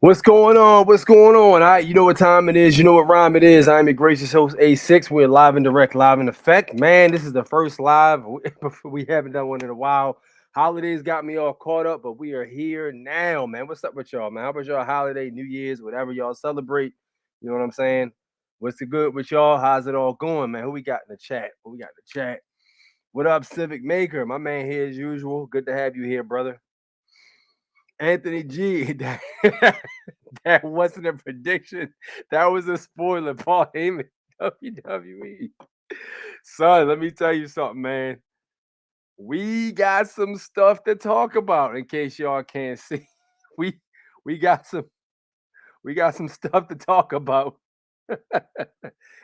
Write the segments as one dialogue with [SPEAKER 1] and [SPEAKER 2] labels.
[SPEAKER 1] What's going on? What's going on? All right, you know what time it is. You know what rhyme it is. I'm your gracious host, A-6. We're live and direct, live in effect. Man, this is the first live. We haven't done one in a while. Holidays got me all caught up, but we are here now, man. What's up with y'all, man? How about y'all holiday, New Year's, whatever y'all celebrate? You know what I'm saying? What's the good with y'all? How's it all going, man? Who we got in the chat? Who we got in the chat? What up, Civic Maker? My man here as usual. Good to have you here, brother. Anthony G. That wasn't a prediction. That was a spoiler. Paul Heyman, WWE. Son, let me tell you something, man. We got some stuff to talk about in case y'all can't see. We we got some we got some stuff to talk about.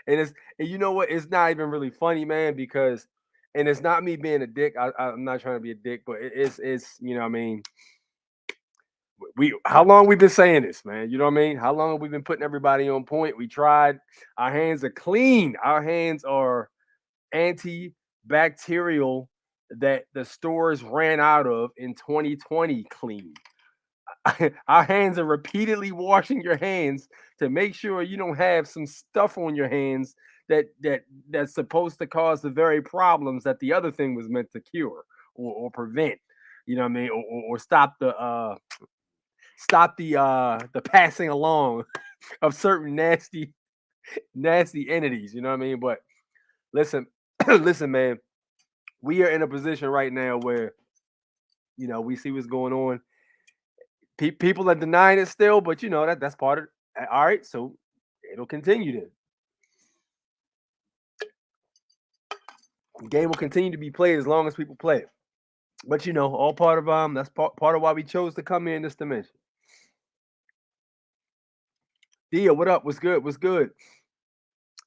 [SPEAKER 1] And you know what? It's not even really funny, man, because and it's not me being a dick. I'm not trying to be a dick, but it's you know what I mean, we how long we been saying this, man? You know what I mean? How long have we been putting everybody on point? We tried. Our hands are clean. Our hands are antibacterial that the stores ran out of in 2020 clean. Our hands are repeatedly washing your hands to make sure you don't have some stuff on your hands that's supposed to cause the very problems that the other thing was meant to cure or prevent. You know what I mean? Or stop the passing along of certain nasty entities. You know what I mean? But listen, listen, man, we are in a position right now where we see what's going on. People are denying it still, but that's part of. All right, so it'll continue. Then the game will continue to be played as long as people play it. But all part of that's part of why we chose to come in this dimension. Dia, what up? What's good? What's good?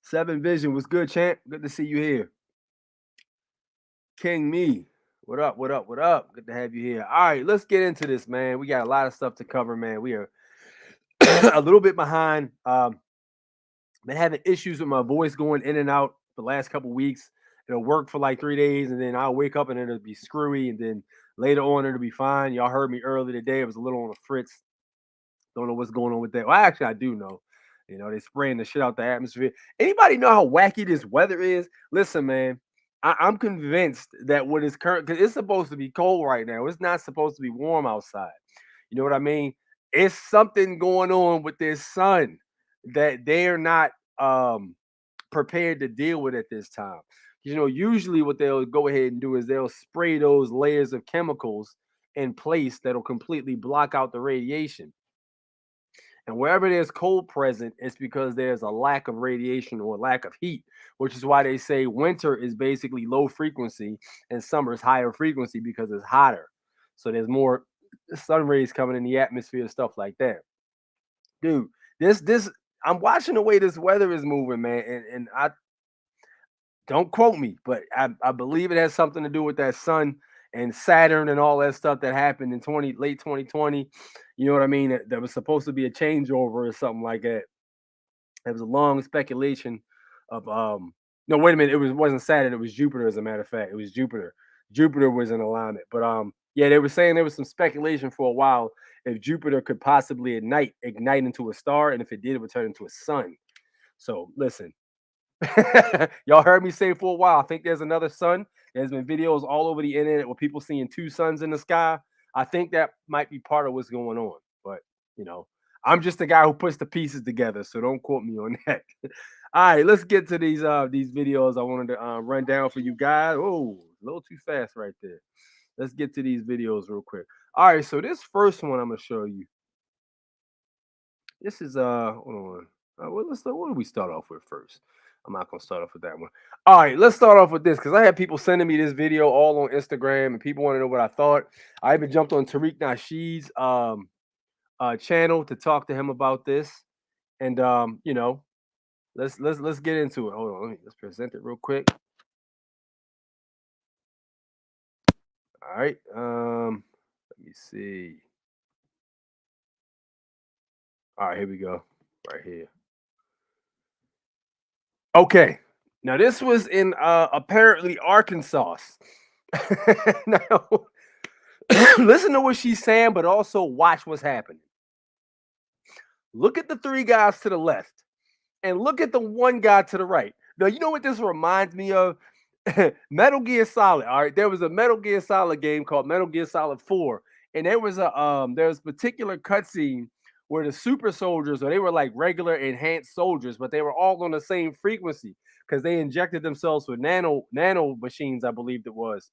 [SPEAKER 1] Seven Vision, what's good, champ? Good to see you here. King Me, what up? What up? What up? Good to have you here. All right, let's get into this, man. We got a lot of stuff to cover, man. We are a little bit behind. Been having issues with my voice going in and out the last couple weeks. It'll work for like 3 days, and then I'll wake up and it'll be screwy, and then later on it'll be fine. Y'all heard me earlier today. It was a little on the fritz. Don't know what's going on with that. Well, actually, I do know. They spraying the shit out the atmosphere. Anybody know how wacky this weather is? Listen, man, I'm convinced that what is current, because it's supposed to be cold right now. It's not supposed to be warm outside. You know what I mean? It's something going on with this sun that they're not prepared to deal with at this time. Usually what they'll go ahead and do is they'll spray those layers of chemicals in place that'll completely block out the radiation. And wherever there's cold present, it's because there's a lack of radiation or lack of heat, which is why they say winter is basically low frequency and summer is higher frequency because it's hotter. So there's more sun rays coming in the atmosphere, stuff like that. Dude, this I'm watching the way this weather is moving, man, and I don't quote me, but I believe it has something to do with that sun and Saturn and all that stuff that happened in late 2020. You know what I mean? That was supposed to be a changeover or something like that. There was a long speculation of no, wait a minute, wasn't Saturn, it was Jupiter, as a matter of fact. It was Jupiter. Jupiter was in alignment. But yeah, they were saying there was some speculation for a while if Jupiter could possibly ignite into a star, and if it did, it would turn into a sun. So listen, y'all heard me say for a while. I think there's another sun. There's been videos all over the internet with people seeing two suns in the sky. I think that might be part of what's going on. But I'm just the guy who puts the pieces together, so don't quote me on that. All right, let's get to these videos I wanted to run down for you guys. Oh, a little too fast right there. Let's get to these videos real quick. All right, so this first one I'm gonna show you. This is hold on. What do we start off with first? I'm not gonna start off with that one. All right, let's start off with this because I had people sending me this video all on Instagram and people want to know what I thought. I even jumped on Tariq Nasheed's channel to talk to him about this, and let's get into it. Hold on, let's present it real quick. All right, let me see. All right, here we go. Right here. Okay. Now this was in apparently Arkansas. Now listen to what she's saying, but also watch what's happening. Look at the three guys to the left and look at the one guy to the right. Now, you know what this reminds me of? Metal Gear Solid. All right, there was a Metal Gear Solid game called Metal Gear Solid 4, and there was a particular cutscene where the super soldiers, or they were like regular enhanced soldiers, but they were all on the same frequency because they injected themselves with nano machines, I believe it was.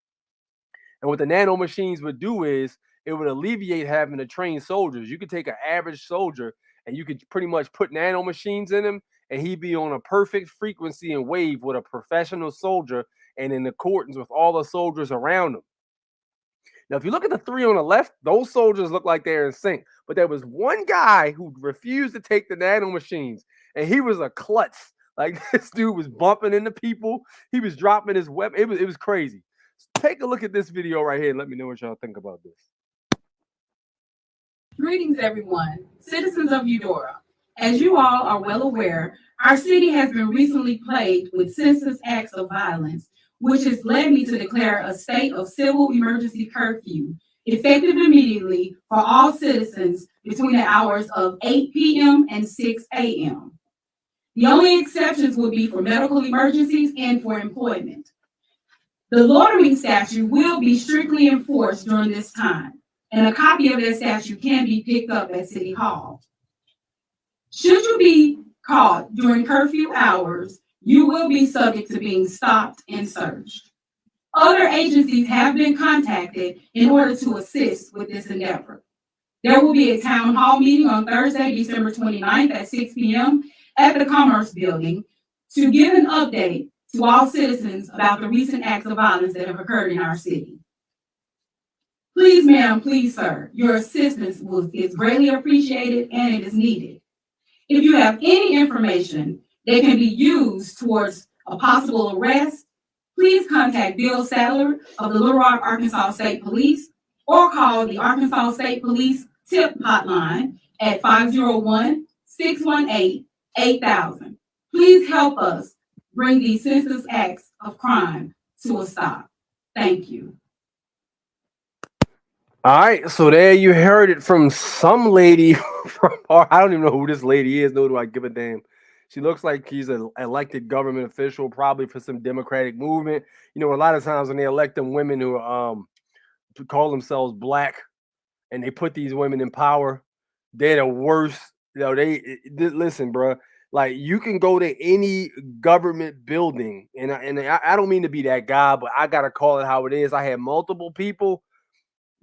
[SPEAKER 1] And what the nano machines would do is it would alleviate having to train soldiers. You could take an average soldier and you could pretty much put nano machines in him, and he'd be on a perfect frequency and wave with a professional soldier and in accordance with all the soldiers around him. Now, if you look at the three on the left, those soldiers look like they're in sync. But there was one guy who refused to take the nano machines, and he was a klutz. Like this dude was bumping into people. He was dropping his weapon. It was crazy. Take a look at this video right here and let me know what y'all think about this.
[SPEAKER 2] Greetings, everyone, citizens of Eudora. As you all are well aware, our city has been recently plagued with senseless acts of violence, which has led me to declare a state of civil emergency curfew, effective immediately for all citizens between the hours of 8 p.m. and 6 a.m. The only exceptions would be for medical emergencies and for employment. The loitering statute will be strictly enforced during this time, and a copy of that statute can be picked up at City Hall. Should you be caught during curfew hours, you will be subject to being stopped and searched. Other agencies have been contacted in order to assist with this endeavor. There will be a town hall meeting on Thursday, December 29th at 6 p.m. at the Commerce Building to give an update to all citizens about the recent acts of violence that have occurred in our city. Please, ma'am, please, sir, your assistance is greatly appreciated and it is needed. If you have any information that can be used towards a possible arrest, please contact Bill Sadler of the Little Rock, Arkansas State Police, or call the Arkansas State Police tip hotline at 501-618-8000. Please help us bring these senseless acts of crime to a stop. Thank you.
[SPEAKER 1] All right, so there you heard it from some lady from, or I don't even know who this lady is, nor do I give a damn. She looks like she's an elected government official, probably for some Democratic movement. You know, a lot of times when they elect them women who call themselves black and they put these women in power, they're the worst. You know, listen, bro. Like you can go to any government building, and I don't mean to be that guy, but I gotta call it how it is. I had multiple people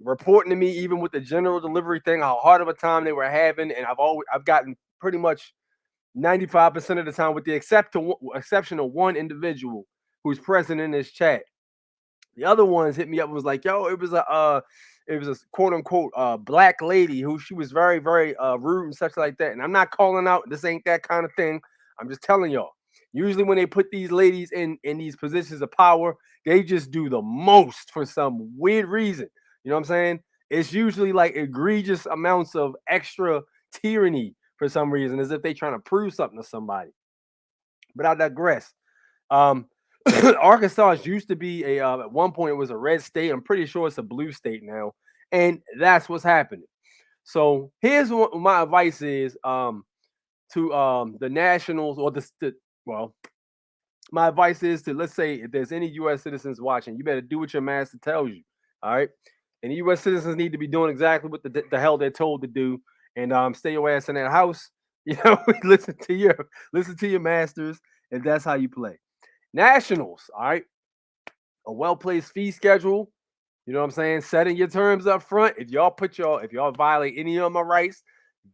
[SPEAKER 1] reporting to me, even with the general delivery thing, how hard of a time they were having, and I've gotten pretty much 95% of the time, with the exception of one individual who's present in this chat. The other ones hit me up and was like, "Yo, it was a quote unquote black lady who she was very very rude and such like that." And I'm not calling out. This ain't that kind of thing. I'm just telling y'all. Usually when they put these ladies in these positions of power, they just do the most for some weird reason. You know what I'm saying? It's usually like egregious amounts of extra tyranny for some reason, as if they're trying to prove something to somebody. But I digress. Arkansas used to be at one point it was a red state. I'm pretty sure it's a blue state now, and that's what's happening. So here's what my advice is to the nationals or well, my advice is to, let's say if there's any U.S. citizens watching, you better do what your master tells you. All right, and the U.S. citizens need to be doing exactly what the hell they're told to do, and stay your ass in that house. You know, listen to your masters, and that's how you play. Nationals, all right, a well-placed fee schedule. You know what I'm saying? Setting your terms up front. If y'all violate any of my rights,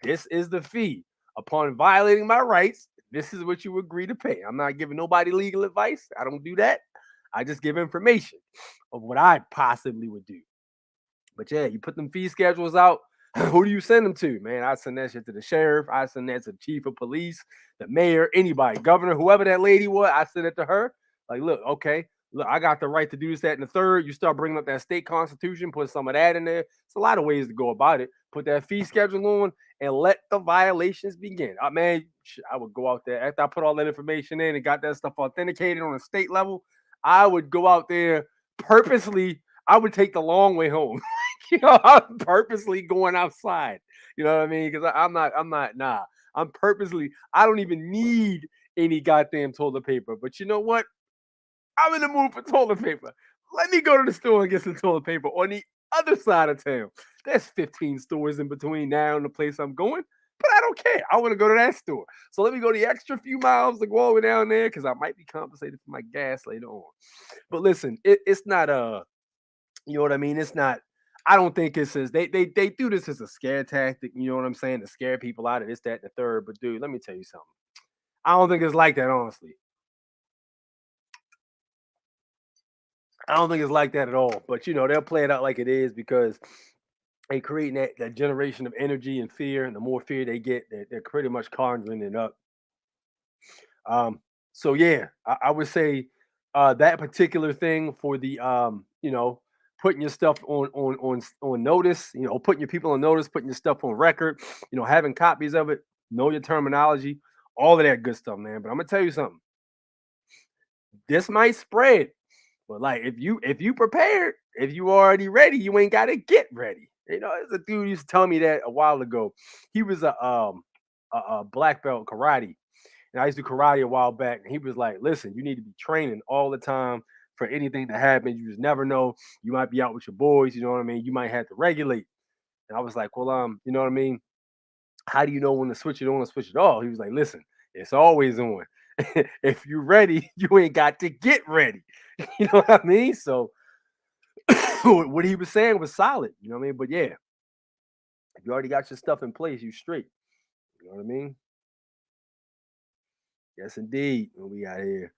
[SPEAKER 1] this is the fee. Upon violating my rights, this is what you agree to pay. I'm not giving nobody legal advice. I don't do that. I just give information of what I possibly would do. But yeah, you put them fee schedules out. Who do you send them to, man? I send that shit to the sheriff. I send that to the chief of police, the mayor, anybody, governor, whoever that lady was. I send it to her. Like, look, okay, look, I got the right to do this, that, and the third. You start bringing up that state constitution, put some of that in there. It's a lot of ways to go about it. Put that fee schedule on and let the violations begin. Man, I would go out there after I put all that information in and got that stuff authenticated on a state level. I would go out there purposely. I would take the long way home. I'm purposely going outside. You know what I mean? Because nah. I'm purposely, I don't even need any goddamn toilet paper. But you know what? I'm in the mood for toilet paper. Let me go to the store and get some toilet paper on the other side of town. There's 15 stores in between now and the place I'm going, but I don't care. I want to go to that store. So let me go the extra few miles to go over down there because I might be compensated for my gas later on. But listen, it's not you know what I mean? It's not. I don't think it says they do this as a scare tactic. You know what I'm saying? To scare people out of this, that, and the third. But dude, let me tell you something. I don't think it's like that, honestly. I don't think it's like that at all. But you know, they'll play it out like it is because they create that generation of energy and fear. And the more fear they get, they're pretty much conjuring it up. So yeah, I would say that particular thing for the you know, putting your stuff on notice, you know, putting your people on notice, putting your stuff on record, you know, having copies of it, know your terminology, all of that good stuff, man. But I'm gonna tell you something. This might spread, but like if you prepared, if you already ready, you ain't gotta get ready. You know, there's a dude used to tell me that a while ago. He was a black belt karate, and I used to do karate a while back. And he was like, "Listen, you need to be training all the time for anything that happens. You just never know. You might be out with your boys. You know what I mean. You might have to regulate." And I was like, "Well, you know what I mean? How do you know when to switch it on and switch it off?" He was like, "Listen, it's always on. If you're ready, you ain't got to get ready." You know what I mean? So what he was saying was solid. You know what I mean? But yeah, if you already got your stuff in place, you straight. You know what I mean? Yes, indeed. What we got here?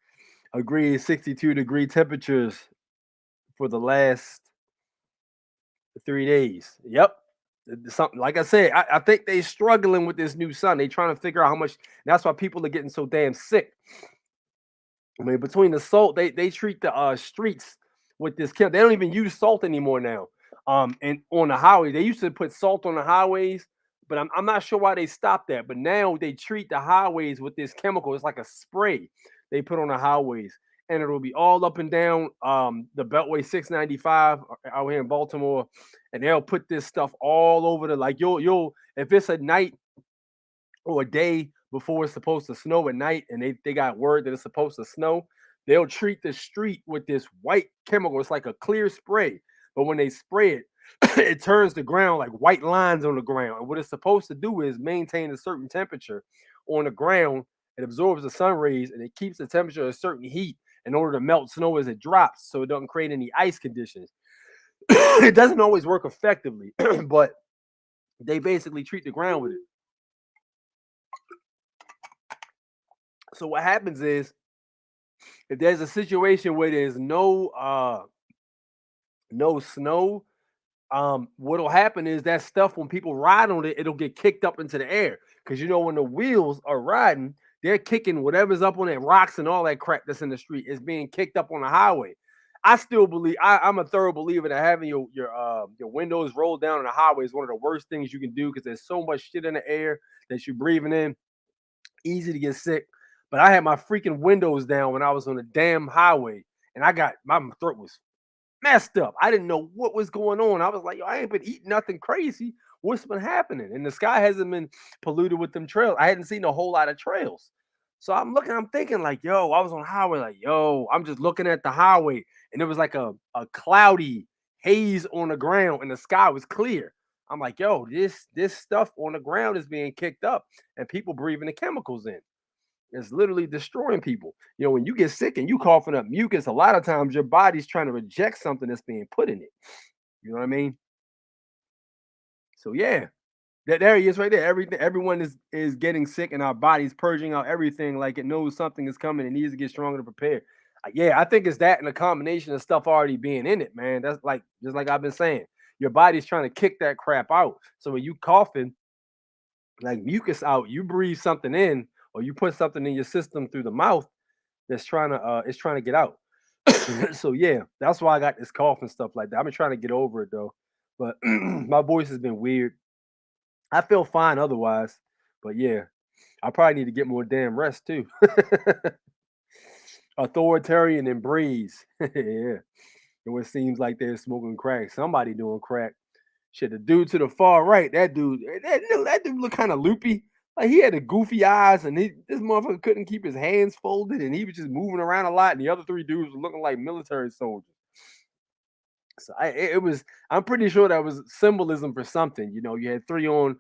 [SPEAKER 1] Agreed 62-degree temperatures for the last 3 days. Yep. Something like I said, I think they struggling with this new sun. They trying to figure out how much. That's why people are getting so damn sick. I mean, between the salt, they treat the streets with this They don't even use salt anymore now. And on the highway, they used to put salt on the highways, but I'm not sure why they stopped that. But now they treat the highways with this chemical. It's like a spray they put on the highways, and it'll be all up and down the Beltway 695 out here in Baltimore, and they'll put this stuff all over the like you'll if it's a night or a day before it's supposed to snow at night and they got word that it's supposed to snow, they'll treat the street with this white chemical. It's like a clear spray. But when they spray it, it turns the ground like white lines on the ground. And what it's supposed to do is maintain a certain temperature on the ground. It absorbs the sun rays and it keeps the temperature at a certain heat in order to melt snow as it drops so it doesn't create any ice conditions. It doesn't always work effectively, but they basically treat the ground with it. So what happens is if there's a situation where there's no snow, what'll happen is that stuff when people ride on it, it'll get kicked up into the air. Because you know, when the wheels are riding, they're kicking whatever's up on that rocks and all that crap that's in the street is being kicked up on the highway. I still believe I'm a thorough believer that having your windows rolled down on the highway is one of the worst things you can do because there's so much shit in the air that you're breathing in, easy to get sick. But I had my freaking windows down when I was on the damn highway, and I got my throat was messed up. I didn't know what was going on. I was like, yo, I ain't been eating nothing crazy. What's been happening? And the sky hasn't been polluted with them trails. I hadn't seen a whole lot of trails. So I'm thinking like, yo, I was on the highway, like, yo, I'm just looking at the highway, and it was like a cloudy haze on the ground, and the sky was clear. I'm like, yo, this stuff on the ground is being kicked up, and people breathing the chemicals in. It's literally destroying people. You know, when you get sick and you coughing up mucus, a lot of times your body's trying to reject something that's being put in it. You know what I mean? So yeah, that there he is right there. Everyone is getting sick, and our body's purging out everything like it knows something is coming and needs to get stronger to prepare. Yeah, I think it's that and a combination of stuff already being in it, man. That's like just like I've been saying. Your body's trying to kick that crap out. So when you coughing like mucus out, you breathe something in or you put something in your system through the mouth that's trying to it's trying to get out. So yeah, that's why I got this cough and stuff like that. I've been trying to get over it though, but my voice has been weird. I feel fine otherwise, but yeah, I probably need to get more damn rest too. Authoritarian and breeze, yeah. And it seems like they're smoking crack. Somebody doing crack. Shit, the dude to the far right, that dude looked kind of loopy. Like he had the goofy eyes, and this motherfucker couldn't keep his hands folded, and he was just moving around a lot. And the other three dudes were looking like military soldiers. So it was. I'm pretty sure that was symbolism for something. You know, you had three on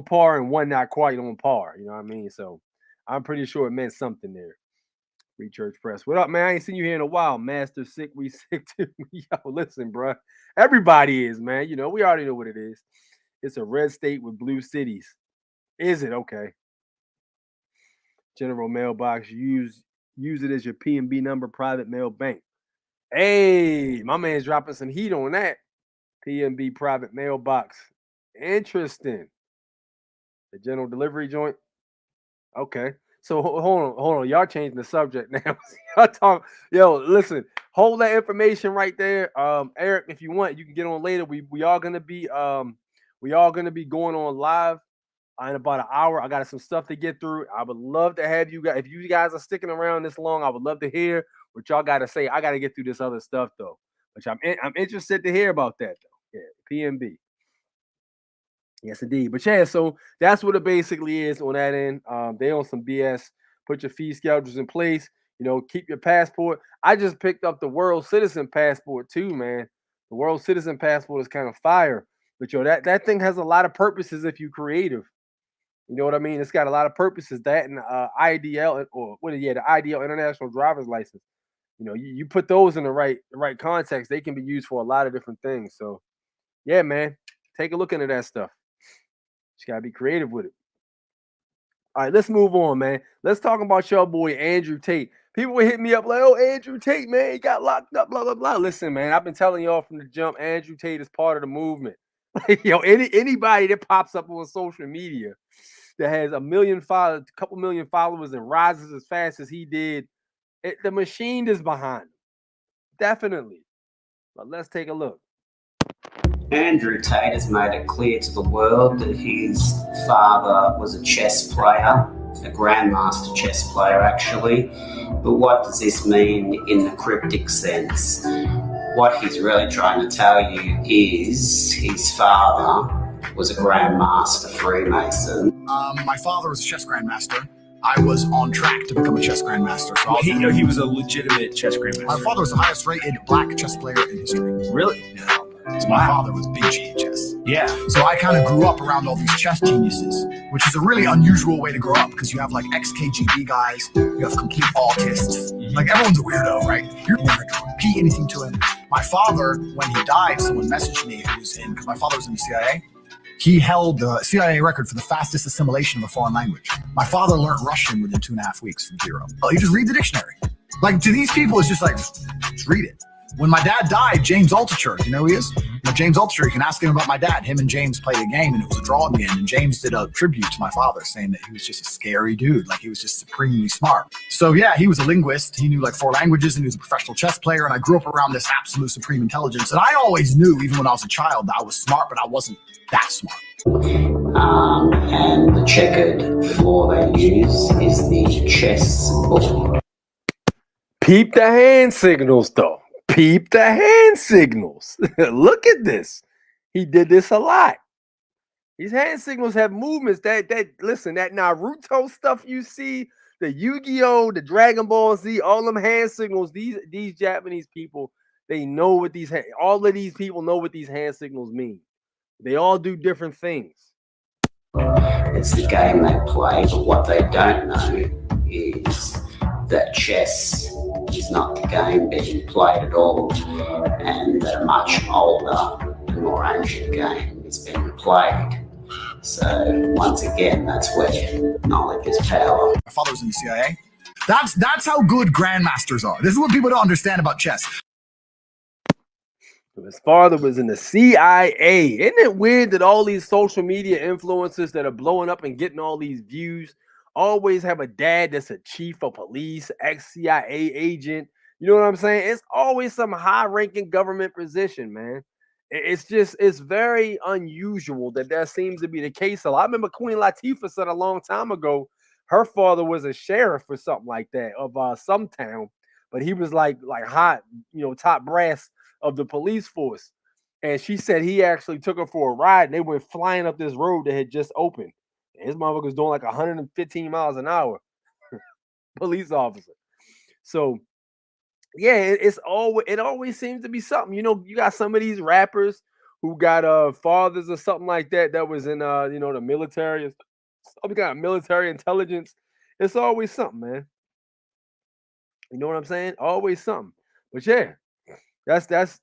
[SPEAKER 1] par and one not quite on par. You know what I mean? So I'm pretty sure it meant something there. Free Church Press. What up, man? I ain't seen you here in a while. Master Sick, we sick too. Yo, listen, bro. Everybody is, man. You know, we already know what it is. It's a red state with blue cities. Is it? Okay. General mailbox. Use it as your PNB number, private mail bank. Hey, my man's dropping some heat on that. PNB private mailbox. Interesting. The general delivery joint. Okay. So hold on. Y'all changing the subject now. Y'all talk. Yo, listen. Hold that information right there. Eric, if you want, you can get on later. We are gonna be going on live in about an hour. I got some stuff to get through. I would love to have you guys. If you guys are sticking around this long, I would love to hear what y'all got to say. I got to get through this other stuff though, which I'm interested to hear about that though. Yeah, PNB. Yes, indeed. But yeah, so that's what it basically is on that end. They on some BS. Put your fee schedules in place. You know, keep your passport. I just picked up the World Citizen Passport too, man. The World Citizen Passport is kind of fire. But yo, that thing has a lot of purposes if you're creative. You know what I mean? It's got a lot of purposes. That and IDL or what? Yeah, the IDL International Driver's License. You know, you put those in the right context, they can be used for a lot of different things. So, yeah, man, take a look into that stuff. Just gotta be creative with it. All right, let's move on, man. Let's talk about your boy Andrew Tate. People were hitting me up like, "Oh, Andrew Tate, man, he got locked up." Blah blah blah. Listen, man, I've been telling y'all from the jump. Andrew Tate is part of the movement. Like, yo, anybody that pops up on social media that has a million followers, a couple million followers, and rises as fast as he did, the machine is behind him. Definitely. But let's take a look.
[SPEAKER 3] Andrew Tate has made it clear to the world that his father was a chess player, a grandmaster chess player actually. But what does this mean in the cryptic sense? What he's really trying to tell you is his father was a grandmaster Freemason.
[SPEAKER 4] My father was a chess grandmaster. I was on track to become a chess grandmaster. So
[SPEAKER 5] he was a legitimate chess grandmaster.
[SPEAKER 4] My father was the highest rated black chess player in history.
[SPEAKER 5] Really?
[SPEAKER 4] Yeah. So my father was big G at chess.
[SPEAKER 5] Yeah.
[SPEAKER 4] So I kind of grew up around all these chess geniuses, which is a really unusual way to grow up because you have like ex-KGB guys, you have complete autists. Like everyone's a weirdo, right? You're never going to repeat anything to him. My father, when he died, someone messaged me who was in, because my father was in the CIA. He held the CIA record for the fastest assimilation of a foreign language. My father learned Russian within 2.5 weeks from zero. Well, you just read the dictionary. Like to these people, it's just like, just read it. When my dad died, James Altucher, you know who he is? You know, James Altucher, you can ask him about my dad. Him and James played a game and it was a draw in the end. And James did a tribute to my father saying that he was just a scary dude. Like he was just supremely smart. So yeah, he was a linguist. He knew like 4 languages and he was a professional chess player. And I grew up around this absolute supreme intelligence. And I always knew, even when I was a child, that I was smart, but I wasn't that smart.
[SPEAKER 3] And the checkered floor they use is the chess board.
[SPEAKER 1] Peep the hand signals, though. Peep the hand signals. Look at this. He did this a lot. These hand signals have movements that listen, that Naruto stuff you see, the Yu-Gi-Oh, the Dragon Ball Z, all them hand signals, these Japanese people, they know what all of these people know what these hand signals mean. They all do different things.
[SPEAKER 3] It's the game they play, but what they don't know is that chess is not the game being played at all, and that a much older and more ancient game is being played. So once again, that's where knowledge is power.
[SPEAKER 4] My father was in the CIA. That's how good grandmasters are. This is what people don't understand about chess.
[SPEAKER 1] His father was in the CIA. Isn't it weird that all these social media influencers that are blowing up and getting all these views always have a dad that's a chief of police, ex-CIA agent? You know what I'm saying? It's always some high-ranking government position, man. It's very unusual that seems to be the case. So I remember Queen Latifah said a long time ago, her father was a sheriff or something like that of some town, but he was like hot, top brass of the police force. And she said he actually took her for a ride and they went flying up this road that had just opened. And his motherfucker was doing like 115 miles an hour. Police officer. So yeah, it always seems to be something. You know, you got some of these rappers who got fathers or something like that was in the military. Some got military intelligence. It's always something, man. You know what I'm saying? Always something. But yeah, that's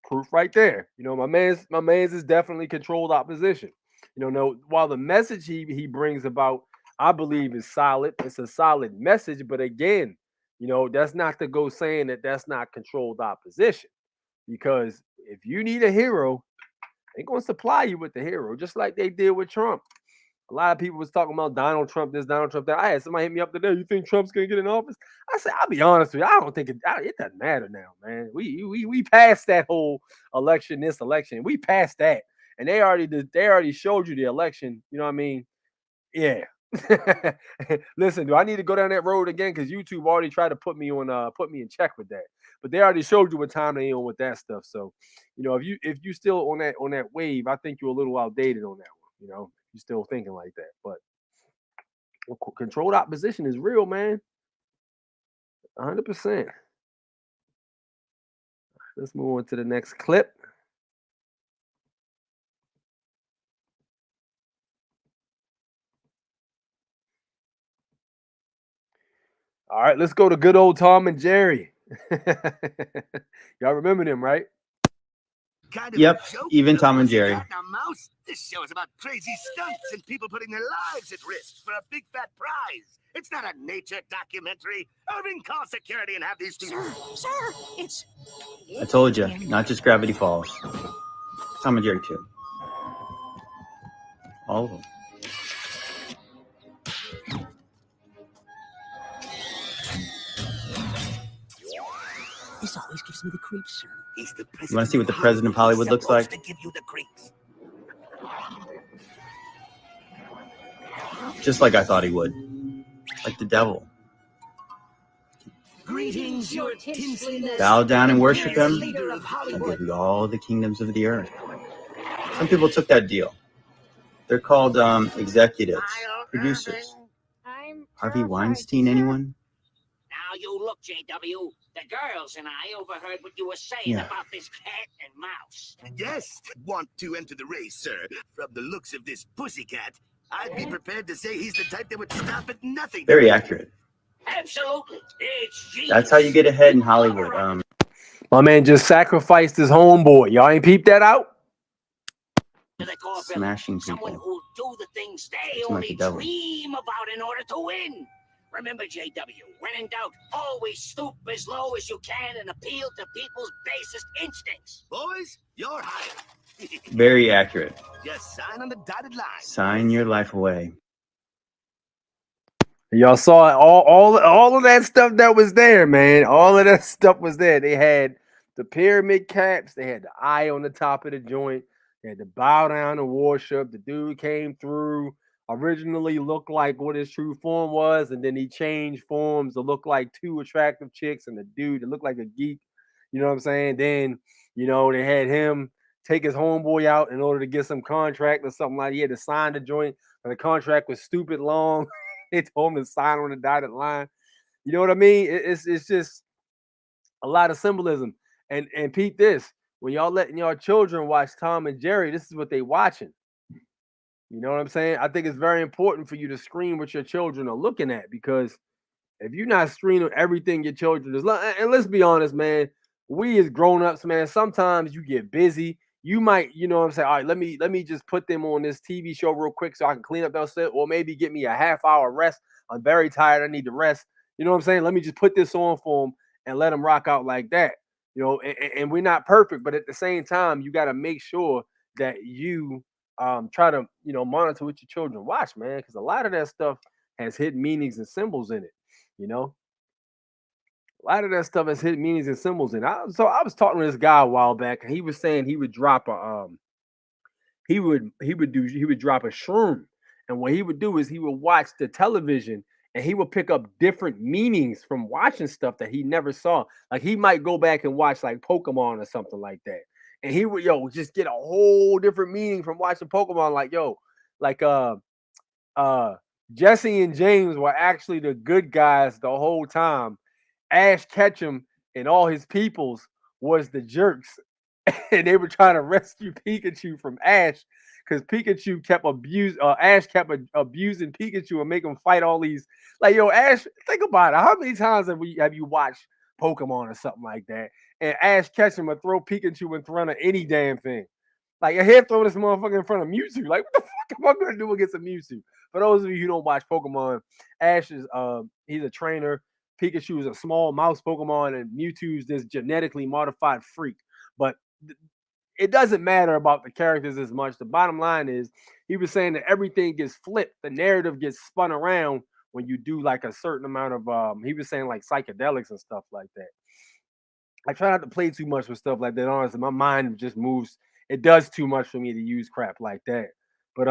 [SPEAKER 1] proof right there. You know, my man's is definitely controlled opposition. You know, no, while the message he brings about, I believe is solid. It's a solid message, but again, you know, that's not to go saying that that's not controlled opposition. Because if you need a hero, they're going to supply you with the hero, just like they did with Trump. A lot of people was talking about Donald Trump this, Donald Trump that. I had somebody hit me up today. You think Trump's gonna get in office? I said, I'll be honest with you. I don't think it doesn't matter now, man. We passed that whole election, this election. We passed that, and they already showed you the election. You know what I mean? Yeah. Listen, do I need to go down that road again? Because YouTube already tried to put me in check with that. But they already showed you what time they on with that stuff. So, you know, if you still on that wave, I think you're a little outdated on that one. You know, you're still thinking like that. But controlled opposition is real, man. 100%. Let's move on to the next clip. All right, let's go to good old Tom and Jerry. Y'all remember them, right?
[SPEAKER 6] Kind of
[SPEAKER 7] Yep,
[SPEAKER 6] a joke,
[SPEAKER 7] even
[SPEAKER 6] no
[SPEAKER 7] Tom and
[SPEAKER 6] pussycat
[SPEAKER 7] Jerry.
[SPEAKER 6] and a mouse. This show is about crazy stunts and people putting their lives at risk for a big fat prize. It's not a nature documentary. Irving, call security and have these two.
[SPEAKER 8] Sir, it's.
[SPEAKER 7] I told you, not just Gravity Falls. Tom and Jerry too. All of them.
[SPEAKER 8] This always gives me the creeps, sir.
[SPEAKER 6] He's the president.
[SPEAKER 7] You want to see what the president of Hollywood looks like?
[SPEAKER 6] To give you the creeps.
[SPEAKER 7] Just like I thought he would. Like the devil.
[SPEAKER 8] Greetings, your tinseliness.
[SPEAKER 7] Bow down and worship him.
[SPEAKER 8] Leader of
[SPEAKER 7] I'll
[SPEAKER 8] Hollywood.
[SPEAKER 7] give you all the kingdoms of the earth. Some people took that deal. They're called executives, producers. Harvey Weinstein, anyone?
[SPEAKER 9] Now you look, JW. The girls and I overheard what you were saying
[SPEAKER 7] Yeah.
[SPEAKER 9] about this cat and mouse.
[SPEAKER 6] Yes, want to enter the race, sir. From the looks of this pussycat, I'd be prepared to say he's the type that would stop at nothing.
[SPEAKER 7] Very accurate.
[SPEAKER 9] Absolutely. It's genius.
[SPEAKER 7] That's how you get ahead in Hollywood.
[SPEAKER 1] My man just sacrificed his homeboy. Y'all ain't peeped that out?
[SPEAKER 9] They call Billy.
[SPEAKER 7] Smashing
[SPEAKER 9] Someone
[SPEAKER 7] people.
[SPEAKER 9] who'll do the things they
[SPEAKER 7] It's like
[SPEAKER 9] only
[SPEAKER 7] the devil.
[SPEAKER 9] dream about in order to win. Remember, JW, when in doubt, always stoop as low as you can and appeal to people's basest instincts.
[SPEAKER 6] Boys, you're hired.
[SPEAKER 7] Very accurate.
[SPEAKER 6] Just sign on the dotted line.
[SPEAKER 7] Sign your life away.
[SPEAKER 1] Y'all saw all of that stuff that was there, man. All of that stuff was there. They had the pyramid caps. They had the eye on the top of the joint. They had to bow down and worship. The dude came through. Originally looked like what his true form was, and then he changed forms to look like two attractive chicks and the dude that looked like a geek. You know what I'm saying? Then, you know, they had him take his homeboy out in order to get some contract or something like that. He had to sign the joint, and the contract was stupid long. They told him to sign on the dotted line. You know what I mean? It's just a lot of symbolism. And peep this, when y'all letting y'all children watch Tom and Jerry, this is what they watching. You know what I'm saying? I think it's very important for you to screen what your children are looking at, because if you're not screening everything your children is, and let's be honest, man, we as grown-ups, man, sometimes you get busy. You might, you know what I'm saying? All right, let me just put them on this TV show real quick so I can clean up those stuff, or maybe get me a half-hour rest. I'm very tired. I need to rest. You know what I'm saying? Let me just put this on for them and let them rock out like that. You know, and we're not perfect, but at the same time, you got to make sure that you try to, you know, monitor what your children watch, man, because a lot of that stuff has hidden meanings and symbols in it. You know, a lot of that stuff has hidden meanings and symbols in it. So I was talking to this guy a while back, and he was saying he would drop a he would drop a shroom, and what he would do is he would watch the television and he would pick up different meanings from watching stuff that he never saw. Like he might go back and watch like Pokemon or something like that, and he would just get a whole different meaning from watching Pokemon. Like like Jesse and James were actually the good guys the whole time. Ash Ketchum and all his peoples was the jerks, and they were trying to rescue Pikachu from Ash because Pikachu kept Ash kept abusing Pikachu and make him fight all these. Like Ash, think about it. How many times have you watched Pokemon or something like that? And Ash Ketchum would throw Pikachu in front of any damn thing. Like your head throw this motherfucker in front of Mewtwo. Like what the fuck am I gonna do against a Mewtwo? For those of you who don't watch Pokemon, Ash is he's a trainer. Pikachu is a small mouse Pokemon, and Mewtwo is this genetically modified freak. But it doesn't matter about the characters as much. The bottom line is he was saying that everything gets flipped. The narrative gets spun around when you do like a certain amount of he was saying like psychedelics and stuff like that. I try not to play too much with stuff like that. Honestly, my mind just moves. It does too much for me to use crap like that. But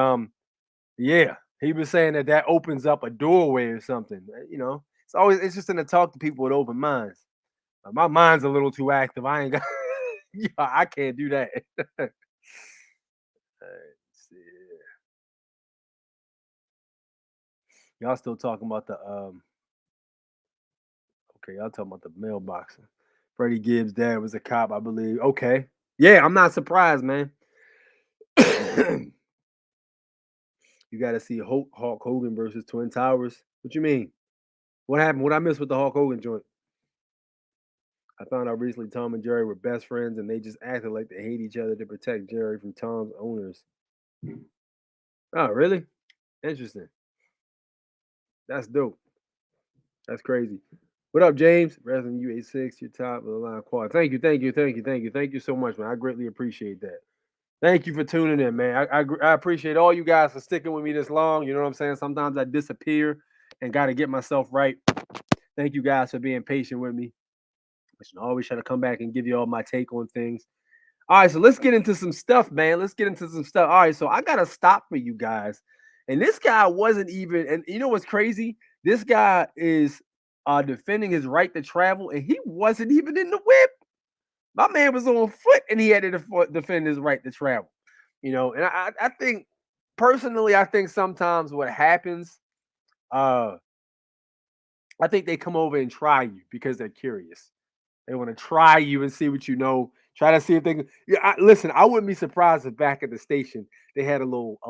[SPEAKER 1] yeah, he was saying that opens up a doorway or something. It's just in to talk to people with open minds. My mind's a little too active. I ain't got. Yeah, I can't do that. Let's see. Y'all still talking about the okay, y'all talking about the mailbox. Freddie Gibbs' dad was a cop, I believe. Okay. Yeah, I'm not surprised, man. You got to see Hulk Hogan versus Twin Towers. What you mean? What happened? What I missed with the Hulk Hogan joint? I found out recently Tom and Jerry were best friends and they just acted like they hate each other to protect Jerry from Tom's owners. Oh, really? Interesting. That's dope. That's crazy. What up, James? Resident you A-6, your top of the line quad. Thank you so much, man. I greatly appreciate that. Thank you for tuning in, man. I appreciate all you guys for sticking with me this long. You know what I'm saying? Sometimes I disappear and got to get myself right. Thank you guys for being patient with me. I should always try to come back and give you all my take on things. All right, so let's get into some stuff, man. Let's get into some stuff. All right, so I got to stop for you guys. And this guy wasn't even, and you know what's crazy? This guy is defending his right to travel, and he wasn't even in the whip. My man was on foot, and he had to defend his right to travel. And I think, personally, I think sometimes what happens, I think they come over and try you because they're curious. They want to try you and see what you know. Try to see if they can. Yeah, listen, I wouldn't be surprised if back at the station they had a little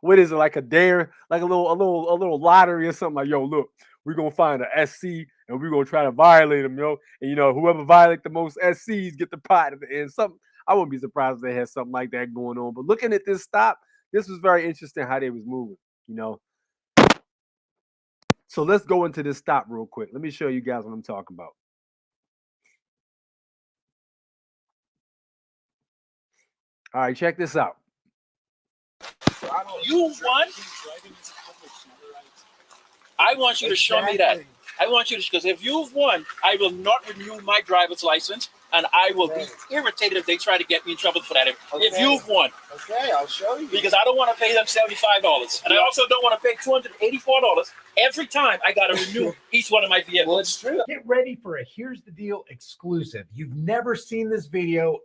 [SPEAKER 1] what is it, like a dare, like a little lottery or something. Like, yo, look, we're gonna find a SC and we're gonna try to violate them, and whoever violate the most SCs get the pot at the end. Something I wouldn't be surprised if they had something like that going on. But looking at this stop, this was very interesting how they was moving. So let's go into this stop real quick. Let me show you guys what I'm talking about. All right, check this out.
[SPEAKER 10] You won. I want you to show me that. I want you to, because if you've won, I will not renew my driver's license, and I will be irritated if they try to get me in trouble for that. If you've won.
[SPEAKER 11] Okay, I'll show you.
[SPEAKER 10] Because I don't want to pay them $75. And I also don't want to pay $284 every time I got to renew each one of my vehicles.
[SPEAKER 11] Well, it's true.
[SPEAKER 12] Get ready for a Here's the Deal exclusive. You've never seen this video.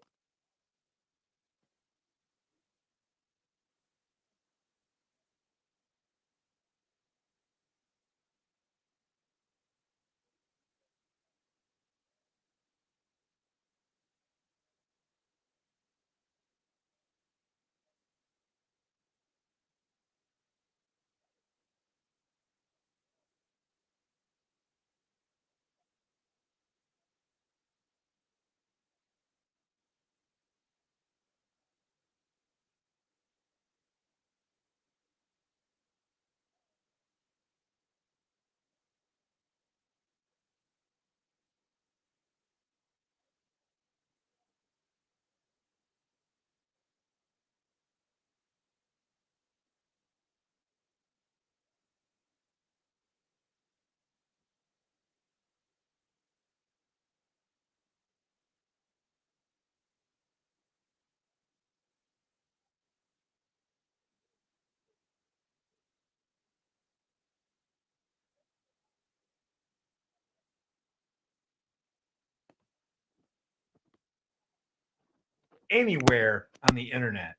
[SPEAKER 12] anywhere on the internet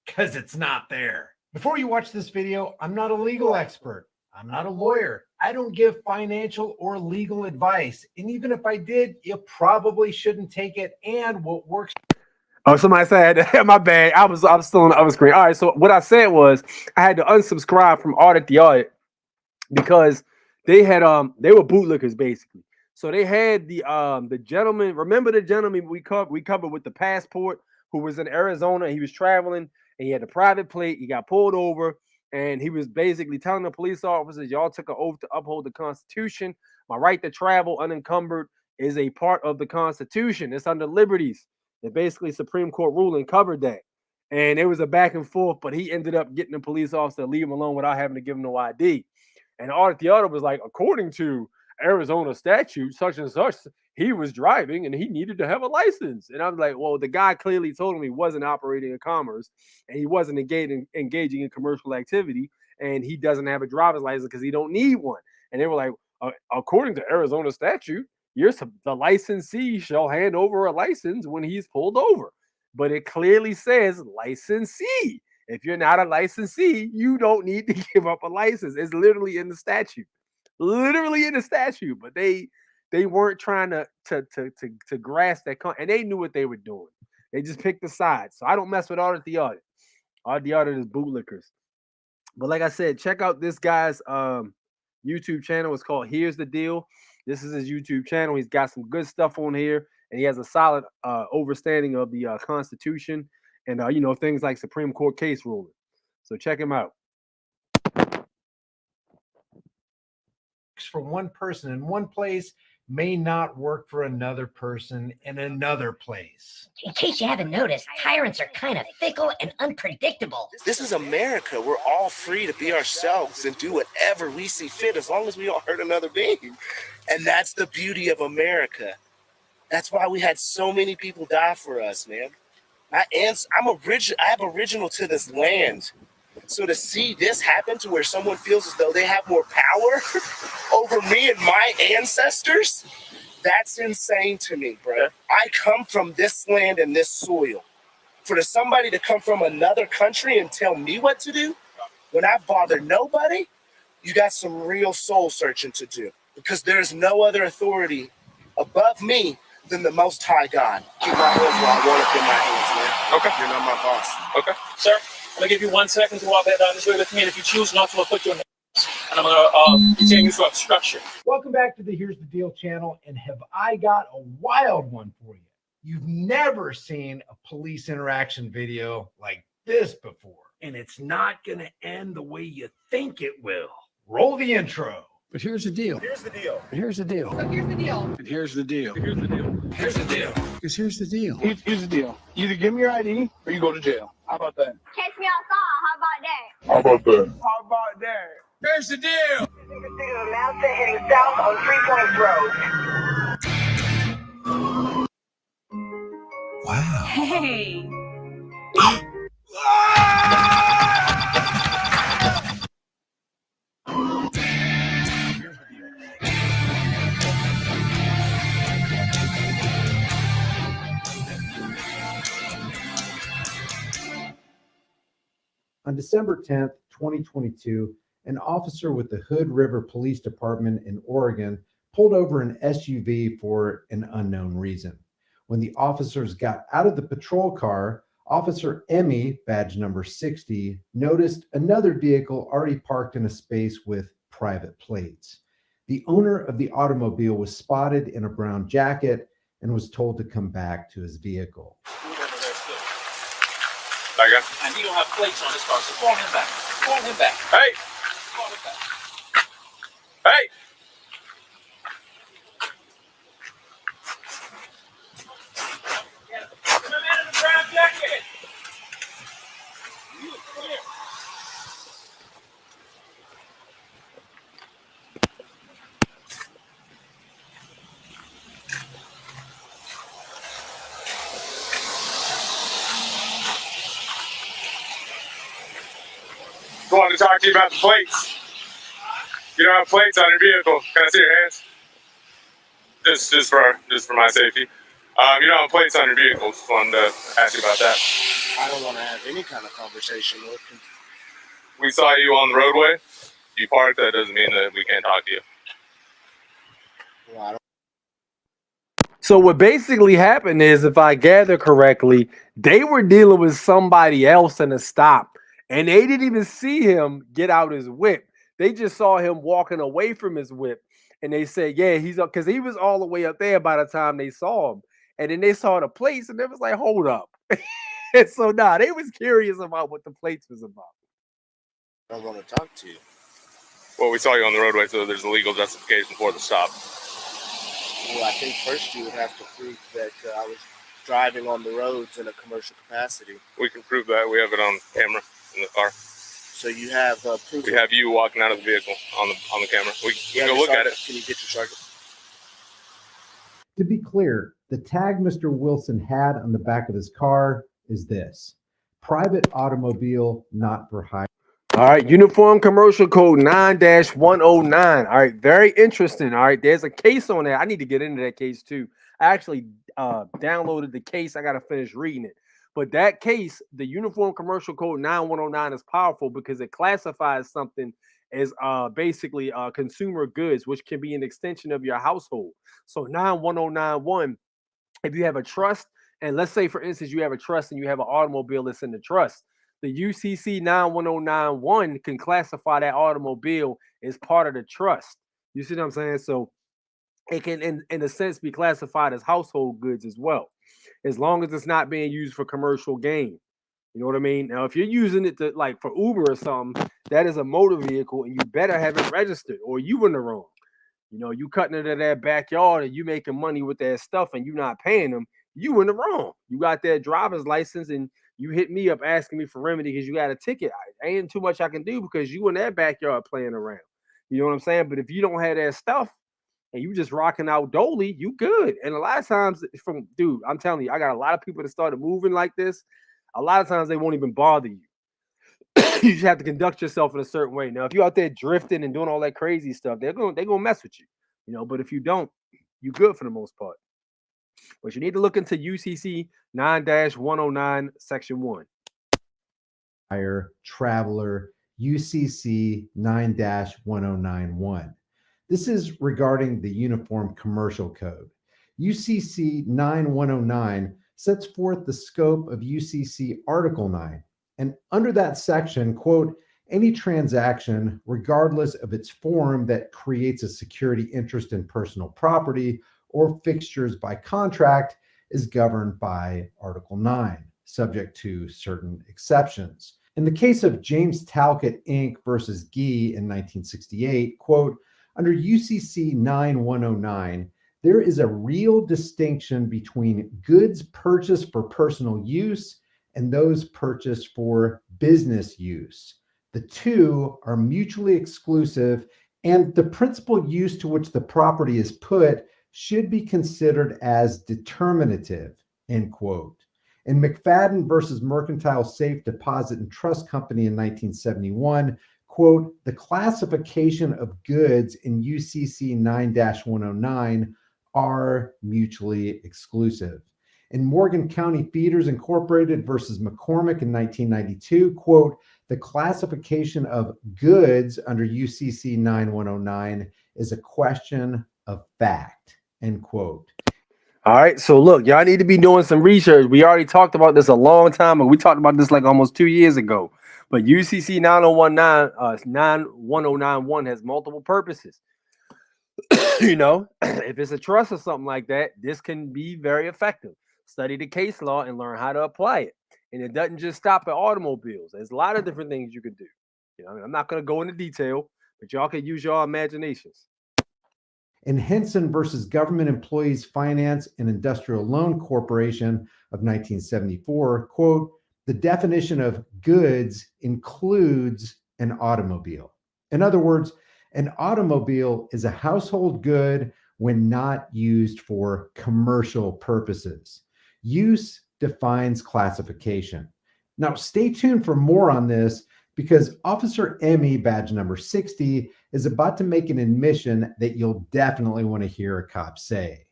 [SPEAKER 12] because it's not there. Before you watch this video, I'm not a legal expert. I'm not a lawyer. I don't give financial or legal advice. And even if I did, you probably shouldn't take it. And what works.
[SPEAKER 1] Oh, somebody said, my bad. I was still on the other screen. All right. So what I said was I had to unsubscribe from Audit the Audit because they had they were bootlickers basically. So they had the gentleman. Remember the gentleman we covered with the passport who was in Arizona. He was traveling and he had a private plate. He got pulled over and he was basically telling the police officers, "Y'all took an oath to uphold the Constitution. My right to travel unencumbered is a part of the Constitution. It's under liberties." And basically, Supreme Court ruling covered that. And it was a back and forth, but he ended up getting the police officer to leave him alone without having to give him no ID. And Audit the Audit was like, according to Arizona statute, such and such, he was driving and he needed to have a license. And I was like, well, the guy clearly told him he wasn't operating in commerce and he wasn't engaging in commercial activity, and he doesn't have a driver's license because he don't need one. And they were like, according to Arizona statute, the licensee shall hand over a license when he's pulled over. But it clearly says licensee. If you're not a licensee, you don't need to give up a license. It's literally in the statute. Literally in the statute. But they weren't trying to grasp that and they knew what they were doing. They just picked the side. So I don't mess with Audit the Audit. Audit the Audit is bootlickers. But like I said, check out this guy's YouTube channel. It's called Here's the Deal. This is his YouTube channel. He's got some good stuff on here, and he has a solid understanding of the Constitution and things like Supreme Court case ruling. So check him out.
[SPEAKER 12] For one person in one place may not work for another person in another place.
[SPEAKER 8] In case you haven't noticed, tyrants are kind of fickle and unpredictable.
[SPEAKER 6] This is America. We're all free to be ourselves and do whatever we see fit as long as we don't hurt another being. And that's the beauty of America. That's why we had so many people die for us, man. I'm original to this land. So to see this happen to where someone feels as though they have more power over me and my ancestors, that's insane to me, bro. I come from this land and this soil. For somebody to come from another country and tell me what to do, when I've bothered nobody, you got some real soul searching to do. Because there's no other authority above me than the Most High God. Keep my hands where I want it in my hands, man. Okay. You're not my boss.
[SPEAKER 10] Okay. Sir, I'm going to give you 1 second to walk that down this way with me, and if you choose not to, I'll put you in hands, and I'm going to detain you for obstruction.
[SPEAKER 12] Welcome back to the Here's the Deal channel, and have I got a wild one for you. You've never seen a police interaction video like this before, and it's not going to end the way you think it will. Roll the intro.
[SPEAKER 11] But here's the deal.
[SPEAKER 6] Here's the deal.
[SPEAKER 11] Here's the deal.
[SPEAKER 2] So here's the deal.
[SPEAKER 11] And here's the deal.
[SPEAKER 6] Here's the deal.
[SPEAKER 11] Here's the deal. Because here's the deal.
[SPEAKER 13] Here's the deal. Either give me your ID or you go to jail. How about that?
[SPEAKER 14] Catch me outside. How about that?
[SPEAKER 13] How about that?
[SPEAKER 11] Here's the deal.
[SPEAKER 14] Mountain heading south on 3 Points Road.
[SPEAKER 11] Wow.
[SPEAKER 2] Hey.
[SPEAKER 12] On December 10th, 2022, an officer with the Hood River Police Department in Oregon pulled over an SUV for an unknown reason. When the officers got out of the patrol car, Officer Emmy, badge number 60, noticed another vehicle already parked in a space with private plates. The owner of the automobile was spotted in a brown jacket and was told to come back to his vehicle.
[SPEAKER 10] And he don't have plates on his car, so call him back. Call him back.
[SPEAKER 13] Hey!
[SPEAKER 10] Call him back.
[SPEAKER 13] Hey!
[SPEAKER 10] The man in the brown jacket. You clear.
[SPEAKER 13] I wanted to talk to you about the plates. You don't have plates on your vehicle. Can I see your hands? Just for my safety.
[SPEAKER 15] You don't have plates on your vehicle. Just wanted to ask you about that.
[SPEAKER 6] I don't want to have any kind of conversation.
[SPEAKER 15] We saw you on the roadway. You parked. That doesn't mean that we can't talk to you.
[SPEAKER 6] Well, I don't.
[SPEAKER 1] So what basically happened is, if I gather correctly, they were dealing with somebody else in a stop, and they didn't even see him get out his whip. They just saw him walking away from his whip, and they said, "Yeah, he's up," because he was all the way up there by the time they saw him. And then they saw the plates, and they was like, "Hold up!" And so they was curious about what the plates was about.
[SPEAKER 6] I don't want to talk to you.
[SPEAKER 15] Well, we saw you on the roadway, so there's a legal justification for the stop.
[SPEAKER 6] Well, I think first you would have to prove that I was driving on the roads in a commercial capacity.
[SPEAKER 15] We can prove that. We have it on camera in the car.
[SPEAKER 6] So you have proof.
[SPEAKER 15] We have you walking out of the vehicle on the camera. We can go look at it.
[SPEAKER 6] Can you get your sergeant?
[SPEAKER 12] To be clear, the tag Mr. Wilson had on the back of his car is this: private automobile, not for hire.
[SPEAKER 1] All right, Uniform Commercial Code 9-109. All right, very interesting. All right, there's a case on that. I need to get into that case too. I actually downloaded the case. I got to finish reading it. But that case, the Uniform Commercial Code 9109, is powerful because it classifies something as basically consumer goods, which can be an extension of your household. So 91091, if you have a trust, and let's say, for instance, you have a trust and you have an automobile that's in the trust, the UCC 91091 can classify that automobile as part of the trust. You see what I'm saying? So it can, in a sense, be classified as household goods as well, as long as it's not being used for commercial gain. You know what I mean? Now, if you're using it to, like, for Uber or something, that is a motor vehicle, and you better have it registered, or you in the wrong. You know, you cutting into that backyard and you making money with that stuff, and you not paying them, you in the wrong. You got that driver's license, and you hit me up asking me for remedy because you got a ticket. I ain't too much I can do because you in that backyard playing around. You know what I'm saying? But if you don't have that stuff and you just rocking out dolly, you good. And a lot of times, I'm telling you, I got a lot of people that started moving like this. A lot of times they won't even bother you. You just have to conduct yourself in a certain way. Now, if you're out there drifting and doing all that crazy stuff, they're gonna mess with you. You know, but if you don't, you good for the most part. But you need to look into UCC 9-109 Section 1.
[SPEAKER 12] Traveler UCC 9-1091. This is regarding the Uniform Commercial Code. UCC 9109 sets forth the scope of UCC Article 9. And under that section, quote, any transaction, regardless of its form, that creates a security interest in personal property or fixtures by contract is governed by Article 9, subject to certain exceptions. In the case of James Talcott, Inc. versus Gee in 1968, quote, under UCC 9109, there is a real distinction between goods purchased for personal use and those purchased for business use. The two are mutually exclusive, and the principal use to which the property is put should be considered as determinative, end quote. In McFadden versus Mercantile Safe Deposit and Trust Company in 1971, quote, the classification of goods in UCC 9-109 are mutually exclusive. In Morgan County Feeders Incorporated versus McCormick in 1992, quote, the classification of goods under UCC 9109 is a question of fact, end quote.
[SPEAKER 1] All right, so look, y'all need to be doing some research. We already talked about this a long time ago. We talked about this like almost 2 years ago. But UCC 91091 has multiple purposes. You know, if it's a trust or something like that, this can be very effective. Study the case law and learn how to apply it. And it doesn't just stop at automobiles. There's a lot of different things you can do. You know, I'm not going to go into detail, but y'all can use your imaginations.
[SPEAKER 12] In Henson versus Government Employees Finance and Industrial Loan Corporation of 1974, quote, the definition of goods includes an automobile. In other words, an automobile is a household good when not used for commercial purposes. Use defines classification. Now, stay tuned for more on this because Officer Emmy, badge number 60, is about to make an admission that you'll definitely want to hear a cop say.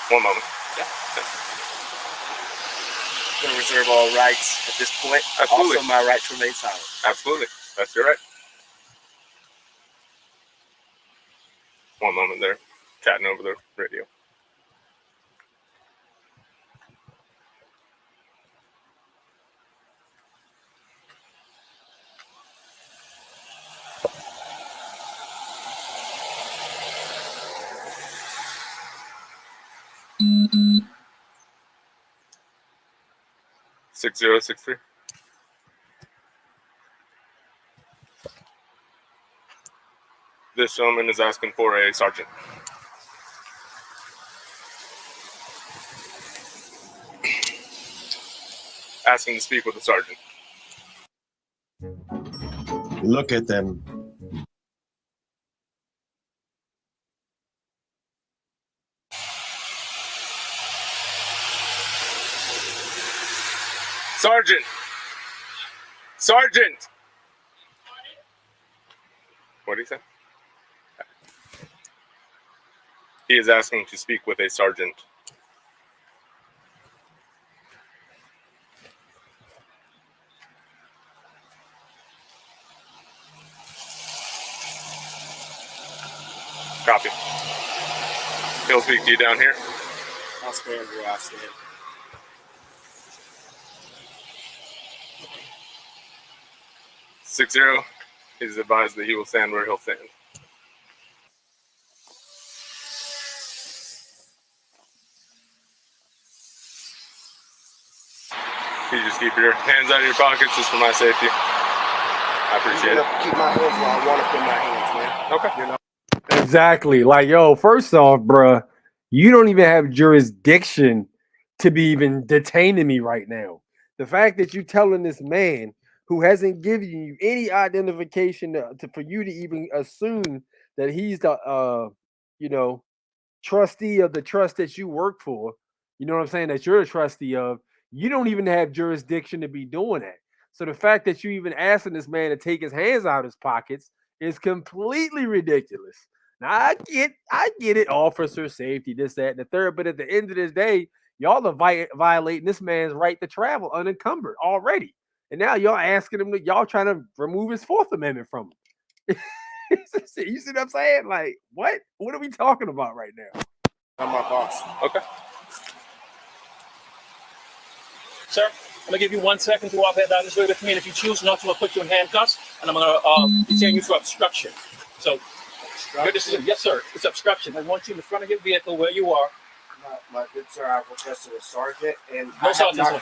[SPEAKER 15] 1 moment.
[SPEAKER 6] Yeah. I'm going to reserve all rights at this point.
[SPEAKER 15] Absolutely.
[SPEAKER 6] Also, my right to remain silent.
[SPEAKER 15] Absolutely. That's your right. 1 moment there. Chatting over the radio.
[SPEAKER 2] Mm-hmm.
[SPEAKER 15] 6063. This gentleman is asking for a sergeant. Asking to speak with a sergeant.
[SPEAKER 16] Look at them.
[SPEAKER 15] Sergeant! Sergeant! What did he say? He is asking to speak with a sergeant. Copy. He'll speak to you down here.
[SPEAKER 6] I'll stand where I stand.
[SPEAKER 15] Six zero. He's advised that he will stand where he'll stand. You just keep your hands out of your pockets just for my safety. I appreciate it.
[SPEAKER 6] Keep my hands where I want to put my hands, man.
[SPEAKER 15] Okay.
[SPEAKER 6] You know?
[SPEAKER 1] Exactly. Like, yo, first off, bruh, you don't even have jurisdiction to be even detaining me right now. The fact that you telling this man who hasn't given you any identification for you to even assume that he's the trustee of the trust that you work for, you know what I'm saying, that you're a trustee of, you don't even have jurisdiction to be doing that. So the fact that you even asking this man to take his hands out of his pockets is completely ridiculous. Now I get it, officer safety, this, that, and the third. But at the end of this day, y'all are violating this man's right to travel unencumbered already. And now y'all asking him y'all trying to remove his Fourth Amendment from him. You see what I'm saying? Like, what? What are we talking about right now?
[SPEAKER 6] I'm my boss.
[SPEAKER 15] Okay.
[SPEAKER 10] Sir, I'm gonna give you 1 second to walk down this way with me, and if you choose not to, I'll put you in handcuffs, and I'm gonna detain you for obstruction. So, good decision. Yes, sir. It's obstruction. I want you in the front of your vehicle where you are.
[SPEAKER 6] My good sir, I've requested a sergeant, and
[SPEAKER 10] No
[SPEAKER 6] I have not
[SPEAKER 10] sergeants.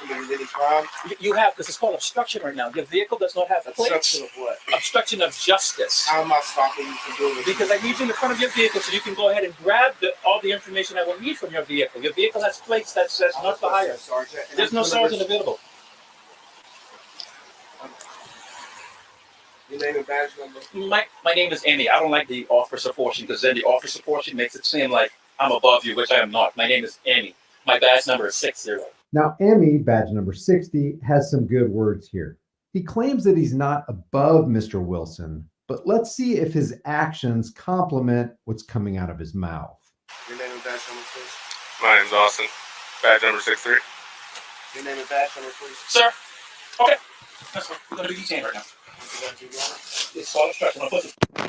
[SPEAKER 6] committed any crime.
[SPEAKER 10] You have, because it's called obstruction right now. Your vehicle does not have plates.
[SPEAKER 6] Obstruction of what?
[SPEAKER 10] Obstruction of justice.
[SPEAKER 6] How am I stopping you from doing this?
[SPEAKER 10] Because I need you in the front of your vehicle so you can go ahead and grab all the information I will need from your vehicle. Your vehicle has plates that says not for hire.
[SPEAKER 6] Sergeant,
[SPEAKER 10] There's no sergeant available.
[SPEAKER 6] Your name and badge number?
[SPEAKER 10] My name is Andy. I don't like the officer portion because then the officer portion makes it seem like I'm above you, which I am not. My name is Andy. My badge number is 60.
[SPEAKER 12] Now, Emmy, badge number 60, has some good words here. He claims that he's not above Mr. Wilson, but let's see if his actions complement what's coming out of his mouth.
[SPEAKER 6] Your name and badge number, please.
[SPEAKER 15] My name's Austin. Badge number 63.
[SPEAKER 6] Your name and badge number, please.
[SPEAKER 10] Sir. Okay. That's fine. We're going to be detained right now. It's called obstruction.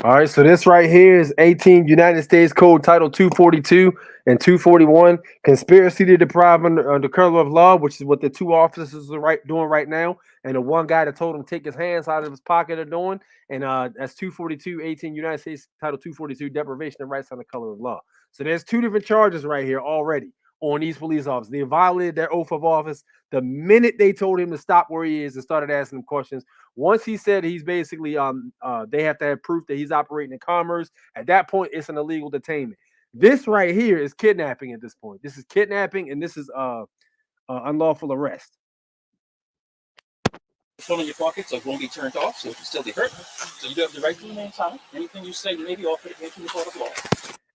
[SPEAKER 1] All right, so this right here is 18 United States Code Title 242 and 241, conspiracy to deprive under color of law, which is what the two officers are doing right now, and the one guy that told him to take his hands out of his pocket are doing, and that's 242, 18 United States Title 242, deprivation of rights under color of law. So there's two different charges right here already on these police officers. They violated their oath of office the minute they told him to stop where he is and started asking him questions. Once he said he's basically they have to have proof that he's operating in commerce. At that point, it's an illegal detainment. This right here is kidnapping at this point. This is kidnapping, and this is unlawful arrest.
[SPEAKER 10] Phone in your pockets are going to be turned off, so it can still be heard. So you do have the right to remain silent. Anything you say may be offered against the court of law.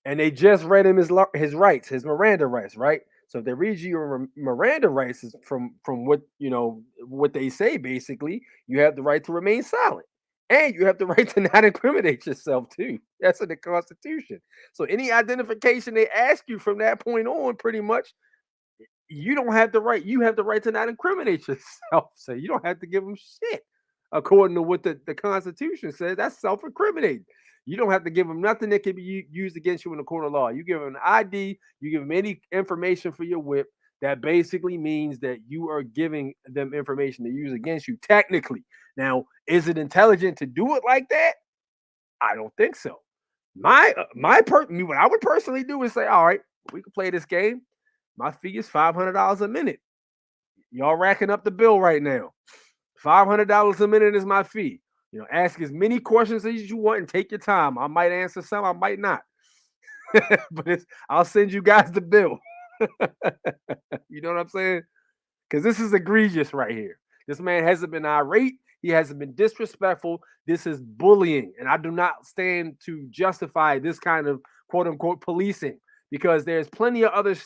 [SPEAKER 1] And they just read him his rights, his Miranda rights, right? So if they read you your Miranda rights from what what they say, basically, you have the right to remain silent. And you have the right to not incriminate yourself too. That's in the Constitution. So any identification they ask you from that point on, pretty much, you don't have the right. You have the right to not incriminate yourself. So you don't have to give them shit. According to what the Constitution says, that's self-incriminating. You don't have to give them nothing that can be used against you in the court of law. You give them an ID, you give them any information for your whip. That basically means that you are giving them information to use against you, technically. Now, is it intelligent to do it like that? I don't think so. What I would personally do is say, all right, we can play this game. My fee is $500 a minute. Y'all racking up the bill right now. $500 a minute is my fee. Ask as many questions as you want and take your time. I might answer some, I might not. But I'll send you guys the bill. You know what I'm saying? Because this is egregious right here. This man hasn't been irate. He hasn't been disrespectful. This is bullying. And I do not stand to justify this kind of quote unquote policing, because there's plenty of other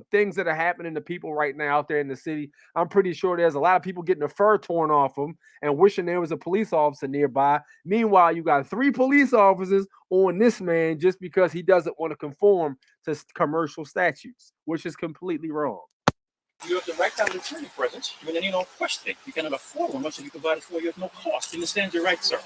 [SPEAKER 1] things that are happening to people right now out there in the city. I'm pretty sure there's a lot of people getting their fur torn off them and wishing there was a police officer nearby. Meanwhile, you got 3 police officers on this man just because he doesn't want to conform to commercial statutes, which is completely wrong.
[SPEAKER 10] You have the right to have an attorney present when any questioning. You cannot afford one once you provide it for you at no cost. You understand your right, sir?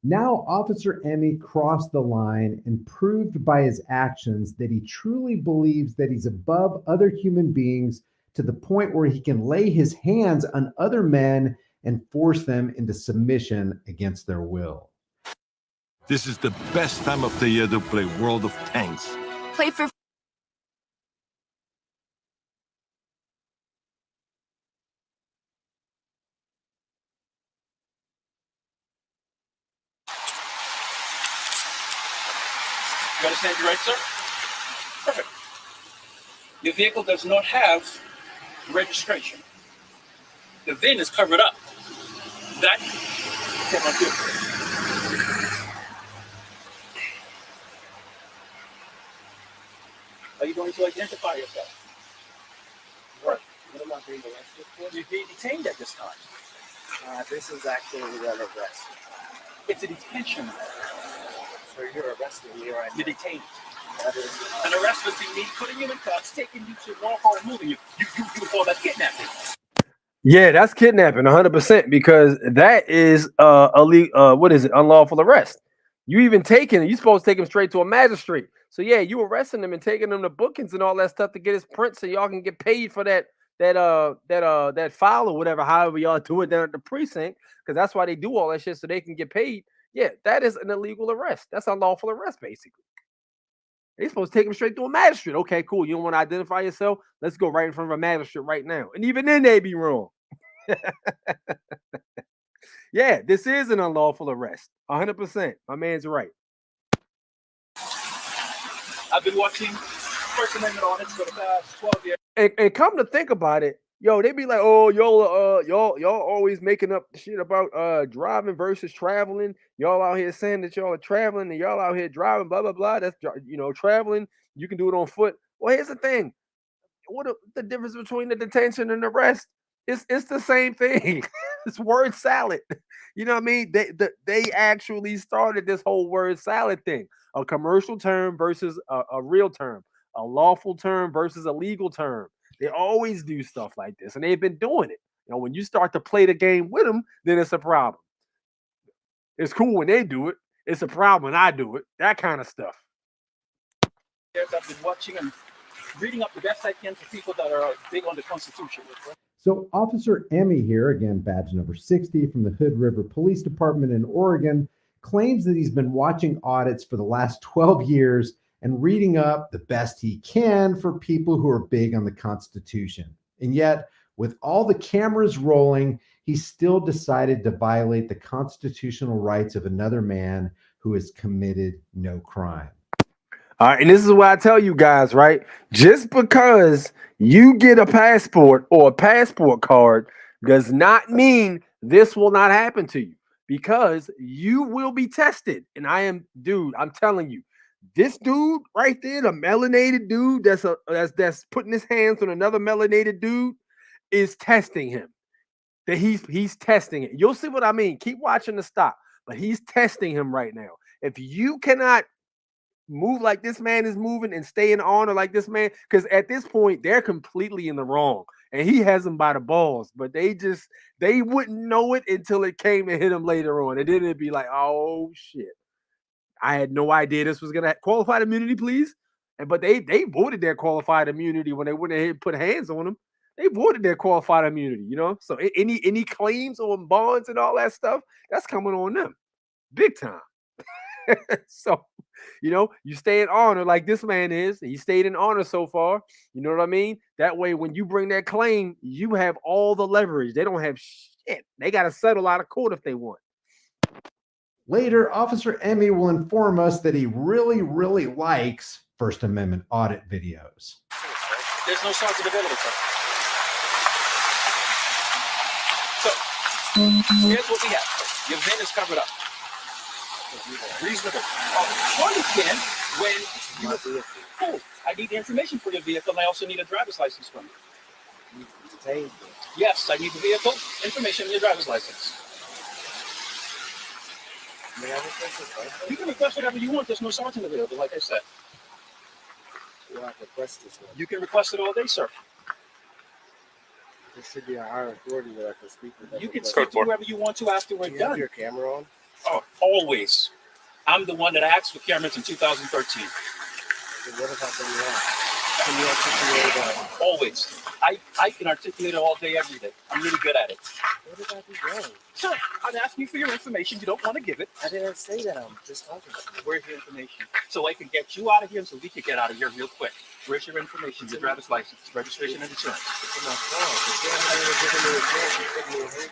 [SPEAKER 12] Now, Officer Emmy crossed the line and proved by his actions that he truly believes that he's above other human beings to the point where he can lay his hands on other men and force them into submission against their will.
[SPEAKER 16] This is the best time of the year to play World of Tanks.
[SPEAKER 17] Play for
[SPEAKER 10] You understand your right, sir? Perfect. Your vehicle does not have registration. The VIN is covered up. That you cannot do. Are you going to identify yourself?
[SPEAKER 18] What? What am I being arrested for?
[SPEAKER 10] You're being detained at this time.
[SPEAKER 18] This is actually an arrest.
[SPEAKER 10] It's a detention.
[SPEAKER 18] So you're arresting me right now.
[SPEAKER 10] You're detained.
[SPEAKER 18] That is
[SPEAKER 10] An arrest would be me putting you in cuffs, taking you to Walmart and moving you. You call that kidnapping.
[SPEAKER 1] Yeah, that's kidnapping 100%, because that is what is it? Unlawful arrest. You even taking it, you're supposed to take him straight to a magistrate. So yeah, you arresting him and taking him to bookings and all that stuff to get his print so y'all can get paid for that file or whatever, however y'all do it down at the precinct, because that's why they do all that shit, so they can get paid. Yeah, that is an illegal arrest. That's unlawful arrest, basically. They're supposed to take him straight to a magistrate. Okay, cool. You don't want to identify yourself? Let's go right in front of a magistrate right now. And even then, they be wrong. Yeah, this is an unlawful arrest. 100%. My man's right.
[SPEAKER 10] I've been watching First Amendment audits for the past 12 years.
[SPEAKER 1] And come to think about it, yo, they be like, oh, y'all always making up shit about driving versus traveling. Y'all out here saying that y'all are traveling and y'all out here driving, blah blah blah. That's traveling. You can do it on foot. Well, here's the thing. The difference between the detention and the arrest? It's the same thing. It's word salad. You know what I mean? They actually started this whole word salad thing. A commercial term versus a real term. A lawful term versus a legal term. They always do stuff like this, and they've been doing it. When you start to play the game with them, then it's a problem. It's cool when they do it. It's a problem when I do it. That kind of stuff.
[SPEAKER 10] I've been watching and reading up the best I can for people that are big on the Constitution.
[SPEAKER 12] So Officer Emmy here, again, badge number 60 from the Hood River Police Department in Oregon, claims that he's been watching audits for the last 12 years and reading up the best he can for people who are big on the Constitution. And yet, with all the cameras rolling, he still decided to violate the constitutional rights of another man who has committed no crime.
[SPEAKER 1] All right, and this is what I tell you guys, right? Just because you get a passport or a passport card does not mean this will not happen to you, because you will be tested. And I'm telling you, this dude right there, the melanated dude that's putting his hands on another melanated dude, is testing him. that he's testing it. You'll see what I mean. Keep watching the stop, but he's testing him right now. If you cannot move like this man is moving and stay in honor like this man, because at this point they're completely in the wrong, and he has them by the balls, but they wouldn't know it until it came and hit him later on, and then it'd be like, oh shit, I had no idea this was gonna qualified immunity, please. But they voided their qualified immunity when they went ahead and put hands on him. They voided their qualified immunity, you know. So any claims on bonds and all that stuff, that's coming on them, big time. So, you know, you stay in honor like this man is. He stayed in honor so far. You know what I mean? That way, when you bring that claim, you have all the leverage. They don't have shit. They got to settle out of court if they want.
[SPEAKER 12] Later, Officer Emmy will inform us that he really, really likes First Amendment audit videos.
[SPEAKER 10] There's no sergeant available, sir. So, here's what we have. Your VIN is covered up. Reasonable. Sure you can when you... Cool. I need the information for your vehicle, and I also need a driver's license from you. Yes, I need the vehicle information and your driver's license. May I request this? You can request whatever you want. There's no sergeant available, like I said.
[SPEAKER 18] Well, I request this one.
[SPEAKER 10] You can request it all day, sir.
[SPEAKER 18] There should be a higher authority that I can speak with.
[SPEAKER 10] You can speak to whoever you want to after we're
[SPEAKER 18] Do you
[SPEAKER 10] done.
[SPEAKER 18] have your camera on?
[SPEAKER 10] Oh, always. I'm the one that asked for cameras in 2013.
[SPEAKER 18] So what have I done wrong? Can you articulate that?
[SPEAKER 10] Always. I can articulate it all day, every day. I'm really good at it.
[SPEAKER 18] What did I do wrong?
[SPEAKER 10] Sir, I'm asking you for your information. You don't want to give it.
[SPEAKER 18] I didn't say that. I'm just talking to you.
[SPEAKER 10] Where's your information? So I can get you out of here and so we can get out of here real quick. Where's your information? Your driver's license, registration, and insurance.
[SPEAKER 18] It's in my phone. If you're giving me a haircut.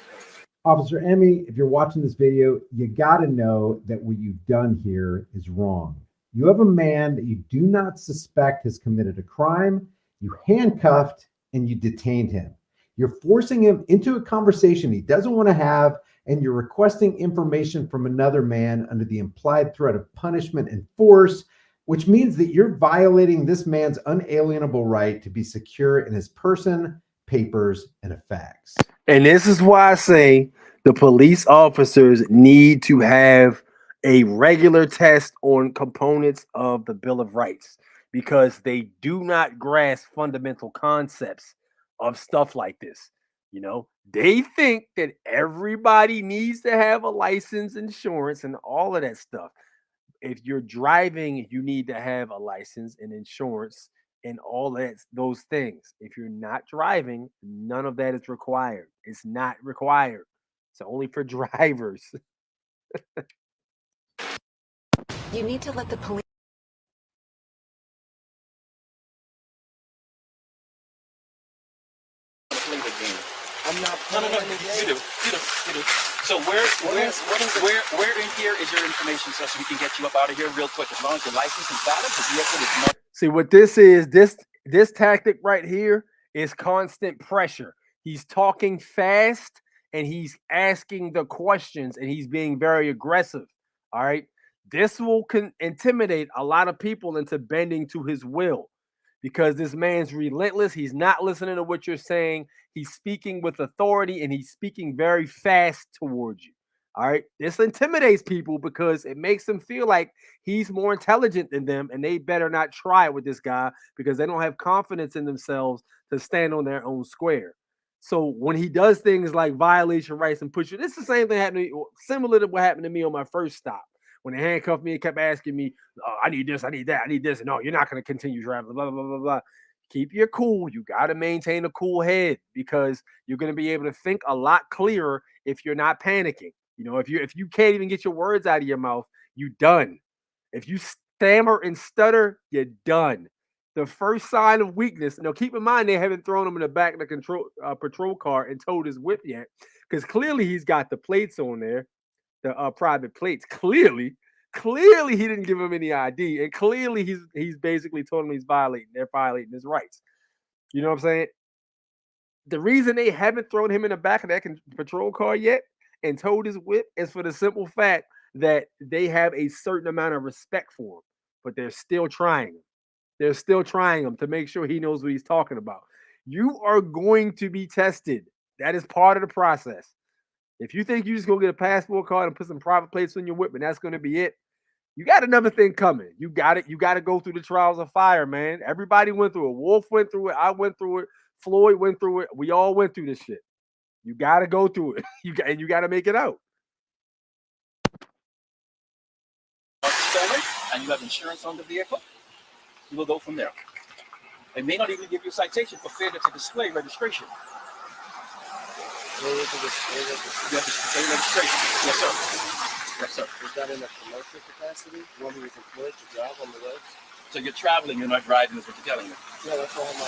[SPEAKER 12] Officer Emmy, if you're watching this video, you got to know that what you've done here is wrong. You have a man that you do not suspect has committed a crime. You handcuffed and you detained him. You're forcing him into a conversation he doesn't want to have, and you're requesting information from another man under the implied threat of punishment and force, which means that you're violating this man's unalienable right to be secure in his person, papers, and effects.
[SPEAKER 1] And this is why I say the police officers need to have a regular test on components of the Bill of Rights, because they do not grasp fundamental concepts of stuff like this. You know, they think that everybody needs to have a license, insurance, and all of that stuff. If you're driving, you need to have a license and insurance and all that, those things. If you're not driving, none of that is required. It's not required. It's only for drivers.
[SPEAKER 17] You need to let the police.
[SPEAKER 18] I'm not
[SPEAKER 10] No. You do. So where in here is your information so we can get you up out of here real quick? As long as your license is valid, the vehicle is not.
[SPEAKER 1] See what this is, this tactic right here is constant pressure. He's talking fast and he's asking the questions and he's being very aggressive. All right. This will intimidate a lot of people into bending to his will, because this man's relentless. He's not listening to what you're saying. He's speaking with authority and he's speaking very fast towards you. All right. This intimidates people because it makes them feel like he's more intelligent than them, and they better not try it with this guy because they don't have confidence in themselves to stand on their own square. So when he does things like violation rights and push you, this is the same thing happened to me, similar to what happened to me on my first stop. When they handcuffed me and kept asking me, oh, I need this, I need that, I need this. And no, you're not going to continue driving, blah, blah, blah, blah. Keep your cool. You got to maintain a cool head because you're going to be able to think a lot clearer if you're not panicking. You know, if you can't even get your words out of your mouth, you done. If you stammer and stutter, you're done. The first sign of weakness. Now, keep in mind they haven't thrown him in the back of the patrol car and towed his whip yet, because clearly he's got the plates on there, the private plates. Clearly he didn't give him any ID, and clearly he's basically told him they're violating his rights. You know what I'm saying? The reason they haven't thrown him in the back of that patrol car yet and towed his whip is for the simple fact that they have a certain amount of respect for him, but they're still trying him. They're still trying him to make sure he knows what he's talking about. You are going to be tested. That is part of the process. If you think you just go get a passport card and put some private plates on your whip and that's going to be it, you got another thing coming. You got it. You got to go through the trials of fire, man. Everybody went through it. Wolf went through it. I went through it. Floyd went through it. We all went through this shit. You got to go through it. You got to make it out.
[SPEAKER 10] Stolen, and you have insurance on the vehicle, you will go from there. They may not even give you a citation for failure to display registration. You have to display registration. Yes, sir. Yes, sir.
[SPEAKER 18] Is that in a commercial capacity? One who is employed to drive on the roads?
[SPEAKER 10] So you're traveling, you're not driving, is what you're telling me.
[SPEAKER 18] Yeah, that's why I have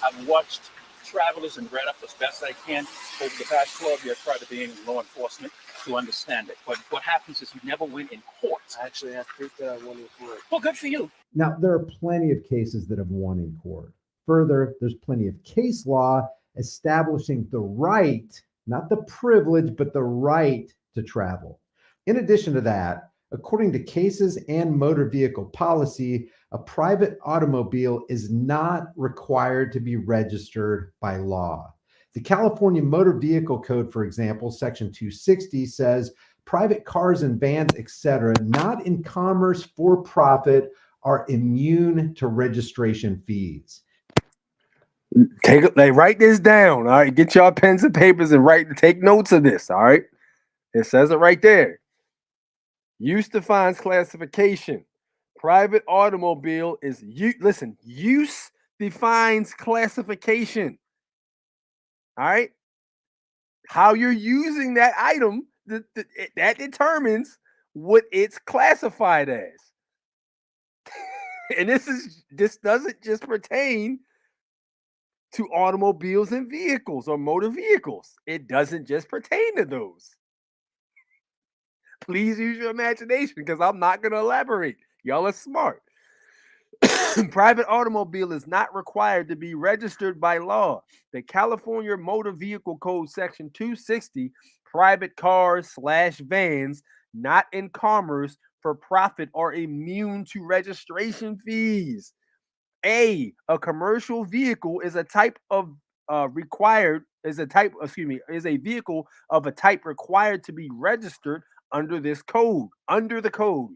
[SPEAKER 18] my
[SPEAKER 10] I've watched travelers and read up as best I can over the past 12 years prior to being in law enforcement to understand it. But what happens is you never win in court.
[SPEAKER 18] I actually have proof that I won in court.
[SPEAKER 10] Well, good for you.
[SPEAKER 12] Now, there are plenty of cases that have won in court. Further, there's plenty of case law establishing the right, not the privilege, but the right to travel. In addition to that, according to cases and motor vehicle policy, a private automobile is not required to be registered by law. The California Motor Vehicle Code, for example, Section 260 says private cars and vans, etc., not in commerce for profit, are immune to registration fees.
[SPEAKER 1] Write this down. All right, get y'all pens and papers and take notes of this. All right, it says it right there. Use defines classification. Private automobile is use defines classification. All right, how you're using that item that determines what it's classified as. And this doesn't just pertain to automobiles and vehicles or motor vehicles. It doesn't just pertain to those. Please use your imagination because I'm not going to elaborate. Y'all are smart. Private automobile is not required to be registered by law. The California Motor Vehicle Code Section 260, private cars / vans not in commerce for profit are immune to registration fees. A commercial vehicle is a type of is a vehicle of a type required to be registered under this code, under the code.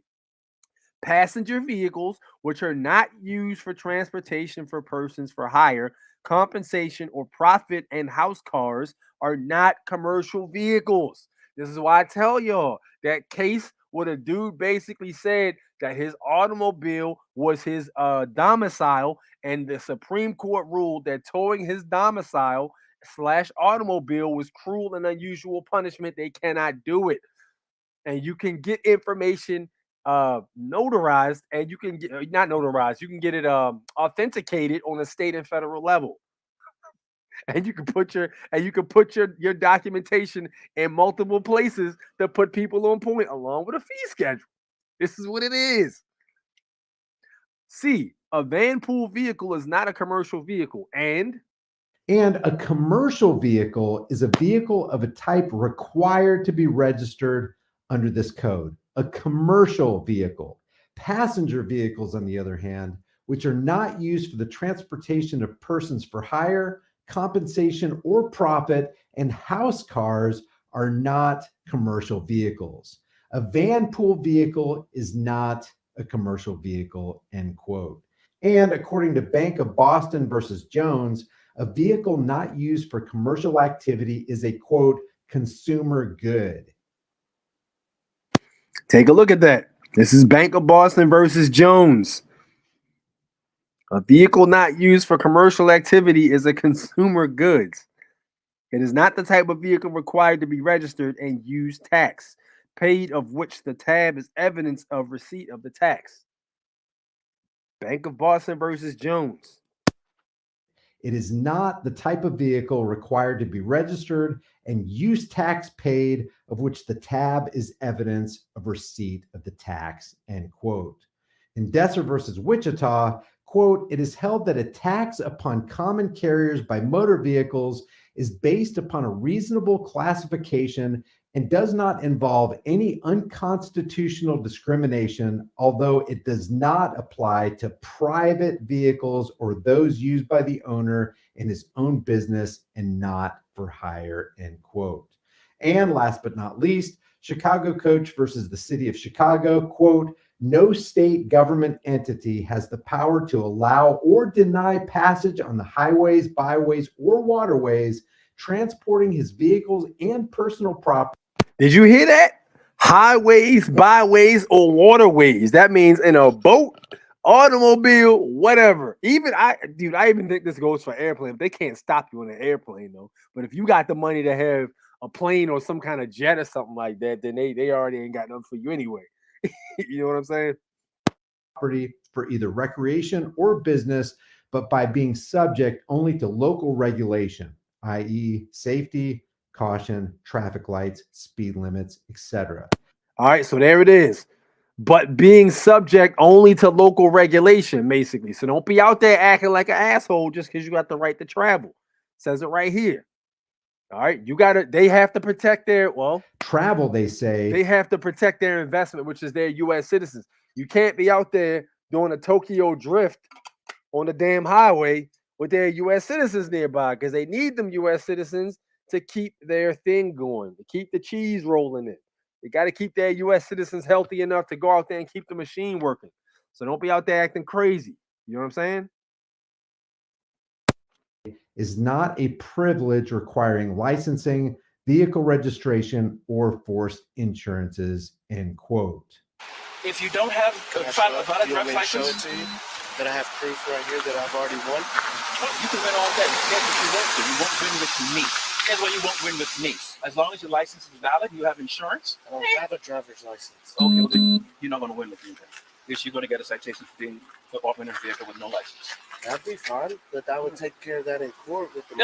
[SPEAKER 1] Passenger vehicles, which are not used for transportation for persons for hire, compensation, or profit, and house cars are not commercial vehicles. This is why I tell y'all that case where the dude basically said that his automobile was his domicile, and the Supreme Court ruled that towing his domicile / automobile was cruel and unusual punishment. They cannot do it. And you can get information notarized, and you can get not notarized, you can get it authenticated on a state and federal level. And you can put your documentation in multiple places to put people on point along with a fee schedule. This is what it is. C, a van pool vehicle is not a commercial vehicle. And
[SPEAKER 12] a commercial vehicle is a vehicle of a type required to be registered under this code. A commercial vehicle. Passenger vehicles, on the other hand, which are not used for the transportation of persons for hire, compensation, or profit, and house cars are not commercial vehicles. A van pool vehicle is not a commercial vehicle, end quote. And according to Bank of Boston versus Jones, a vehicle not used for commercial activity is a, quote, consumer good.
[SPEAKER 1] Take a look at that. This is Bank of Boston versus Jones. A vehicle not used for commercial activity is a consumer goods. It is not the type of vehicle required to be registered and use tax, paid of which the tab is evidence of receipt of the tax. Bank of Boston versus Jones.
[SPEAKER 12] It is not the type of vehicle required to be registered and use tax paid of which the tab is evidence of receipt of the tax, end quote. In Desser versus Wichita, quote, it is held that attacks upon common carriers by motor vehicles is based upon a reasonable classification and does not involve any unconstitutional discrimination, although it does not apply to private vehicles or those used by the owner in his own business and not for hire, end quote. And last but not least, Chicago Coach versus the City of Chicago, quote, no state government entity has the power to allow or deny passage on the highways, byways, or waterways transporting his vehicles and personal property.
[SPEAKER 1] Did you hear that? Highways, byways, or waterways. That means in a boat, automobile, whatever. Even I even think this goes for airplanes. They can't stop you on an airplane though. But if you got the money to have a plane or some kind of jet or something like that, then they already ain't got nothing for you anyway. You know what I'm saying?
[SPEAKER 12] Property for either recreation or business, but by being subject only to local regulation, i.e., safety, caution, traffic lights, speed limits, etc.
[SPEAKER 1] All right, so there it is. But being subject only to local regulation, basically. So don't be out there acting like an asshole just because you got the right to travel. It says it right here. All right, they have to protect their,
[SPEAKER 12] travel, they say.
[SPEAKER 1] They have to protect their investment, which is their U.S. citizens. You can't be out there doing a Tokyo drift on the damn highway with their U.S. citizens nearby because they need them U.S. citizens to keep their thing going, to keep the cheese rolling in. They got to keep their U.S. citizens healthy enough to go out there and keep the machine working. So don't be out there acting crazy. You know what I'm saying?
[SPEAKER 12] Is not a privilege requiring licensing, vehicle registration, or forced insurances, end quote.
[SPEAKER 10] If you don't have a valid driver's license,
[SPEAKER 6] that I have proof right here that I've already won.
[SPEAKER 10] You can win all day. Guess what you won't do? You won't win with me. Here's why you won't win with me. As long as your license is valid, you have insurance.
[SPEAKER 6] I don't have a driver's license.
[SPEAKER 10] Okay, well then you're not going to win with me then. Because you're going to get a citation for operating a vehicle with no license.
[SPEAKER 6] That'd be fine, but I would take care of that in court with the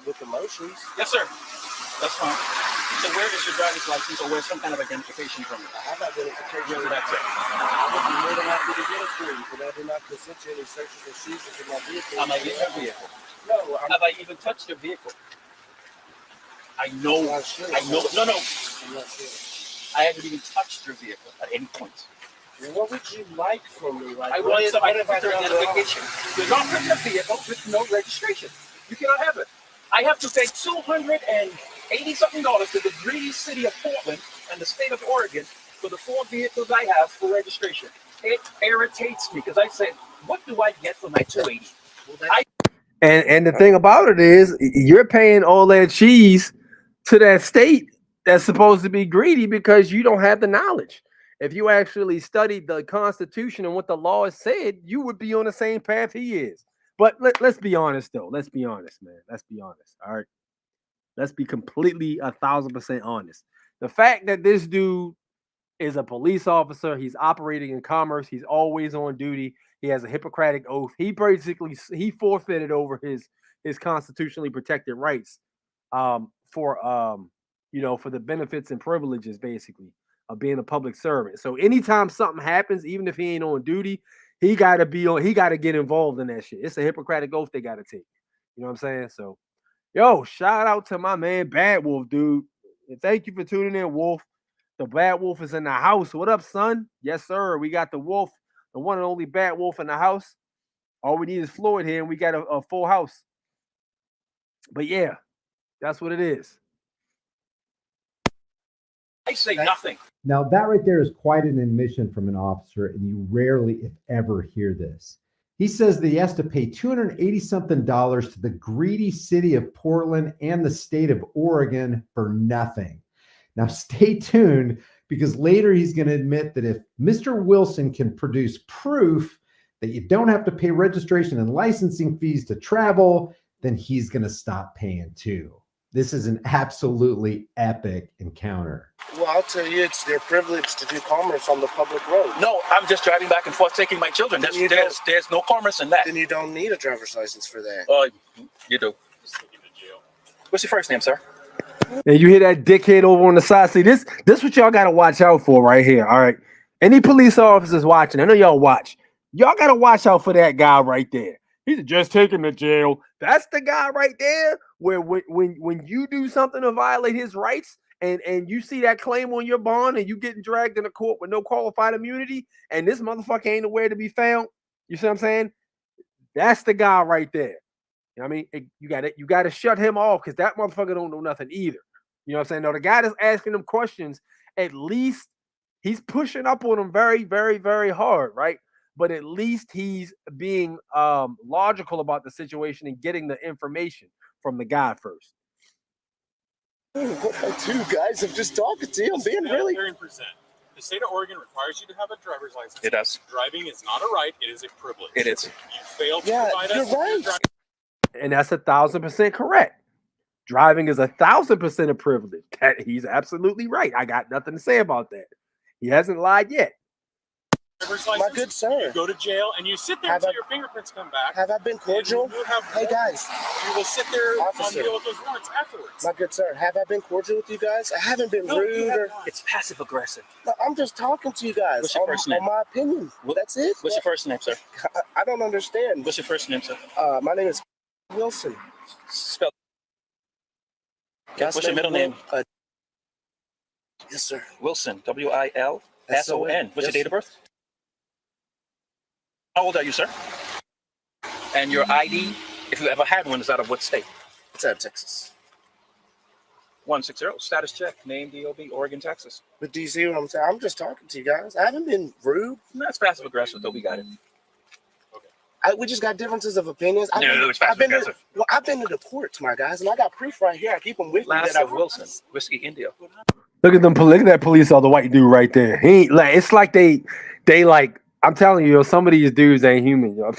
[SPEAKER 6] with the motions.
[SPEAKER 10] Yes, sir. That's fine. So where is your driver's license or where's some kind of identification from it?
[SPEAKER 6] I have identification.
[SPEAKER 10] Where's that at?
[SPEAKER 6] I would be more than happy to get it for you, but I do not consent to any searches or seizures of my vehicle.
[SPEAKER 10] Am I in your vehicle?
[SPEAKER 6] No.
[SPEAKER 10] Have I even touched your vehicle? I know.
[SPEAKER 6] I'm not sure.
[SPEAKER 10] I know. No.
[SPEAKER 6] I'm not sure.
[SPEAKER 10] I haven't even touched your vehicle at any point.
[SPEAKER 6] What would you like from me? Like,
[SPEAKER 10] I want some identification. Do not put your vehicle with no registration. You cannot have it. I have to pay $280-something to the greedy city of Portland and the state of Oregon for the 4 vehicles I have for registration. It irritates me because I said, what do I get for my $280?
[SPEAKER 1] And the thing about it is, you're paying all that cheese to that state that's supposed to be greedy because you don't have the knowledge. If you actually studied the Constitution and what the law has said, you would be on the same path he is. But let's be honest, though. Let's be honest, man. Let's be honest. All right. Let's be completely 1,000% honest. The fact that this dude is a police officer, he's operating in commerce, he's always on duty, he has a Hippocratic oath. He forfeited over his constitutionally protected rights for the benefits and privileges, basically, of being a public servant. So anytime something happens, even if he ain't on duty, he gotta get involved in that shit. It's a Hippocratic oath they gotta take. You know what I'm saying? So, yo, shout out to my man Bad Wolf, dude. And thank you for tuning in, Wolf. The Bad Wolf is in the house. What up, son? Yes, sir. We got the Wolf, the one and only Bad Wolf in the house. All we need is Floyd here, and we got a full house. But yeah, that's what it is.
[SPEAKER 10] I say nothing.
[SPEAKER 12] Now, that right there is quite an admission from an officer, and you rarely, if ever, hear this. He says that he has to pay $280-something to the greedy city of Portland and the state of Oregon for nothing. Now, stay tuned, because later he's going to admit that if Mr. Wilson can produce proof that you don't have to pay registration and licensing fees to travel, then he's going to stop paying too. This is an absolutely epic encounter.
[SPEAKER 6] Well, I'll tell you, it's their privilege to do commerce on the public road.
[SPEAKER 10] No, I'm just driving back and forth taking my children. There's no commerce in that.
[SPEAKER 6] Then you don't need a driver's license for that.
[SPEAKER 10] You do. What's your first name, sir?
[SPEAKER 1] And you hear that dickhead over on the side. See, this what y'all got to watch out for right here. All right. Any police officers watching, I know y'all watch. Y'all got to watch out for that guy right there. He's just taken to jail. That's the guy right there where when you do something to violate his rights and you see that claim on your bond and you getting dragged into court with no qualified immunity and this motherfucker ain't nowhere to be found. You see what I'm saying? That's the guy right there. You know what I mean? You got to shut him off because that motherfucker don't know nothing either. You know what I'm saying? No, the guy that's asking them questions, at least he's pushing up on them very, very, very hard, right? But at least he's being logical about the situation and getting the information from the guy first.
[SPEAKER 6] What I do, guys, I'm just talking to you. I'm being really.
[SPEAKER 10] The state of Oregon requires you to have a driver's license.
[SPEAKER 5] It does.
[SPEAKER 10] Driving is not a right; it is a privilege.
[SPEAKER 5] It is.
[SPEAKER 10] You failed to provide us.
[SPEAKER 6] You're right.
[SPEAKER 1] And that's 1,000% correct. Driving is 1,000% a privilege. That he's absolutely right. I got nothing to say about that. He hasn't lied yet.
[SPEAKER 6] My good sir.
[SPEAKER 10] You go to jail and you sit there until your fingerprints come back.
[SPEAKER 6] Have I been cordial? Hey guys,
[SPEAKER 10] you will sit there
[SPEAKER 6] officer,
[SPEAKER 10] on deal with those warrants afterwards.
[SPEAKER 6] My good sir, have I been cordial with you guys? I haven't been rude or.
[SPEAKER 5] It's passive aggressive.
[SPEAKER 6] No, I'm just talking to you guys.
[SPEAKER 5] What's your first name?
[SPEAKER 6] On my opinion. That's it.
[SPEAKER 5] What's your first name, sir?
[SPEAKER 6] I don't understand.
[SPEAKER 5] What's your first name, sir?
[SPEAKER 6] My name is Wilson.
[SPEAKER 5] Spell. What's your middle name?
[SPEAKER 6] Yes, sir.
[SPEAKER 5] Wilson. W-I-L-S-O-N. What's your date of birth? How old are you, sir? And your ID, if you ever had one, is out of what state?
[SPEAKER 6] It's out of Texas.
[SPEAKER 5] 160. Status check. Name, DOB, Oregon, Texas.
[SPEAKER 6] But do you see what I'm saying? I'm just talking to you guys. I haven't been rude.
[SPEAKER 5] That's passive aggressive, though. We got it.
[SPEAKER 6] We just got differences of opinions.
[SPEAKER 5] It's passive aggressive.
[SPEAKER 6] I've been to the courts, my guys, and I got proof right here. I keep them with me.
[SPEAKER 5] Last of Wilson, Whiskey India.
[SPEAKER 1] Look at them. Look at that police officer, the white dude right there. He ain't like. It's like they like. I'm telling you, yo, some of these dudes ain't human, yo.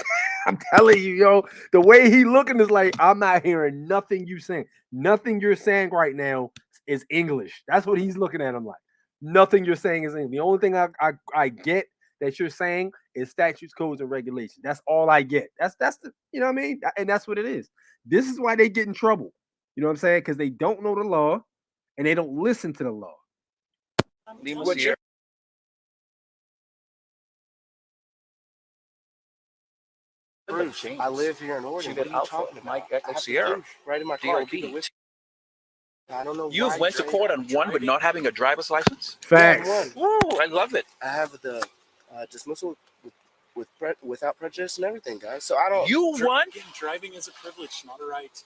[SPEAKER 1] I'm telling you, yo, the way he looking is like, I'm not hearing nothing you saying. Nothing you're saying right now is English. That's what he's looking at him like. Nothing you're saying is English. The only thing I get that you're saying is statutes, codes, and regulations. That's all I get. That's the, you know what I mean? And that's what it is. This is why they get in trouble. You know what I'm saying? Because they don't know the law and they don't listen to the law.
[SPEAKER 6] I live here in Oregon. What are you talking about?
[SPEAKER 5] Mike Echo Sierra.
[SPEAKER 6] Right in my car.
[SPEAKER 5] DOB.
[SPEAKER 6] I don't know.
[SPEAKER 5] You've went to court on one with not having a driver's license?
[SPEAKER 1] Facts.
[SPEAKER 5] Woo, I love it.
[SPEAKER 6] I have the dismissal without prejudice and everything, guys. So I don't.
[SPEAKER 5] You won?
[SPEAKER 10] Driving is a privilege, not a right.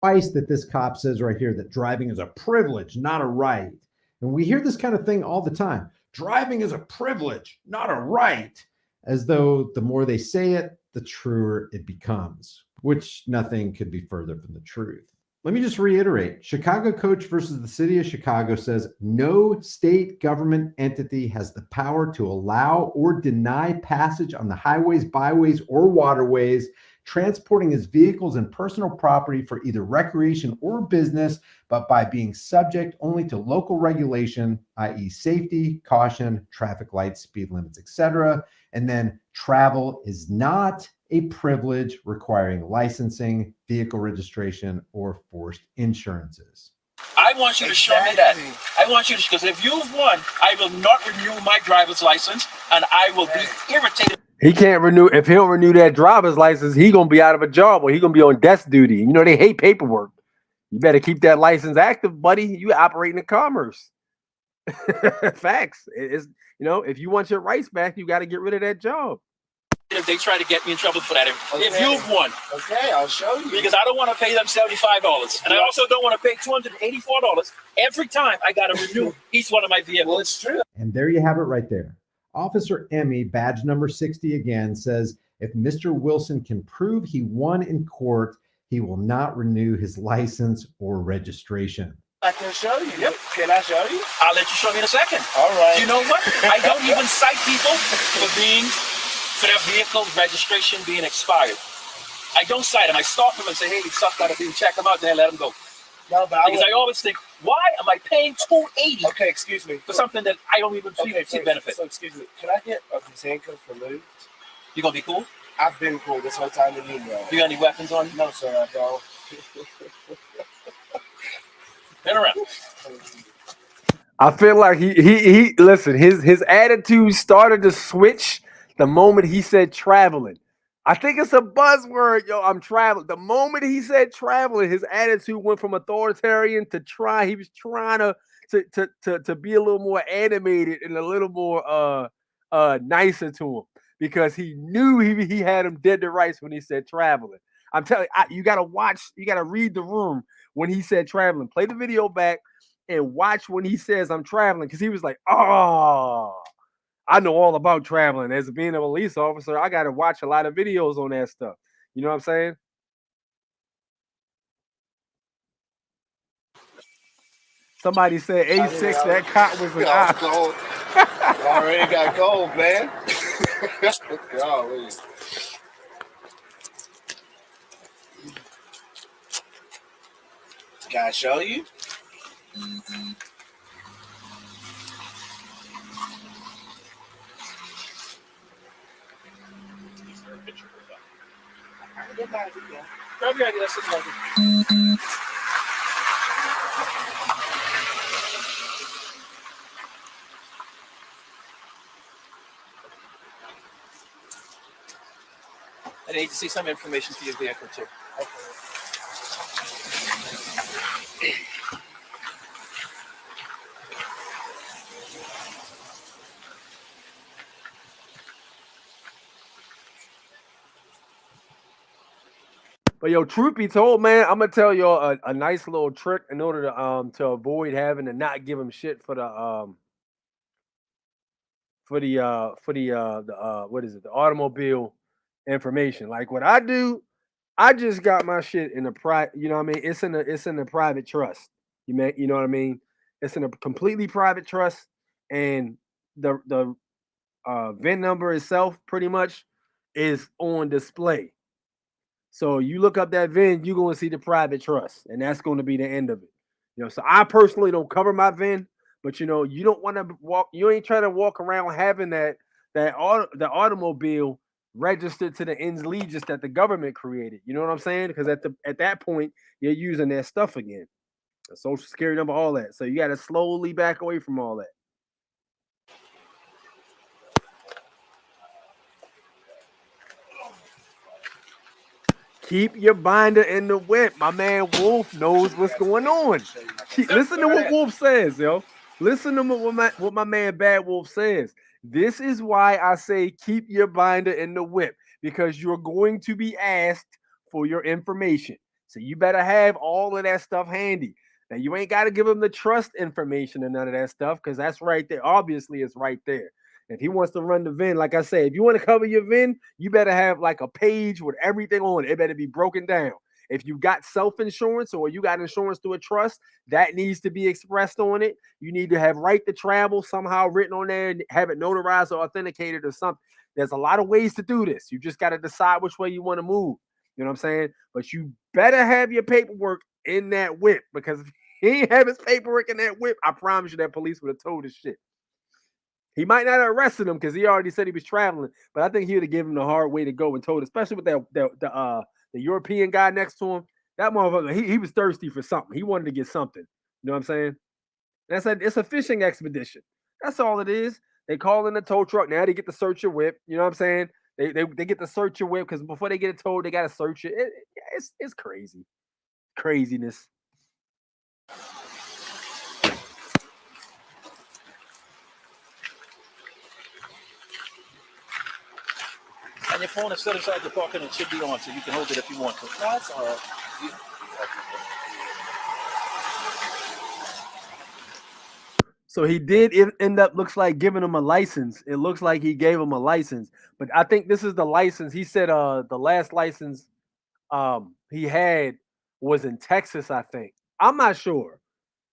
[SPEAKER 12] Twice that this cop says right here that driving is a privilege, not a right. And we hear this kind of thing all the time. Driving is a privilege, not a right. As though the more they say it, the truer it becomes, which nothing could be further from the truth. Let me just reiterate. Chicago Coach versus the City of Chicago says no state government entity has the power to allow or deny passage on the highways, byways, or waterways, transporting his vehicles and personal property for either recreation or business, but by being subject only to local regulation, i.e. safety, caution, traffic lights, speed limits, etc. And then travel is not a privilege requiring licensing, vehicle registration, or forced insurances.
[SPEAKER 10] I want you to show me that. I want you to, because if you've won, I will not renew my driver's license, and I will be irritated.
[SPEAKER 1] He can't renew. If he don't renew that driver's license, he gonna be out of a job or he gonna be on desk duty. You know, they hate paperwork. You better keep that license active, buddy. You operating in commerce. Facts. It's, you know, if you want your rights back, you got to get rid of that job.
[SPEAKER 10] If they try to get me in trouble for that, if you've won,
[SPEAKER 6] okay, I'll show you.
[SPEAKER 10] Because I don't want to pay them $75, and I also don't want to pay $284 every time I got to renew each one of my vehicles.
[SPEAKER 6] Well, it's true.
[SPEAKER 12] And there you have it right there. Officer Emmy, badge number 60 again, says if Mr. Wilson can prove he won in court, he will not renew his license or registration.
[SPEAKER 6] I can show you. Yep. Can I show you?
[SPEAKER 10] I'll let you show me in a second.
[SPEAKER 6] All right.
[SPEAKER 10] You know what? I don't even cite people for their vehicle registration being expired. I don't cite them. I stop them and say, hey, these stuff got to be, check them out, then let them go.
[SPEAKER 6] No, but
[SPEAKER 10] because I always think, why am I paying $280?
[SPEAKER 6] Okay, excuse me.
[SPEAKER 10] For something that I don't even see benefit.
[SPEAKER 6] So excuse me, can I get these handcuffs removed?
[SPEAKER 10] You gonna be cool?
[SPEAKER 6] I've been cool this whole time with you, bro.
[SPEAKER 10] You got any weapons on you?
[SPEAKER 6] No, sir, I don't.
[SPEAKER 10] Turn around.
[SPEAKER 1] I feel like he listen, his attitude started to switch the moment he said traveling. I think it's a buzzword, yo. I'm traveling. The moment he said traveling, his attitude went from authoritarian to try. He was trying to be a little more animated and a little more nicer to him because he knew he had him dead to rights when he said traveling. I'm telling you, you gotta watch, you gotta read the room when he said traveling. Play the video back and watch when he says I'm traveling because he was like, oh. I know all about traveling. As being a police officer, I got to watch a lot of videos on that stuff. You know what I'm saying? Somebody said A-6, that cop was an
[SPEAKER 6] got cold. Already got cold, man. Golly. Can I show you?
[SPEAKER 10] Grab your ID. That's it. I need to see some information for your vehicle too.
[SPEAKER 1] But yo, truth be told, man, I'm gonna tell y'all a nice little trick in order to avoid having to not give him shit for the what is it, the automobile information. Like what I do, I just got my shit in a private, you know what I mean? It's in a private trust. You know what I mean? It's in a completely private trust, and the VIN number itself pretty much is on display. So you look up that VIN, you're going to see the private trust, and that's going to be the end of it. You know, so I personally don't cover my VIN, but you know, you don't want to walk. You ain't trying to walk around having the automobile registered to the ends legis that the government created. You know what I'm saying? Because at that point, you're using their stuff again, the social security number, all that. So you got to slowly back away from all that. Keep your binder in the whip. My man Wolf knows what's going on. Listen to what Wolf says, yo. Listen to what my man Bad Wolf says. This is why I say keep your binder in the whip, because you're going to be asked for your information. So you better have all of that stuff handy. Now you ain't got to give him the trust information and none of that stuff, because that's right there. Obviously, it's right there. If he wants to run the VIN, like I say, if you want to cover your VIN, you better have like a page with everything on it. It better be broken down. If you got self-insurance or you got insurance through a trust, that needs to be expressed on it. You need to have right to travel somehow written on there and have it notarized or authenticated or something. There's a lot of ways to do this. You just got to decide which way you want to move. You know what I'm saying? But you better have your paperwork in that whip, because if he ain't have his paperwork in that whip, I promise you that police would have told his shit. He might not have arrested him because he already said he was traveling, but I think he would have given him the hard way to go and told, especially with the European guy next to him. That motherfucker, he was thirsty for something. He wanted to get something. You know what I'm saying? It's a fishing expedition. That's all it is. They call in the tow truck. Now they get to search your whip. You know what I'm saying? They get to search your whip because before they get it towed, they got to search it. It's crazy. Craziness.
[SPEAKER 10] And your phone is set aside the pocket and it should be on, so you can hold it if you want to.
[SPEAKER 6] That's all right.
[SPEAKER 1] So he did end up, looks like, giving him a license. It looks like he gave him a license, but I think this is the license. He said the last license he had was in Texas, I think. I'm not sure.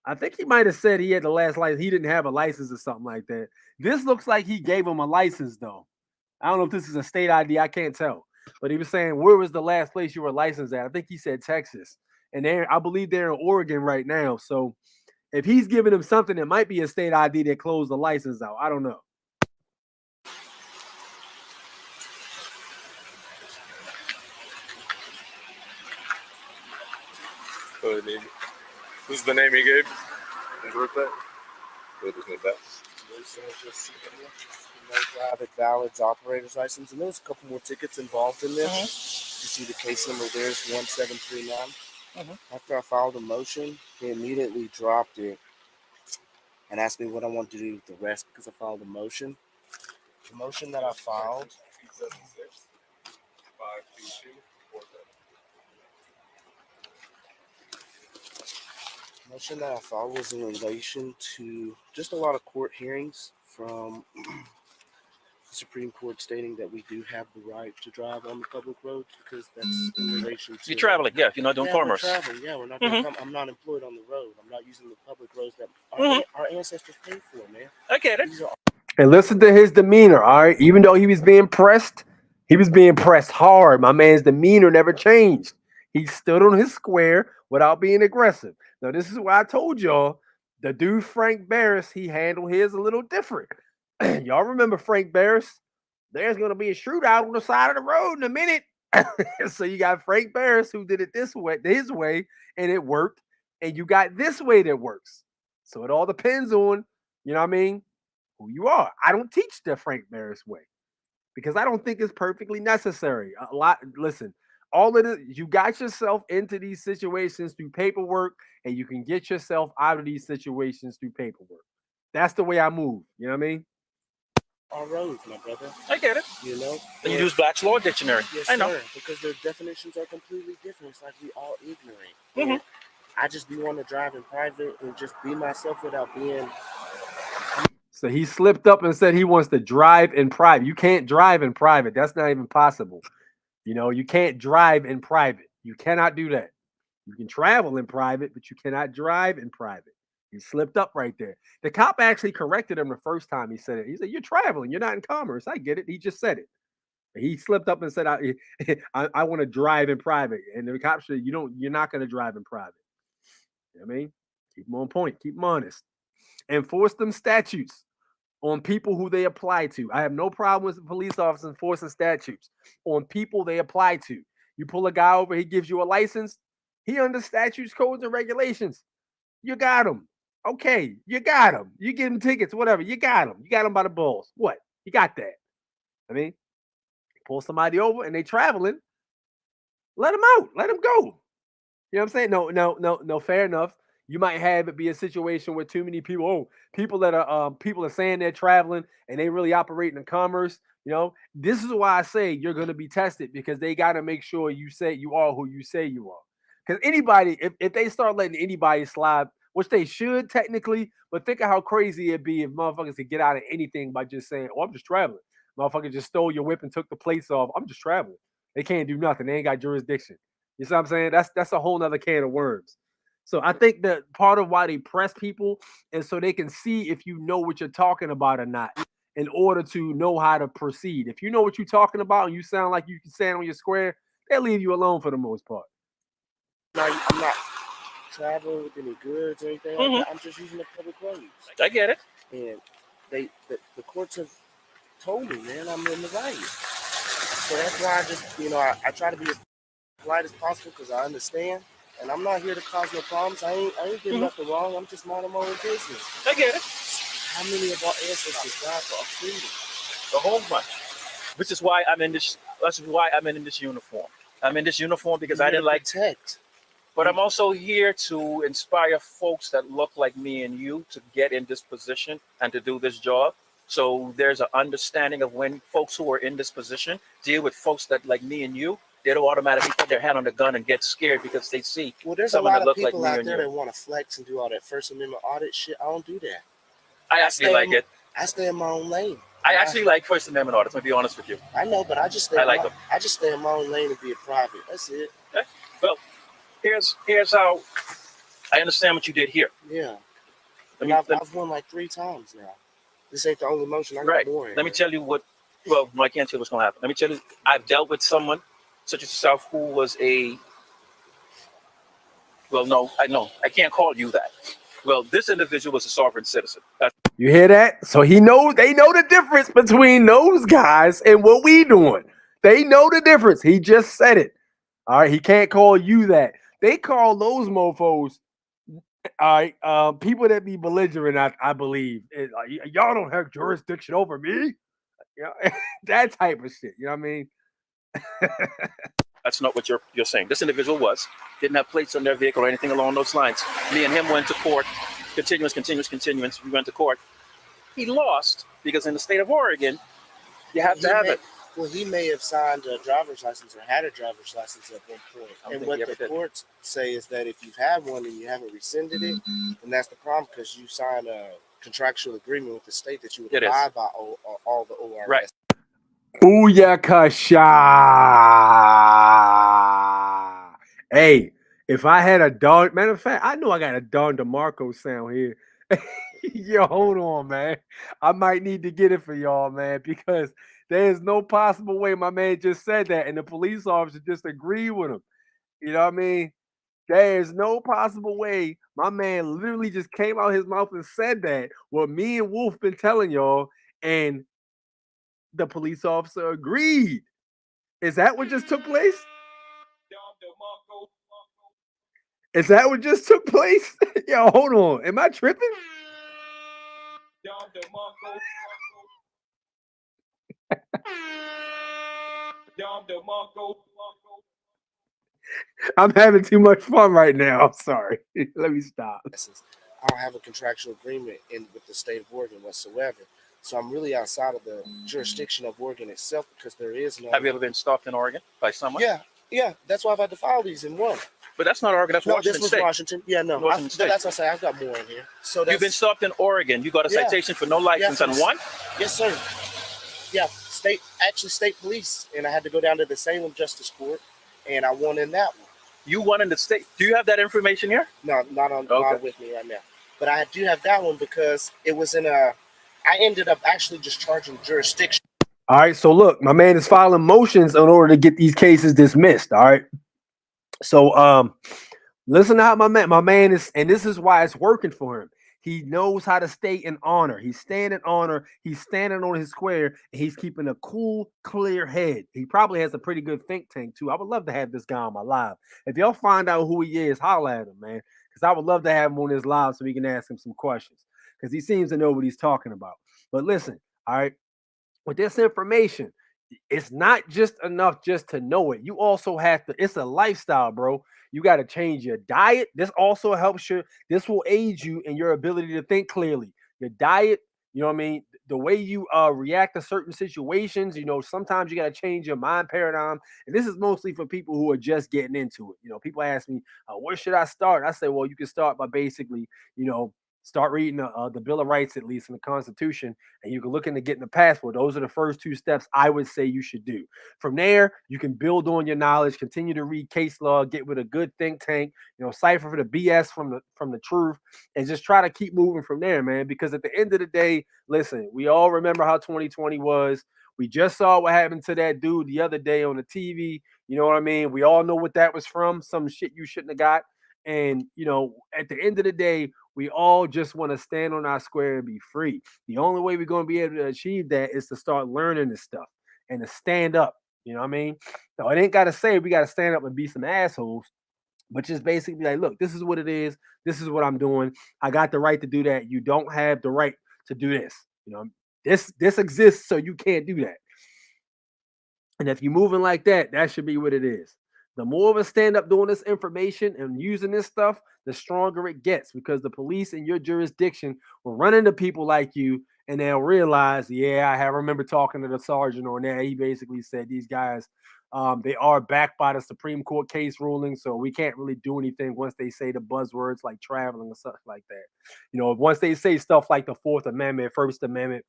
[SPEAKER 1] I think he might have said he had the last license. He didn't have a license or something like that. This looks like he gave him a license, though. I don't know if this is a state ID. I can't tell. But he was saying, where was the last place you were licensed at? I think he said Texas. And I believe they're in Oregon right now. So if he's giving him something, it might be a state ID that closed the license out. I don't know.
[SPEAKER 15] Go ahead, baby. This is the name he gave.
[SPEAKER 6] No valid operator's license, and there's a couple more tickets involved in this. You see the case number there is 1739. After I filed a motion, he immediately dropped it and asked me what I want to do with the rest because I filed a motion. The motion that I filed. Motion that I filed was in relation to just a lot of court hearings from the Supreme Court stating that we do have the right to drive on the public road because that's in relation to...
[SPEAKER 5] You're traveling, yeah. You're not doing commerce.
[SPEAKER 6] We're traveling, yeah. We're not doing I'm not employed on the road. I'm not using the public roads that our ancestors paid for, man.
[SPEAKER 5] I get it.
[SPEAKER 1] And listen to his demeanor, all right? Even though he was being pressed hard. My man's demeanor never changed. He stood on his square without being aggressive. Now, this is why I told y'all, the dude Frank Barris, he handled his a little different. Y'all remember Frank Barris? There's going to be a shootout on the side of the road in a minute. So you got Frank Barris who did it this way, his way, and it worked. And you got this way that works. So it all depends on, you know what I mean, who you are. I don't teach the Frank Barris way because I don't think it's perfectly necessary. Listen, all it is, you got yourself into these situations through paperwork, and you can get yourself out of these situations through paperwork. That's the way I move. You know what I mean?
[SPEAKER 6] Our roads, my brother.
[SPEAKER 5] I get it.
[SPEAKER 6] You know?
[SPEAKER 5] And you use Black's Law Dictionary.
[SPEAKER 6] Yes,
[SPEAKER 5] I know.
[SPEAKER 6] Sir, because their definitions are completely different. It's like we all ignorant. I just be wanting to drive in private and just be myself without being...
[SPEAKER 1] So he slipped up and said he wants to drive in private. You can't drive in private. That's not even possible. You know, you can't drive in private. You cannot do that. You can travel in private, but you cannot drive in private. He slipped up right there. The cop actually corrected him the first time he said it. He said, "You're traveling. You're not in commerce." I get it. He just said it. He slipped up and said, I want to drive in private. And the cop said, you're not going to drive in private. You know what I mean? Keep them on point. Keep them honest. Enforce them statutes on people who they apply to. I have no problem with the police officers enforcing statutes on people they apply to. You pull a guy over, he gives you a license. He under statutes, codes, and regulations. You got him. Okay, you got him. You give him tickets, whatever. You got him. You got him by the balls. What? You got that. I mean, pull somebody over and they traveling. Let them out. Let them go. You know what I'm saying? No. Fair enough. You might have it be a situation where too many people, people are saying they're traveling and they really operating in commerce. You know, this is why I say you're going to be tested because they got to make sure you say you are who you say you are. Because anybody, if they start letting anybody slide, which they should technically, but think of how crazy it'd be if motherfuckers could get out of anything by just saying, "Oh, I'm just traveling." Motherfucker just stole your whip and took the plates off. I'm just traveling. They can't do nothing. They ain't got jurisdiction. You see what I'm saying? That's a whole nother can of worms. So I think that part of why they press people is so they can see if you know what you're talking about or not in order to know how to proceed. If you know what you're talking about and you sound like you can stand on your square, they'll leave you alone for the most part.
[SPEAKER 6] I'm not traveling with any goods or anything like that. I'm just using the public roads.
[SPEAKER 5] I get it.
[SPEAKER 6] And the courts have told me, man, I'm in the right. So that's why I just, I try to be as polite as possible because I understand. And I'm not here to cause no problems. I ain't doing nothing wrong. I'm just minding my own business.
[SPEAKER 5] I get it.
[SPEAKER 6] How many of our ancestors died for our freedom?
[SPEAKER 5] A whole bunch. Which is why I'm in this. That's why I'm in this uniform. I'm in this uniform because I didn't like
[SPEAKER 6] protect.
[SPEAKER 5] But I'm also here to inspire folks that look like me and you to get in this position and to do this job. So there's an understanding of when folks who are in this position deal with folks that like me and you, they don't automatically put their hand on the gun and get scared because they see
[SPEAKER 6] there's
[SPEAKER 5] someone
[SPEAKER 6] a lot
[SPEAKER 5] that look
[SPEAKER 6] of people
[SPEAKER 5] like me
[SPEAKER 6] out there
[SPEAKER 5] and
[SPEAKER 6] that
[SPEAKER 5] you.
[SPEAKER 6] want to flex and do all that First Amendment audit shit. I don't do that.
[SPEAKER 5] I actually like it.
[SPEAKER 6] I stay in my own lane.
[SPEAKER 5] I actually like First Amendment audits, to be honest with you.
[SPEAKER 6] I know, but I just stay. I just stay in my own lane and be a private. That's it.
[SPEAKER 5] Okay. Well, here's how I understand what you did here.
[SPEAKER 6] Yeah. I've won like 3 times now. This ain't the only motion. I got more in.
[SPEAKER 5] Let me tell you what. Well, I can't tell you what's going to happen. Let me tell you. I've dealt with someone such as yourself who was a. Well, no, I can't call you that. Well, this individual was a sovereign citizen.
[SPEAKER 1] You hear that? So they know the difference between those guys and what we doing. They know the difference. He just said it. All right, he can't call you that. They call those mofos All right, people that be belligerent, I believe, y'all don't have jurisdiction over me. You know, that type of shit. You know what I mean?
[SPEAKER 5] That's not what you're saying. This individual didn't have plates on their vehicle or anything along those lines. Me and him went to court. Continuance. We went to court. He lost because in the state of Oregon, you have to have it.
[SPEAKER 6] Well, he may have signed a driver's license or had a driver's license at one point. And what the courts say is that if you've had one and you haven't rescinded it, then that's the problem because you signed a contractual agreement with the state that you would abide by all the ORS.
[SPEAKER 5] Right.
[SPEAKER 1] Booyah, Cashapp. Hey, if I had a Don, matter of fact, I know I got a Don DeMarco sound here. Yo, hold on, man. I might need to get it for y'all, man, because there is no possible way my man just said that, and the police officer just agreed with him. You know what I mean? There is no possible way my man literally just came out his mouth and said that. What me and Wolf been telling y'all, and the police officer agreed. Is that what just took place? Is that what just took place? Yo, hold on. Am I tripping? I'm having too much fun right now. I'm sorry. Let me stop.
[SPEAKER 6] I don't have a contractual agreement with the state of Oregon whatsoever. So I'm really outside of the jurisdiction of Oregon itself because there is no...
[SPEAKER 5] Have you ever been stopped in Oregon by someone?
[SPEAKER 6] Yeah. That's why I've had to file these in one.
[SPEAKER 5] But that's not Oregon. That's Washington
[SPEAKER 6] this was
[SPEAKER 5] State.
[SPEAKER 6] Washington. Yeah, no. That's what I say. I've got more in here. So
[SPEAKER 5] you've been stopped in Oregon. You got a citation for no license and won?
[SPEAKER 6] Yes, sir. Yeah, state police. And I had to go down to the Salem Justice Court, and I won in that one.
[SPEAKER 5] You won in the state. Do you have that information here?
[SPEAKER 6] No, not with me right now. But I do have that one because it was in a... I ended up actually just charging jurisdiction.
[SPEAKER 1] All right, so look, my man is filing motions in order to get these cases dismissed. All right. So listen to how my man is, and this is why it's working for him. He knows how to stay in honor. He's staying in honor. He's standing on his square, and he's keeping a cool, clear head. He probably has a pretty good think tank, too. I would love to have this guy on my live. If y'all find out who he is, holla at him, man, because I would love to have him on his live so we can ask him some questions because he seems to know what he's talking about. But listen, all right, with this information, it's not just enough just to know it. You also have to, it's a lifestyle, bro. You got to change your diet. This also helps you. This will aid you in your ability to think clearly. Your diet, you know what I mean? The way you react to certain situations, you know, sometimes you got to change your mind paradigm. And this is mostly for people who are just getting into it. You know, people ask me, where should I start? I say, well, you can start by basically, you know, start reading the Bill of Rights, at least in the Constitution, and you can look into getting a passport. Those are the first two steps I would say you should do. From there, you can build on your knowledge, continue to read case law, get with a good think tank, you know, cipher for the BS from the truth, and just try to keep moving from there, man. Because at the end of the day, listen, we all remember how 2020 was. We just saw what happened to that dude the other day on the TV. You know what I mean? We all know what that was from. Some shit you shouldn't have got. And, you know, at the end of the day, we all just want to stand on our square and be free. The only way we're going to be able to achieve that is to start learning this stuff and to stand up. You know what I mean? So it ain't got to say we got to stand up and be some assholes, but just basically like, look, this is what it is. This is what I'm doing. I got the right to do that. You don't have the right to do this. You know, this exists, so you can't do that. And if you're moving like that, that should be what it is. The more of us stand up doing this information and using this stuff, the stronger it gets, because the police in your jurisdiction will run into people like you and they'll realize, yeah, I remember talking to the sergeant on that. He basically said these guys, they are backed by the Supreme Court case ruling, so we can't really do anything once they say the buzzwords like traveling or stuff like that. You know, once they say stuff like the Fourth Amendment, First Amendment,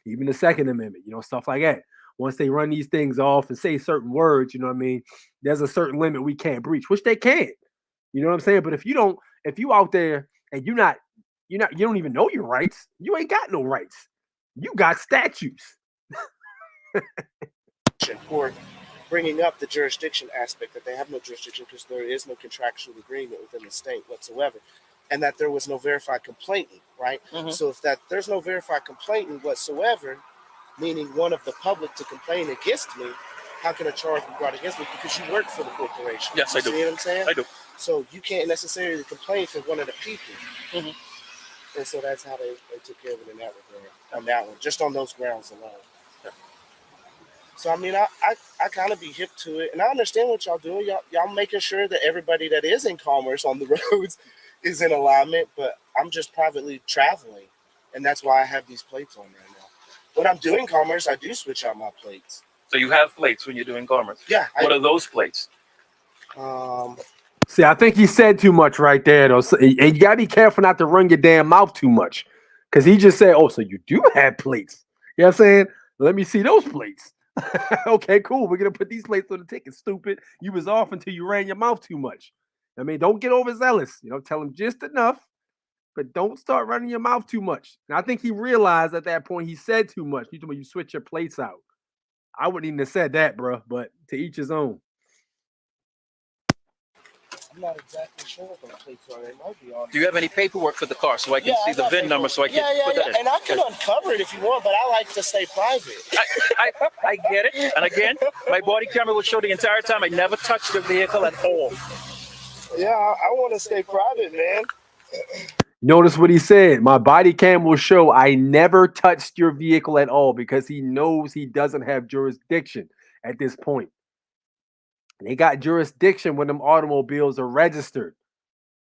[SPEAKER 1] even the Second Amendment, you know, stuff like that. Once they run these things off and say certain words, you know what I mean, there's a certain limit we can't breach, which they can't. You know what I'm saying? But if you out there and you don't even know your rights, you ain't got no rights. You got statutes.
[SPEAKER 6] For bringing up the jurisdiction aspect, that they have no jurisdiction because there is no contractual agreement within the state whatsoever, and that there was no verified complainant, right? Mm-hmm. So if there's no verified complainant whatsoever, meaning one of the public to complain against me, how can a charge be brought against me? Because you work for the corporation.
[SPEAKER 5] Yes, I do.
[SPEAKER 6] See what I'm saying?
[SPEAKER 5] I do.
[SPEAKER 6] So you can't necessarily complain for one of the people.
[SPEAKER 5] Mm-hmm.
[SPEAKER 6] And so that's how they took care of it in that regard, on that one, just on those grounds alone. So I mean, I kind of be hip to it, and I understand what y'all doing. Y'all making sure that everybody that is in commerce on the roads is in alignment. But I'm just privately traveling, and that's why I have these plates on right now. When I'm doing commerce, I do switch out my plates.
[SPEAKER 5] So you have plates when you're doing commerce.
[SPEAKER 6] Yeah.
[SPEAKER 5] What are those plates?
[SPEAKER 1] See, I think he said too much right there, though. So, and you gotta be careful not to run your damn mouth too much, because he just said, "Oh, so you do have plates?" You know what I'm saying? Let me see those plates. Okay, cool. We're gonna put these plates on the ticket. Stupid. You was off until you ran your mouth too much. I mean, don't get overzealous. You know, tell him just enough, but don't start running your mouth too much. And I think he realized at that point he said too much. You told me you switch your plates out. I wouldn't even have said that, bro. But to each his own.
[SPEAKER 6] I'm not exactly sure what the plates are. They might be on.
[SPEAKER 5] Do you have any paperwork for the car so I can see the VIN number so I can put that in?
[SPEAKER 6] And I can uncover it if you want, but I like to stay private.
[SPEAKER 5] I get it. And again, my body camera will show the entire time I never touched the vehicle at all.
[SPEAKER 6] Yeah, I want to stay private, man.
[SPEAKER 1] Notice what he said. My body cam will show I never touched your vehicle at all, because he knows he doesn't have jurisdiction at this point. They got jurisdiction when them automobiles are registered.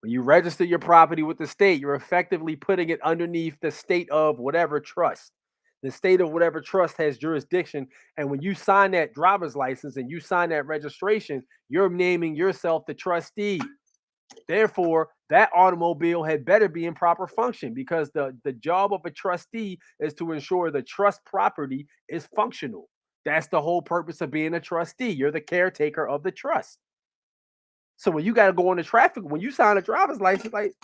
[SPEAKER 1] When you register your property with the state, you're effectively putting it underneath the state of whatever trust. The state of whatever trust has jurisdiction. And when you sign that driver's license and you sign that registration, you're naming yourself the trustee. Therefore, that automobile had better be in proper function, because the job of a trustee is to ensure the trust property is functional. That's the whole purpose of being a trustee. You're the caretaker of the trust. So when you got to go on the traffic, when you sign a driver's license, like,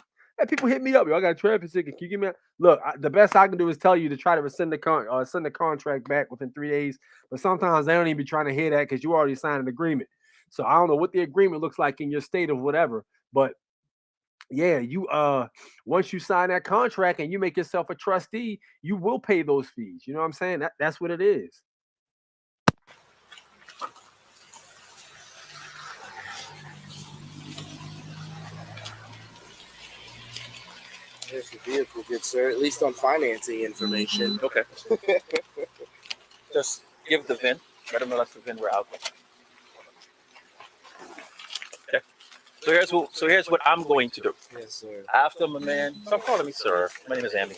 [SPEAKER 1] hey, people hit me up. Yo, I got a traffic ticket. Can you give me look? The best I can do is tell you to try to rescind send the contract back within 3 days. But sometimes they don't even be trying to hear that, because you already signed an agreement. So I don't know what the agreement looks like in your state of whatever. But yeah, you once you sign that contract and you make yourself a trustee, you will pay those fees. You know what I'm saying? That's what it is.
[SPEAKER 6] Here's the vehicle, good sir. At least on financing information.
[SPEAKER 5] Okay. Just give the VIN. Let them know that's the VIN we're out with. Okay. So here's what I'm going to do.
[SPEAKER 6] Yes, sir.
[SPEAKER 5] After my man, stop calling me sir. My name is Andy.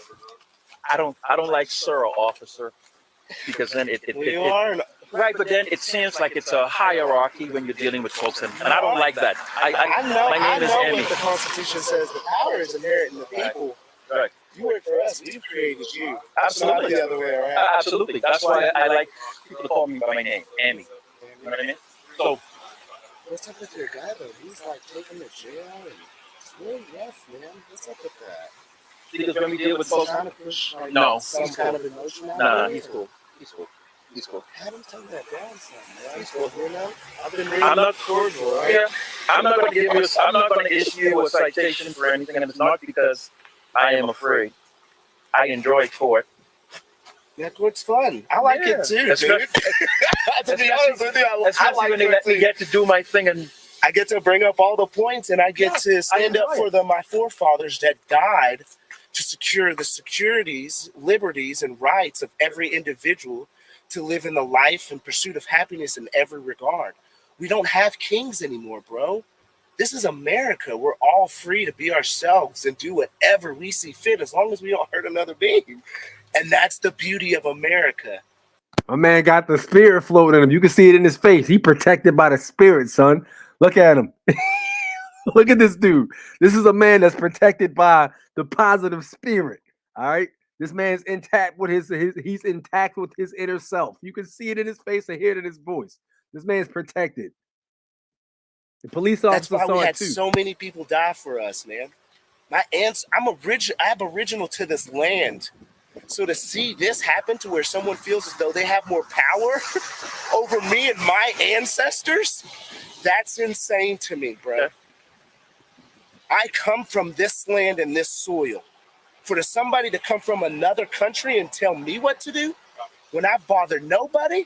[SPEAKER 5] I don't like sir or officer, because then it right, but then it seems like it's a hierarchy when you're dealing with folks, and I don't like that.
[SPEAKER 6] I know
[SPEAKER 5] Andy.
[SPEAKER 6] what the Constitution says. The power is inherent in the people.
[SPEAKER 5] Right.
[SPEAKER 6] You work for us. We created you.
[SPEAKER 5] Absolutely.
[SPEAKER 6] Not the other way around.
[SPEAKER 5] Absolutely. That's why I like people to call me by my name, Andy. You know what I mean? So,
[SPEAKER 6] what's up with your guy though? He's like taking the jail and it's really rough, man. What's up with that?
[SPEAKER 5] Because when we deal with folks,
[SPEAKER 6] trying to push
[SPEAKER 5] no,
[SPEAKER 6] some kind of emotion out.
[SPEAKER 5] Nah, he's cool. He's cool. He's cool.
[SPEAKER 6] Have him tone that down some, man. He's cool. You know,
[SPEAKER 5] I'm not cordial, right? Yeah. I'm not going to give you. I'm not going to issue you a citation for anything, and it's not because I am afraid. I enjoy court.
[SPEAKER 6] Yeah, court's fun. I like it too, dude. To be honest with you, I like
[SPEAKER 5] when they let me get to do my thing, and
[SPEAKER 6] I get to bring up all the points, and I get to stand up for my forefathers that died to secure the securities, liberties, and rights of every individual to live in the life and pursuit of happiness in every regard. We don't have kings anymore, bro. This is America. We're all free to be ourselves and do whatever we see fit, as long as we don't hurt another being. And that's the beauty of America.
[SPEAKER 1] My man got the spirit floating in him. You can see it in his face. He protected by the spirit, son. Look at him. Look at this dude. This is a man that's protected by the positive spirit. All right. This man's intact with he's intact with his inner self. You can see it in his face and hear it in his voice. This man's protected. The police officer
[SPEAKER 6] That's why
[SPEAKER 1] saw
[SPEAKER 6] we
[SPEAKER 1] it
[SPEAKER 6] had
[SPEAKER 1] too.
[SPEAKER 6] so many people die for us, man. My aunts, I'm aboriginal to this land. So to see this happen to where someone feels as though they have more power over me and my ancestors, that's insane to me, bro. I come from this land and this soil. For somebody to come from another country and tell me what to do, when I bother nobody,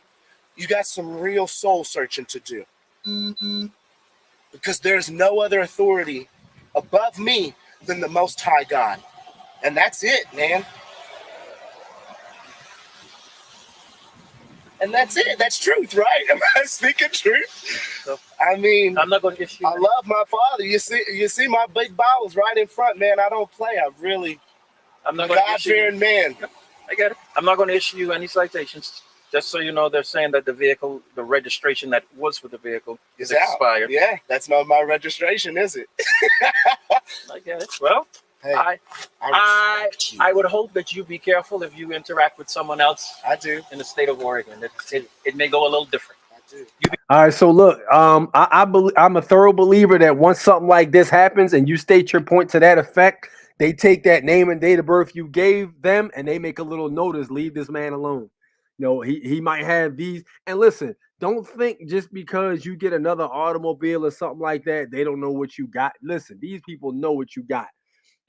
[SPEAKER 6] you got some real soul searching to do. because there's no other authority above me than the Most High God. And that's it, man. And that's it. That's truth, right? Am I speaking truth?
[SPEAKER 5] So,
[SPEAKER 6] I mean,
[SPEAKER 5] I'm not going to issue.
[SPEAKER 6] I love my father. You see my big Bibles right in front, man. I don't play.
[SPEAKER 5] I'm not going to issue.
[SPEAKER 6] God-fearing man.
[SPEAKER 5] I get it. I'm not going to issue you any citations. Just so you know, they're saying that the registration that was for the vehicle is expired.
[SPEAKER 6] Yeah, that's not my registration, is it?
[SPEAKER 5] I get it. Well,
[SPEAKER 6] hey,
[SPEAKER 5] I would hope that you be careful if you interact with someone else.
[SPEAKER 6] I do.
[SPEAKER 5] In the state of Oregon, it may go a little different.
[SPEAKER 6] I do.
[SPEAKER 1] All right, so look, I'm a thorough believer that once something like this happens and you state your point to that effect, they take that name and date of birth you gave them and they make a little notice, leave this man alone. You know, he might have these. And listen, don't think just because you get another automobile or something like that, they don't know what you got. Listen, these people know what you got.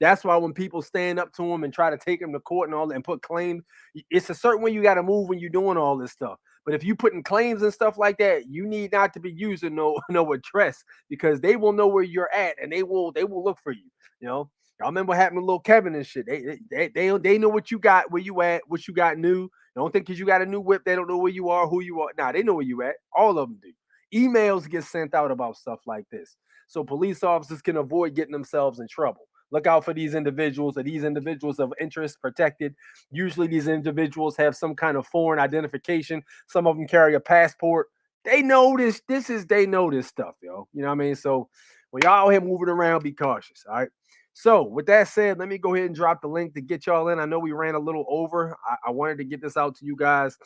[SPEAKER 1] That's why when people stand up to him and try to take him to court and all that and put claims, it's a certain way you got to move when you're doing all this stuff. But if you putting claims and stuff like that, you need not to be using no address, because they will know where you're at and they will look for you. You know, y'all remember what happened to little Kevin and shit. They know what you got, where you at, what you got new. Don't think because you got a new whip, they don't know where you are, who you are. Nah, they know where you at. All of them do. Emails get sent out about stuff like this, so police officers can avoid getting themselves in trouble. Look out for these individuals. Are these individuals of interest protected? Usually these individuals have some kind of foreign identification. Some of them carry a passport. They know this. They know this stuff, yo. You know what I mean? So when y'all out here moving around, be cautious. All right. So with that said, let me go ahead and drop the link to get y'all in. I know we ran a little over. I wanted to get this out to you guys.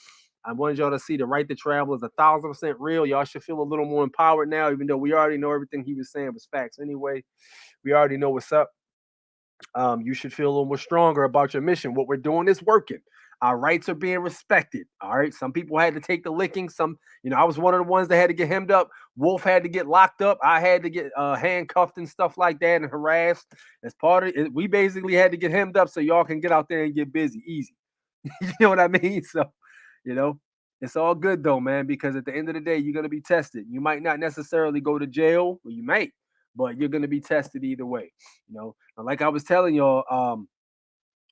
[SPEAKER 1] I wanted y'all to see the right to travel is 1,000% real. Y'all should feel a little more empowered now, even though we already know everything he was saying was facts anyway. We already know what's up. You should feel a little more stronger about your mission. What we're doing is working. Our rights are being respected. All right. Some people had to take the licking. Some, I was one of the ones that had to get hemmed up. Wolf had to get locked up. I had to get handcuffed and stuff like that and harassed. As part of it, we basically had to get hemmed up so y'all can get out there and get busy. Easy. You know what I mean? So, it's all good though, man, because at the end of the day, you're going to be tested. You might not necessarily go to jail, or you might, but you're going to be tested either way. Like I was telling y'all,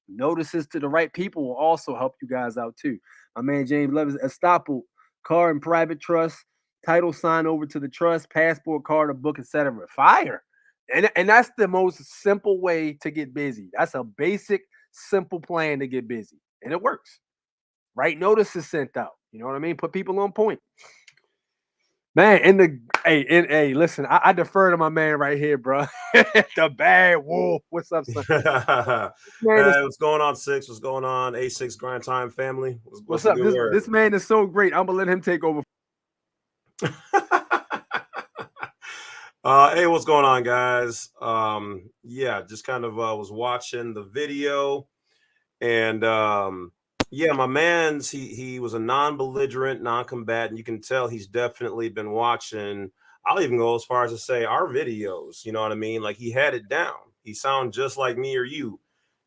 [SPEAKER 1] notices to the right people will also help you guys out too. My man James Levis, estoppel, car and private trust, title sign over to the trust, passport, card, or book, etc. Fire. And that's the most simple way to get busy. That's a basic, simple plan to get busy. And it works. Right notice is sent out. You know what I mean? Put people on point. Man, hey, listen, I defer to my man right here, bro. The bad wolf. What's up, son?
[SPEAKER 19] What's going on, Six? What's going on, A-6 Grind Time family?
[SPEAKER 1] What's up? This man is so great. I'm gonna let him take over.
[SPEAKER 19] Hey, what's going on, guys? Yeah, just kind of was watching the video, and yeah, my man's he was a non-belligerent, non-combatant. You can tell he's definitely been watching. I'll even go as far as to say our videos. You know what I mean? Like, he had it down. He sounds just like me or you,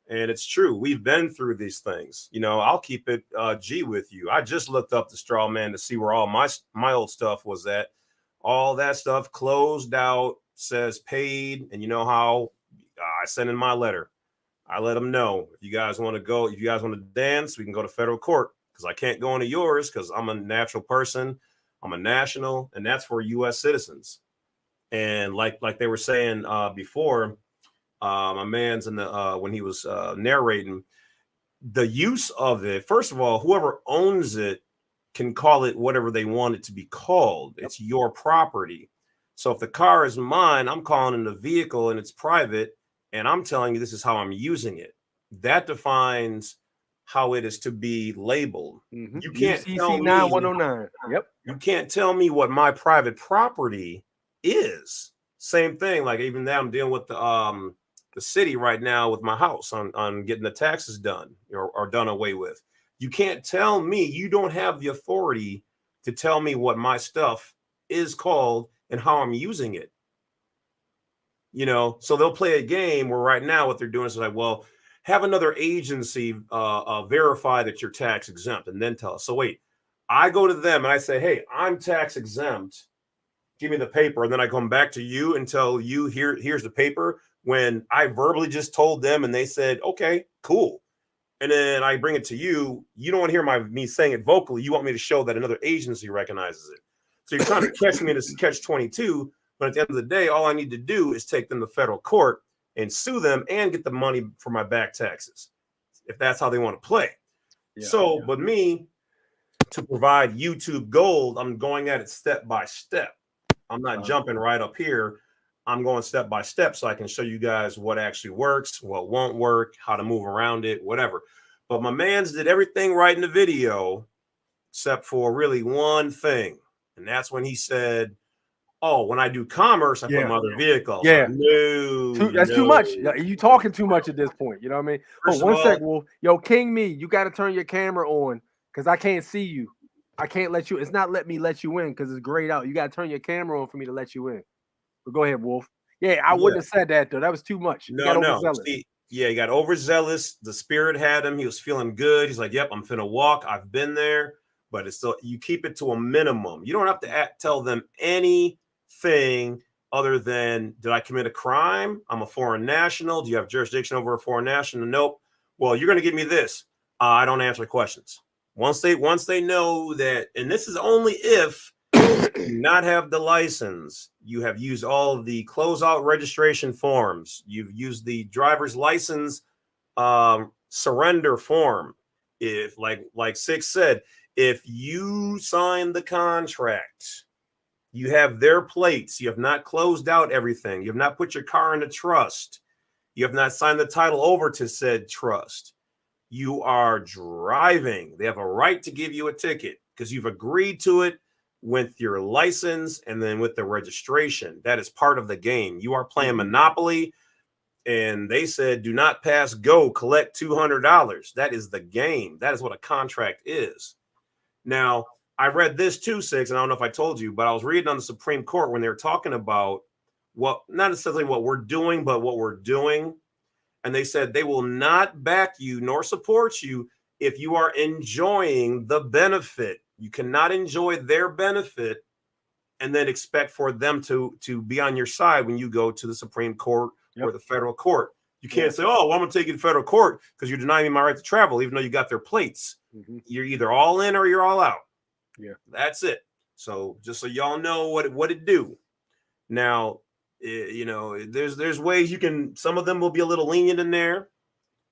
[SPEAKER 19] and it's true. We've been through these things. I'll keep it G with you. I just looked up the straw man to see where all my old stuff was at. All that stuff closed out, says paid, and you know how I sent in my letter. I let them know, if you guys want to go, if you guys want to dance, we can go to federal court, because I can't go into yours because I'm a natural person. I'm a national, and that's for U.S. citizens. And like they were saying before, my man's in the when he was narrating, the use of it. First of all, whoever owns it can call it whatever they want it to be called. It's your property. So if the car is mine, I'm calling it a vehicle and it's private. And I'm telling you, this is how I'm using it. That defines how it is to be labeled.
[SPEAKER 1] Mm-hmm.
[SPEAKER 19] You can't
[SPEAKER 1] UCC
[SPEAKER 19] tell me
[SPEAKER 1] 9109. Yep.
[SPEAKER 19] You can't tell me what my private property is. Same thing. Like, even now, I'm dealing with the city right now with my house on getting the taxes done or done away with. You can't tell me. You don't have the authority to tell me what my stuff is called and how I'm using it. So they'll play a game where right now what they're doing is like, well, have another agency verify that you're tax exempt and then tell us. So wait, I go to them and I say, hey, I'm tax exempt. give me the paper, and then I come back to you and tell you here's the paper, when I verbally just told them and they said, okay, cool. And then I bring it to you. You don't want to hear me saying it vocally. You want me to show that another agency recognizes it. So you're trying to catch me in this catch-22. But at the end of the day, all I need to do is take them to federal court and sue them and get the money for my back taxes, if that's how they want to play. Yeah, but me, to provide YouTube gold, I'm going at it step by step. I'm not jumping right up here. I'm going step by step so I can show you guys what actually works, what won't work, how to move around it, whatever. But my mans did everything right in the video except for really one thing. And that's when he said, oh, when I do commerce, I put my other vehicles.
[SPEAKER 1] Yeah. That's too much. You talking too much at this point. You know what I mean?
[SPEAKER 19] First
[SPEAKER 1] one
[SPEAKER 19] of all,
[SPEAKER 1] sec, Wolf. Yo, King Me, you got to turn your camera on because I can't see you. I can't let you. It's not let me let you in because it's grayed out. You got to turn your camera on for me to let you in. But go ahead, Wolf. Yeah, I wouldn't have said that though. That was too much.
[SPEAKER 19] No. See, yeah, he got overzealous. The spirit had him. He was feeling good. He's like, "Yep, I'm finna walk. I've been there." But it's still, you keep it to a minimum. You don't have to tell them anything other than, did I commit a crime? I'm a foreign national. Do you have jurisdiction over a foreign national? Nope. Well, you're going to give me this. I don't answer questions. Once they know that, and this is only if you do not have the license, you have used all of the closeout registration forms, you've used the driver's license surrender form. If like Six said, if you sign the contract, you have their plates, you have not closed out everything, you have not put your car into trust, you have not signed the title over to said trust, you are driving, they have a right to give you a ticket because you've agreed to it with your license and then with the registration. That is part of the game. You are playing Monopoly, and they said, do not pass go, collect $200. That is the game. That is what a contract is. Now, I read this too, Six, and I don't know if I told you, but I was reading on the Supreme Court when they were talking about what, not necessarily what we're doing, but what we're doing. And they said they will not back you nor support you if you are enjoying the benefit. You cannot enjoy their benefit and then expect for them to be on your side when you go to the Supreme Court or the federal court. You can't say, oh, well, I'm going to take you to federal court because you're denying me my right to travel, even though you got their plates. You're either all in or you're all out.
[SPEAKER 1] Yeah,
[SPEAKER 19] that's it. So just so y'all know what it do. Now, you know, there's ways you can, some of them will be a little lenient in there,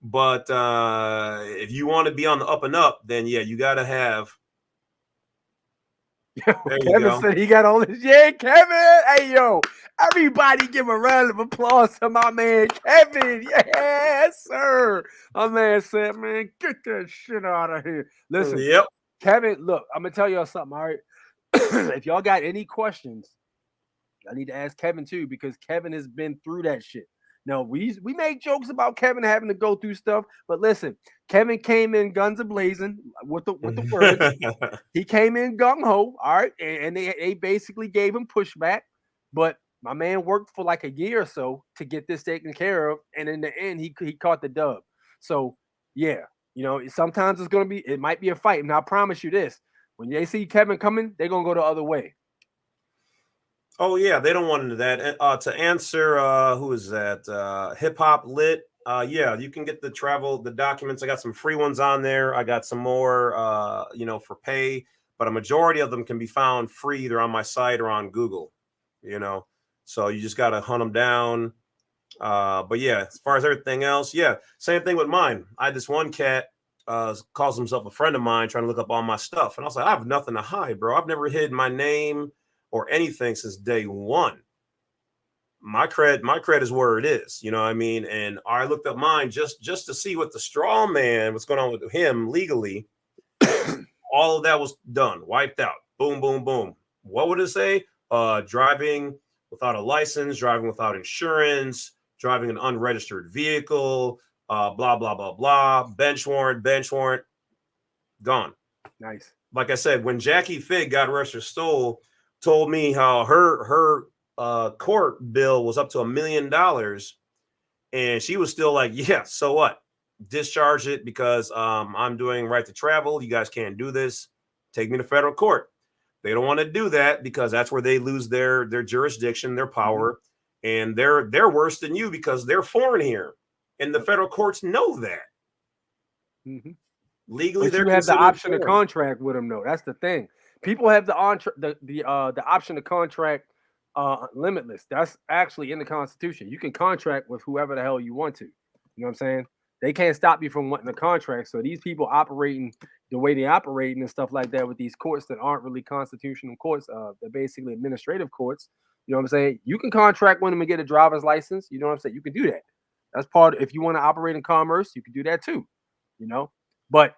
[SPEAKER 19] but if you want to be on the up and up, then yeah, you got to have.
[SPEAKER 1] Kevin said he got all this. Yeah, Kevin. Hey, yo, everybody give a round of applause to my man, Kevin. Yes, sir. My man said, man, get that shit out of here. Listen, Kevin, look, I'm going to tell y'all something, all right? If y'all got any questions, I need to ask Kevin too, because Kevin has been through that shit. Now, we make jokes about Kevin having to go through stuff, but listen, Kevin came in guns a-blazing with the words. He came in gung-ho, all right, and they basically gave him pushback, but my man worked for like a year or so to get this taken care of, and in the end, he caught the dub. So, yeah, you know, sometimes it might be a fight, and I promise you this, when they see Kevin coming, they're going to go the other way.
[SPEAKER 19] Oh yeah, they don't want into that. To answer, who is that? Hip Hop Lit. Yeah, you can get the documents. I got some free ones on there. I got some more, you know, for pay, but a majority of them can be found free either on my site or on Google. You know, so you just got to hunt them down. But yeah, as far as everything else, yeah, same thing with mine. I had this one cat calls himself a friend of mine, trying to look up all my stuff, and I was like, I have nothing to hide, bro. I've never hid my name or anything since day one. My cred is where it is, you know what I mean? And I looked up mine just to see what the straw man, what's going on with him legally. All of that was done, wiped out. Boom, boom, boom. What would it say? Driving without a license, driving without insurance, driving an unregistered vehicle, blah, blah, blah, blah. Bench warrant, gone.
[SPEAKER 1] Nice.
[SPEAKER 19] Like I said, when Jackie Fig got arrested, told me how her court bill was up to $1 million, and she was still like, yeah, so what? Discharge it because I'm doing right to travel. You guys can't do this. Take me to federal court. They don't want to do that because that's where they lose their jurisdiction, their power, and they're worse than you because they're foreign here, and the federal courts know that. Legally,
[SPEAKER 1] But
[SPEAKER 19] they're
[SPEAKER 1] you have the
[SPEAKER 19] considered
[SPEAKER 1] option to
[SPEAKER 19] foreign.
[SPEAKER 1] contract with them, though. That's the thing. People have the option to contract limitless. That's actually in the Constitution. You can contract with whoever the hell you want to. You know what I'm saying? They can't stop you from wanting to contract. So these people operating the way they operating and stuff like that with these courts that aren't really constitutional courts, they're basically administrative courts. You know what I'm saying? You can contract with them and get a driver's license. You know what I'm saying? You can do that. That's part. If you want to operate in commerce, you can do that too. You know, but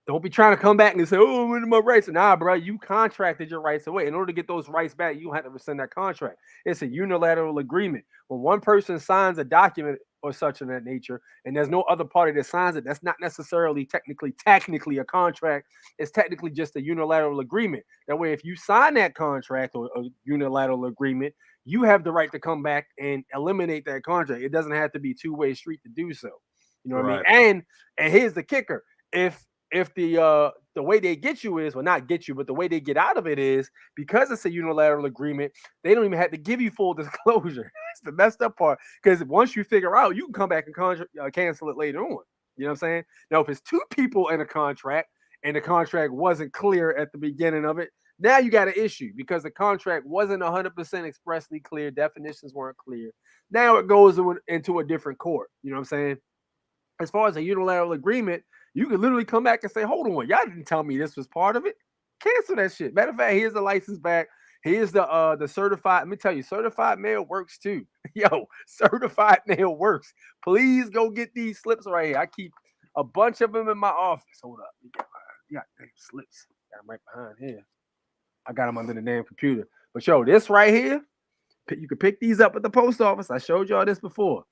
[SPEAKER 1] don't be trying to come back and say, "Oh, what are my rights?" Nah, bro, you contracted your rights away. In order to get those rights back, you have to rescind that contract. It's a unilateral agreement. When one person signs a document or such in that nature, and there's no other party that signs it, that's not necessarily technically a contract. It's technically just a unilateral agreement. That way, if you sign that contract or a unilateral agreement, you have the right to come back and eliminate that contract. It doesn't have to be two-way street to do so. You know what I mean? And here's the kicker: if the way they get you is, well, not get you, but the way they get out of it is because it's a unilateral agreement, they don't even have to give you full disclosure. That's the messed up part. Because once you figure out, you can come back and cancel it later on. You know what I'm saying? Now, if it's two people in a contract and the contract wasn't clear at the beginning of it, now you got an issue because the contract wasn't 100% expressly clear. Definitions weren't clear. Now it goes into a different court. You know what I'm saying? As far as a unilateral agreement, you can literally come back and say, hold on, y'all didn't tell me this was part of it. Cancel that shit. Matter of fact, here's the license back. Here's the certified. Let me tell you, certified mail works too. Yo, certified mail works. Please go get these slips right here. I keep a bunch of them in my office. Hold up. Yeah, damn slips. Got them right behind here. I got them under the damn computer. But yo, this right here, you can pick these up at the post office. I showed y'all this before.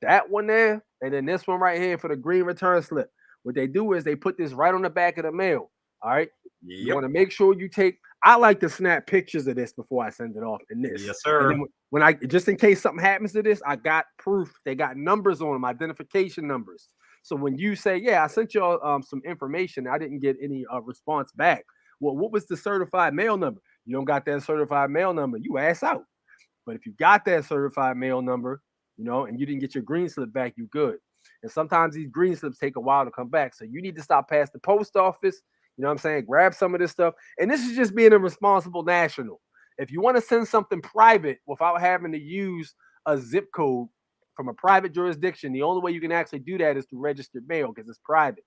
[SPEAKER 1] That one there, and then this one right here for the green return slip. What they do is they put this right on the back of the mail. All right. You want to make sure you take. I like to snap pictures of this before I send it off. In this,
[SPEAKER 19] yes, sir.
[SPEAKER 1] And then when I just in case something happens to this, I got proof. They got numbers on them, identification numbers. So when you say, "Yeah, I sent y'all some information," I didn't get any response back. Well, what was the certified mail number? You don't got that certified mail number, you ass out. But if you got that certified mail number, you know, and you didn't get your green slip back, you good. And sometimes these green slips take a while to come back. So you need to stop past the post office. You know what I'm saying? Grab some of this stuff. And this is just being a responsible national. If you want to send something private without having to use a zip code from a private jurisdiction, the only way you can actually do that is through registered mail because it's private.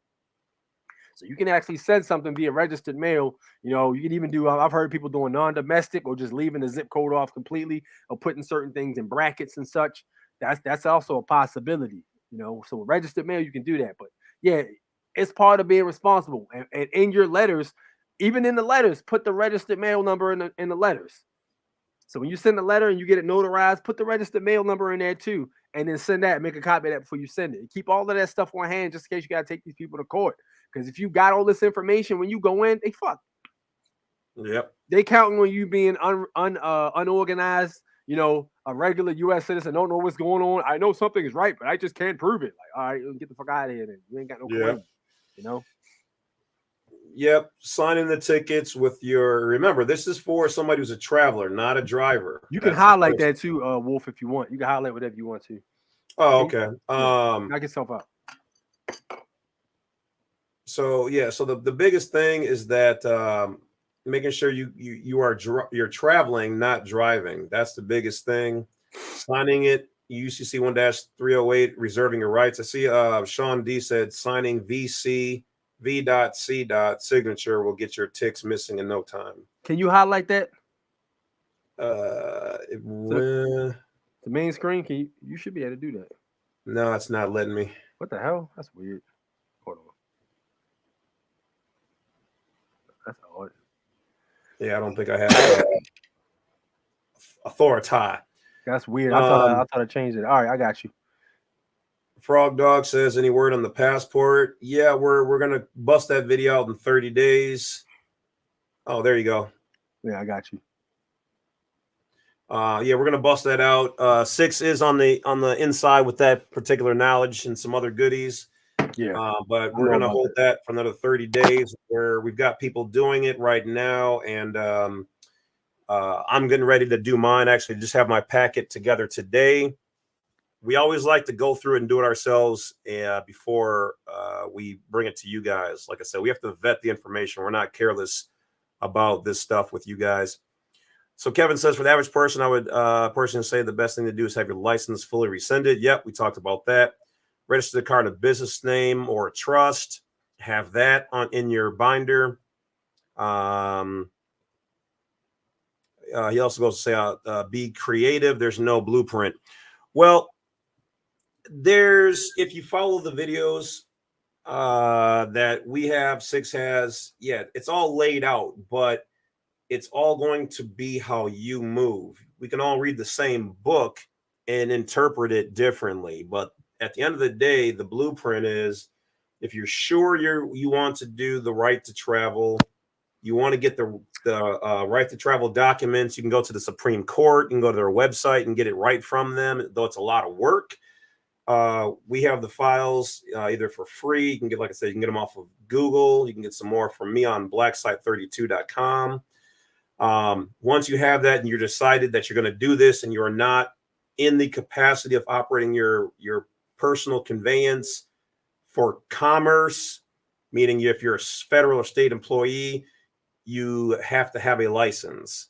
[SPEAKER 1] So you can actually send something via registered mail. You know, you can even do, I've heard people doing non-domestic or just leaving the zip code off completely or putting certain things in brackets and such. That's also a possibility, you know. So with registered mail, you can do that. But yeah, it's part of being responsible. And in your letters, even in the letters, put the registered mail number in the letters. So when you send a letter and you get it notarized, put the registered mail number in there too, and then send that. Make a copy of that before you send it. Keep all of that stuff on hand just in case you got to take these people to court. Because if you got all this information when you go in, they fuck.
[SPEAKER 19] Yep.
[SPEAKER 1] They counting on you being unorganized. You know, a regular U.S. citizen don't know what's going on. I know something is right, but I just can't prove it. Like, all right, get the fuck out of here. Then you ain't got no claim. You know.
[SPEAKER 19] Yep, signing the tickets with your. Remember, this is for somebody who's a traveler, not a driver.
[SPEAKER 1] You can highlight that too, Wolf, if you want. You can highlight whatever you want to.
[SPEAKER 19] Oh, okay.
[SPEAKER 1] Knock yourself out.
[SPEAKER 19] So yeah, so the biggest thing is that making sure you're traveling, not driving. That's the biggest thing. Signing it, UCC 1-308, reserving your rights. I see Sean D said signing V.C. signature will get your ticks missing in no time.
[SPEAKER 1] Can you highlight that?
[SPEAKER 19] The
[SPEAKER 1] main screen. You should be able to do that.
[SPEAKER 19] No, it's not letting me.
[SPEAKER 1] What the hell? That's weird. Hold on. That's odd.
[SPEAKER 19] Yeah, I don't think I have authority.
[SPEAKER 1] That's weird. I thought I changed it. All right, I got you.
[SPEAKER 19] Frog Dog says, any word on the passport? Yeah, we're gonna bust that video out in 30 days. Oh, there you go.
[SPEAKER 1] Yeah, I got you.
[SPEAKER 19] Yeah, we're gonna bust that out. 6 is on the inside with that particular knowledge and some other goodies.
[SPEAKER 1] Yeah.
[SPEAKER 19] But
[SPEAKER 1] I
[SPEAKER 19] we're
[SPEAKER 1] know
[SPEAKER 19] going to
[SPEAKER 1] about
[SPEAKER 19] hold that for another 30 days where we've got people doing it right now. And I'm getting ready to do mine. Actually, just have my packet together today. We always like to go through it and do it ourselves before we bring it to you guys. Like I said, we have to vet the information. We're not careless about this stuff with you guys. So Kevin says, for the average person, I would personally say the best thing to do is have your license fully rescinded. Yep, we talked about that. Register the car in a business name or a trust. Have that in your binder. He also goes to say, be creative. There's no blueprint. Well, if you follow the videos that we have, Six has, yeah, it's all laid out, but it's all going to be how you move. We can all read the same book and interpret it differently, but at the end of the day, the blueprint is, if you're sure you want to do the right to travel, you want to get the right to travel documents, you can go to the Supreme Court, you can go to their website and get it right from them, though it's a lot of work. We have the files either for free. You can get, like I said, you can get them off of Google. You can get some more from me on blacksite32.com. Once you have that and you're decided that you're going to do this and you're not in the capacity of operating your personal conveyance for commerce, meaning if you're a federal or state employee, you have to have a license.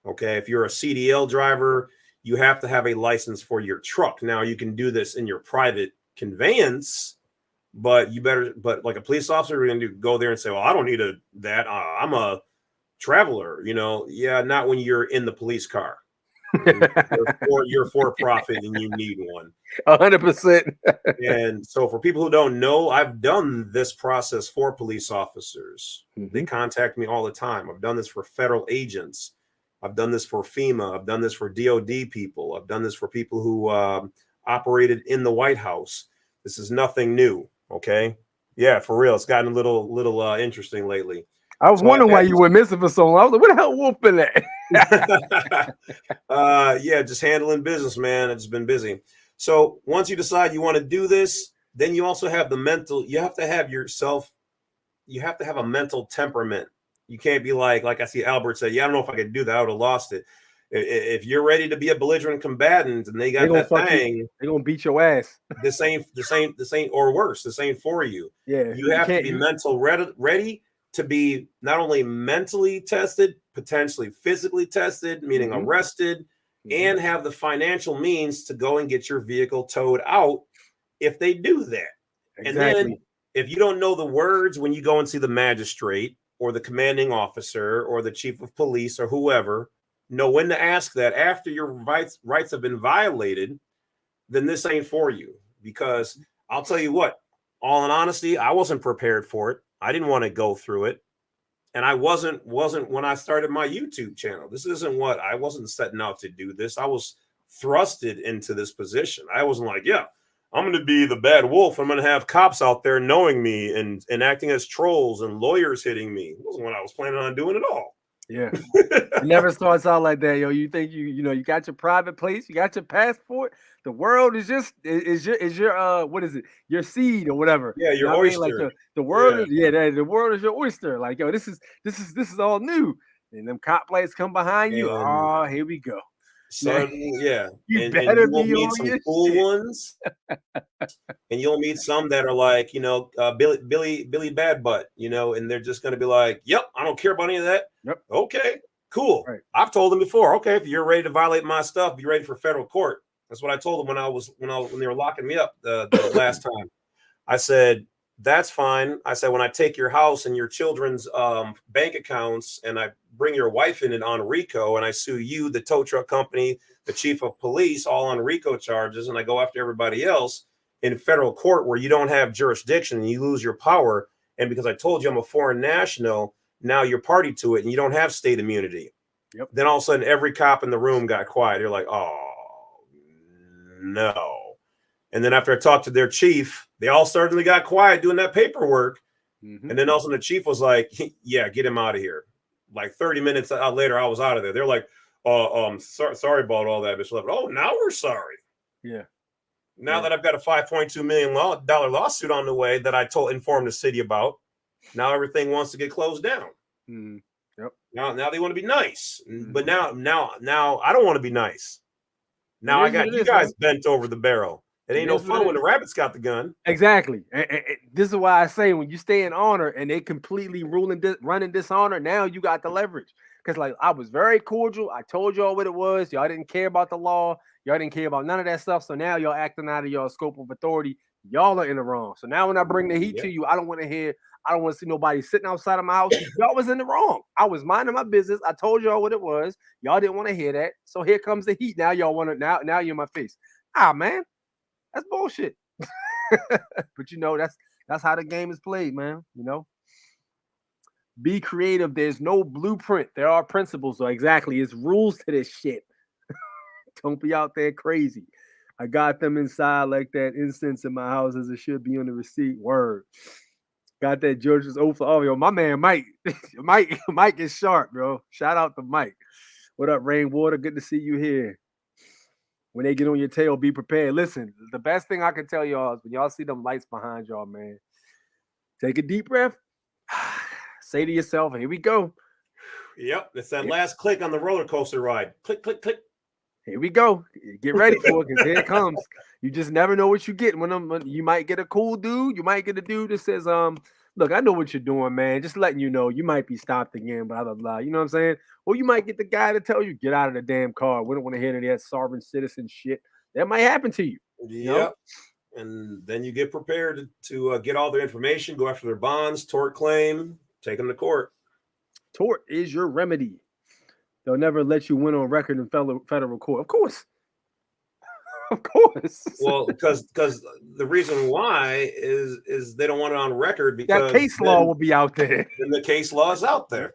[SPEAKER 19] Okay. If you're a CDL driver, you have to have a license for your truck. Now you can do this in your private conveyance, but like a police officer, you're going to go there and say, well, I don't need that. I'm a traveler, yeah, not when you're in the police car. You're for profit and you need one.
[SPEAKER 1] 100%.
[SPEAKER 19] And so for people who don't know, I've done this process for police officers.
[SPEAKER 1] Mm-hmm.
[SPEAKER 19] They contact me all the time. I've done this for federal agents. I've done this for FEMA. I've done this for DOD people. I've done this for people who operated in the White House. This is nothing new. Okay. Yeah, for real. It's gotten a little interesting lately.
[SPEAKER 1] I was wondering why you were missing for so long. I was like, where the hell Wolf been at?
[SPEAKER 19] Yeah, just handling business, man. I've just been busy. So once you decide you want to do this, then you also have the mental, you have to have a mental temperament. You can't be like I see Albert say, yeah, I don't know if I could do that. I would have lost it. If you're ready to be a belligerent combatant and they got that thing,
[SPEAKER 1] they're going to beat your ass.
[SPEAKER 19] This ain't, or worse, this ain't for you.
[SPEAKER 1] Yeah.
[SPEAKER 19] You have to be mental ready to be not only mentally tested, potentially physically tested, meaning arrested, and have the financial means to go and get your vehicle towed out if they do that. Exactly. And then if you don't know the words when you go and see the magistrate or the commanding officer or the chief of police or whoever, know when to ask that after your rights have been violated, then this ain't for you. Because I'll tell you what, all in honesty, I wasn't prepared for it. I didn't want to go through it. And I wasn't when I started my YouTube channel. This isn't what I wasn't setting out to do this. I was thrusted into this position. I wasn't like, yeah, I'm going to be the bad wolf. I'm going to have cops out there knowing me and acting as trolls and lawyers hitting me. It wasn't what I was planning on doing at all.
[SPEAKER 1] Yeah. It never starts out like that, yo. You think you got your private place, you got your passport. The world is just your what is it? Your seed or whatever.
[SPEAKER 19] Yeah, your oyster.
[SPEAKER 1] Like the world is the world is your oyster. Like, yo, this is all new. And them cop lights come behind you. Oh, here we go.
[SPEAKER 19] Suddenly, yeah.
[SPEAKER 1] You better be
[SPEAKER 19] meet some cool ones. And you'll meet some that are like, Billy Bad Butt, and they're just going to be like, yep, I don't care about any of that.
[SPEAKER 1] Yep.
[SPEAKER 19] Okay, cool.
[SPEAKER 1] Right.
[SPEAKER 19] I've told them before, okay, if you're ready to violate my stuff, be ready for federal court. That's what I told them when they were locking me up the last time. I said, that's fine. I said, when I take your house and your children's bank accounts and I bring your wife in it on RICO and I sue you, the tow truck company, the chief of police, all on RICO charges, and I go after everybody else in federal court where you don't have jurisdiction and you lose your power. And because I told you I'm a foreign national, now you're party to it and you don't have state immunity.
[SPEAKER 1] Yep.
[SPEAKER 19] Then all of a sudden, every cop in the room got quiet. You're like, oh, no. And then after I talked to their chief, they all suddenly got quiet doing that paperwork. Mm-hmm. And then also the chief was like, yeah, get him out of here. Like 30 minutes later, I was out of there. They're like, sorry about all that, Mr. Levitt. Oh, now we're sorry.
[SPEAKER 1] Yeah.
[SPEAKER 19] Now that I've got a $5.2 million lawsuit on the way that I informed the city about, now everything wants to get closed down.
[SPEAKER 1] Yep.
[SPEAKER 19] Now they want to be nice, but now I don't want to be nice. Now I got you guys bent over the barrel. It ain't no fun when the rabbit's got the gun.
[SPEAKER 1] Exactly. And this is why I say when you stay in honor and they completely running dishonor, now you got the leverage. Because like I was very cordial. I told y'all what it was. Y'all didn't care about the law. Y'all didn't care about none of that stuff. So now y'all acting out of your scope of authority. Y'all are in the wrong. So now when I bring the heat to you, I don't want to see nobody sitting outside of my house. Y'all was in the wrong. I was minding my business. I told y'all what it was. Y'all didn't want to hear that. So here comes the heat. Now y'all want to now you're in my face. Man. That's bullshit. But you know, that's how the game is played, man. You know, be creative. There's no blueprint. There are principles. So exactly, it's rules to this shit. Don't be out there crazy. I got them inside like that incense in my house as it should be on the receipt. Word. Got that George's oath. Oh, yo, my man Mike. Mike is sharp, bro. Shout out to Mike. What up, Rainwater? Good to see you here. When they get on your tail, be prepared. Listen, the best thing I can tell y'all is when y'all see them lights behind y'all, man, take a deep breath. Say to yourself, here we go.
[SPEAKER 19] Yep, it's that last click on the roller coaster ride. Click, click, click.
[SPEAKER 1] Here we go. Get ready for it because here it comes. You just never know what you get. When you might get a cool dude. You might get a dude that says, look, I know what you're doing, man. Just letting you know you might be stopped again, blah, blah, blah. You know what I'm saying? Or you might get the guy to tell you, get out of the damn car. We don't want to hear any of that sovereign citizen shit. That might happen to you.
[SPEAKER 19] Yep. And then you get prepared to get all their information, go after their bonds, tort claim, take them to court.
[SPEAKER 1] Tort is your remedy. They'll never let you win on record in federal court. Of course. Of course.
[SPEAKER 19] Well, because the reason why is they don't want it on record because
[SPEAKER 1] that case law will be out there.
[SPEAKER 19] Then the case law is out there.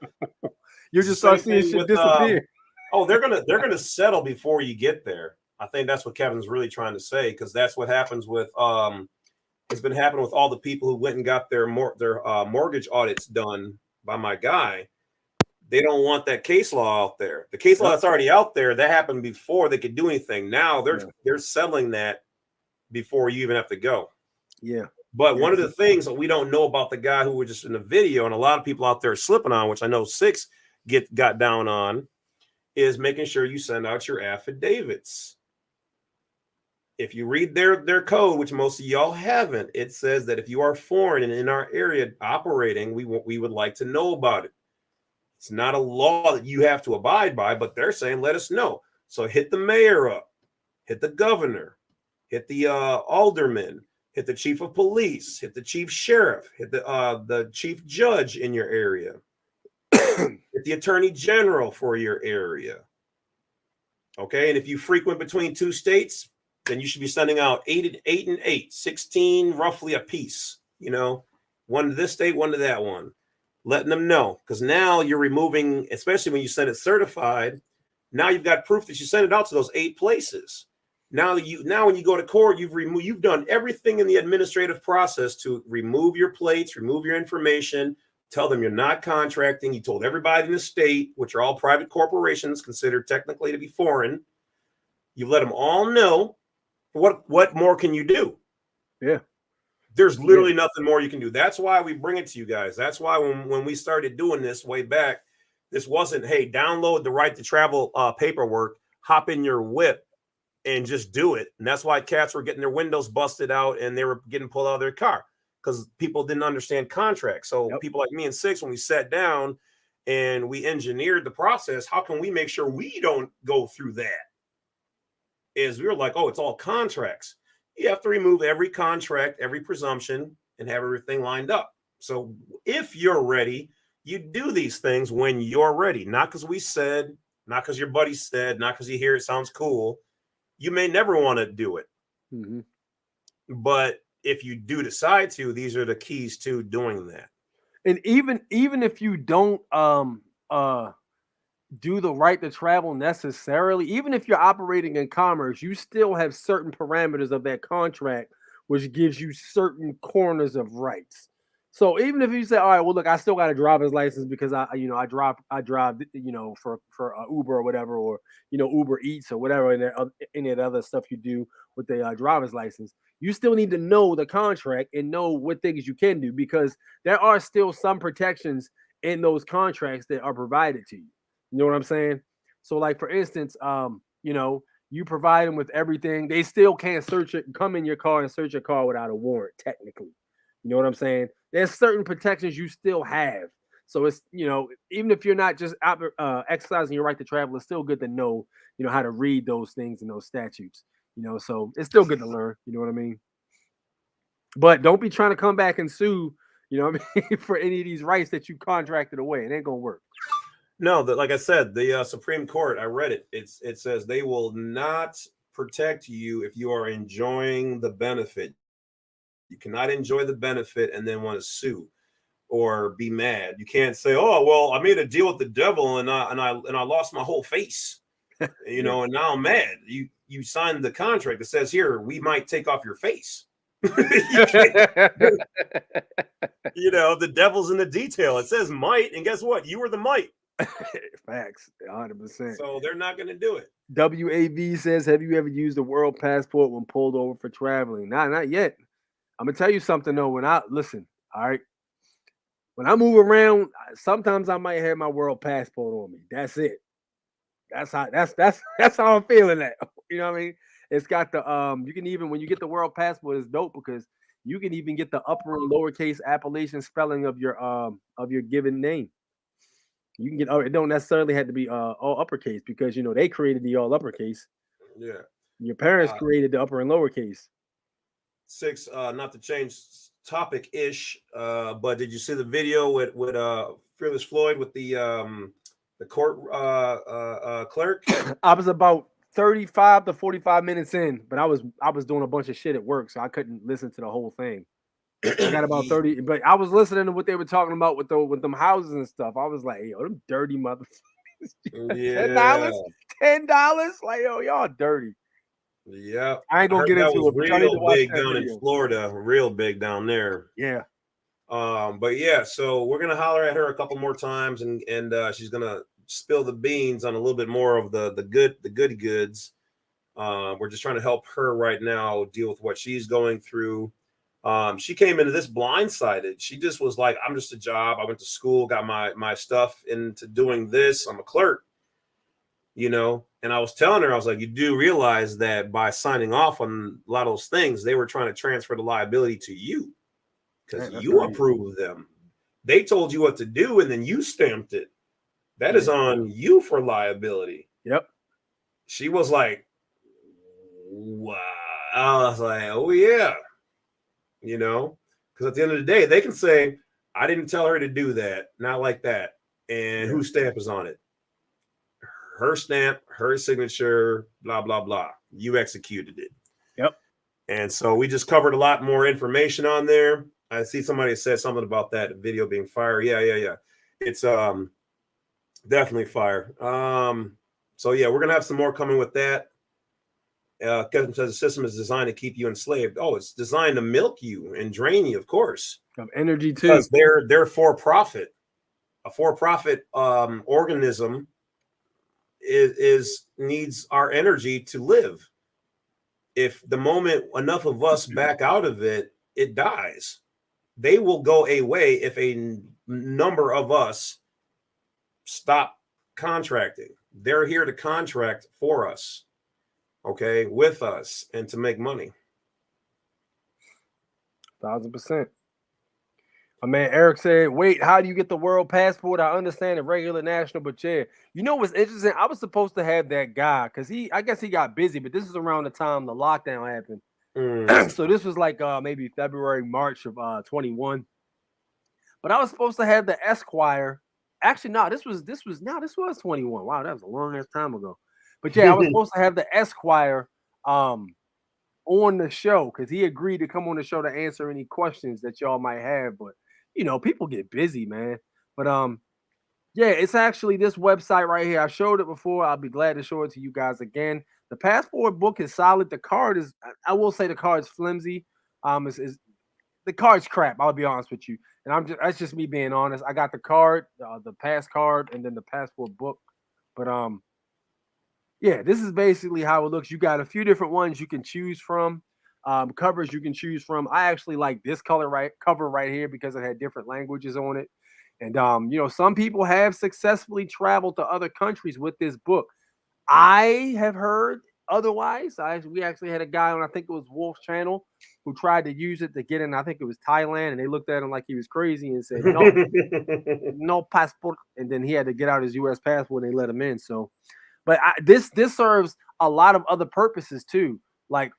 [SPEAKER 1] You just start seeing shit disappear.
[SPEAKER 19] They're gonna settle before you get there. I think that's what Kevin's really trying to say, because that's what happens with it's been happening with all the people who went and got their mortgage audits done by my guy. They don't want that case law out there. The case law that's already out there, that happened before they could do anything. Now they're settling that before you even have to go.
[SPEAKER 1] Yeah.
[SPEAKER 19] But one of the things that we don't know about the guy who was just in the video, and a lot of people out there are slipping on, which I know Six got down on, is making sure you send out your affidavits. If you read their code, which most of y'all haven't, it says that if you are foreign and in our area operating, we would like to know about it. It's not a law that you have to abide by, but they're saying, let us know. So hit the mayor up, hit the governor, hit the alderman, hit the chief of police, hit the chief sheriff, hit the chief judge in your area, hit the attorney general for your area. Okay, and if you frequent between two states, then you should be sending out 8 and 8, 16 roughly a piece, you know, one to this state, one to that one. Letting them know, because now you're removing, especially when you send it certified, now you've got proof that you sent it out to those 8 places. Now when you go to court, you've done everything in the administrative process to remove your plates, remove your information, tell them you're not contracting. You told everybody in the state, which are all private corporations considered technically to be foreign. You've let them all know. What more can you do?
[SPEAKER 1] Yeah.
[SPEAKER 19] There's literally nothing more you can do. That's why we bring it to you guys. That's why when we started doing this way back, this wasn't, hey, download the right to travel paperwork, hop in your whip and just do it. And that's why cats were getting their windows busted out and they were getting pulled out of their car because people didn't understand contracts. So people like me and Six, when we sat down and we engineered the process, how can we make sure we don't go through that? Is we were like, oh, it's all contracts. You have to remove every contract, every presumption, and have everything lined up. So if you're ready, you do these things when you're ready. Not because we said, not because your buddy said, not because you hear it sounds cool. You may never want to do it.
[SPEAKER 1] Mm-hmm.
[SPEAKER 19] But if you do decide to, these are the keys to doing that.
[SPEAKER 1] And even if you don't do the right to travel necessarily, even if you're operating in commerce, you still have certain parameters of that contract, which gives you certain corners of rights. So even if you say, all right, well, look, I still got a driver's license because I drive, for Uber or whatever, or Uber Eats or whatever, and any of the other stuff you do with the driver's license. You still need to know the contract and know what things you can do, because there are still some protections in those contracts that are provided to you. You know what I'm saying? So, like for instance, you provide them with everything. They still can't come in your car and search your car without a warrant, technically. You know what I'm saying? There's certain protections you still have. So it's, even if you're not just exercising your right to travel, it's still good to know, how to read those things and those statutes. So it's still good to learn. You know what I mean? But don't be trying to come back and sue, what I mean, for any of these rights that you contracted away. It ain't gonna work.
[SPEAKER 19] No, like I said, the Supreme Court, I read it. It says they will not protect you if you are enjoying the benefit. You cannot enjoy the benefit and then want to sue or be mad. You can't say, "Oh, well, I made a deal with the devil and I lost my whole face," and now I'm mad. You signed the contract that says here we might take off your face. The devil's in the detail. It says might, and guess what? You were the might.
[SPEAKER 1] Facts, 100%.
[SPEAKER 19] So they're not going to do it.
[SPEAKER 1] WAV says, have you ever used a world passport when pulled over for traveling? Nah, not yet. I'm gonna tell you something though. When I move around, sometimes I might have my world passport on me. That's it. That's how I'm feeling that. You know what I mean? It's got the you can even, when you get the world passport, it's dope because you can even get the upper and lowercase appellation spelling of your given name. You can get, it don't necessarily have to be all uppercase, because they created the all uppercase.
[SPEAKER 19] Yeah.
[SPEAKER 1] Your parents created the upper and lowercase.
[SPEAKER 19] 6, not to change topic ish, but did you see the video with Fearless Floyd with the court clerk?
[SPEAKER 1] I was about 35 to 45 minutes in, but I was doing a bunch of shit at work, so I couldn't listen to the whole thing. I got about 30, but I was listening to what they were talking about with them houses and stuff. I was like, yo, them dirty motherfuckers.
[SPEAKER 19] Yeah.
[SPEAKER 1] $10? Like, yo, y'all dirty.
[SPEAKER 19] Yeah,
[SPEAKER 1] I ain't gonna get into it.
[SPEAKER 19] Real big down in Florida, real big down there.
[SPEAKER 1] Yeah.
[SPEAKER 19] But yeah, so we're gonna holler at her a couple more times, and she's gonna spill the beans on a little bit more of the goody goods. We're just trying to help her right now deal with what she's going through. She came into this blindsided. She just was like, I'm just a job. I went to school, got my stuff into doing this. I'm a clerk, and I was telling her, I was like, you do realize that by signing off on a lot of those things, they were trying to transfer the liability to you because you approved them. They told you what to do, and then you stamped it. That is on you for liability.
[SPEAKER 1] Yep.
[SPEAKER 19] She was like, wow. I was like, oh yeah. Because at the end of the day, they can say, I didn't tell her to do that. Not like that. And whose stamp is on it? Her stamp, her signature, blah, blah, blah. You executed it.
[SPEAKER 1] Yep.
[SPEAKER 19] And so we just covered a lot more information on there. I see somebody said something about that video being fire. Yeah. It's definitely fire. So yeah, we're gonna have some more coming with that. Because the system is designed to keep you enslaved. Oh, it's designed to milk you and drain you, of course.
[SPEAKER 1] Of energy too.
[SPEAKER 19] Because they're for profit. A for-profit organism needs our energy to live. If the moment enough of us back out of it, it dies. They will go away if a number of us stop contracting. They're here to contract for us, okay, with us, and to make money.
[SPEAKER 1] 1,000%. My man Eric said, wait, how do you get the world passport? I understand the regular national, but yeah. You know what's interesting? I was supposed to have that guy because I guess he got busy, but this is around the time the lockdown happened. So this was like maybe February, March of 21. But I was supposed to have the Esquire. Actually, no, this was 21. Wow, that was a long ass time ago. But yeah, I was supposed to have the Esquire on the show because he agreed to come on the show to answer any questions that y'all might have. But people get busy, man. But yeah, it's actually this website right here. I showed it before. I'll be glad to show it to you guys again. The passport book is solid. The card is, I will say, the card's flimsy. The the card's crap. I'll be honest with you, and that's just me being honest. I got the card, the pass card, and then the passport book. But yeah, this is basically how it looks. You got a few different ones you can choose from. Covers you can choose from. I actually like this cover right here because it had different languages on it. And some people have successfully traveled to other countries with this book. I have heard otherwise. We actually had a guy on, I think it was Wolf's channel, who tried to use it to get in. I think it was Thailand, and they looked at him like he was crazy and said, "No, no passport." And then he had to get out his U.S. passport, and they let him in. So, but this serves a lot of other purposes too. Like,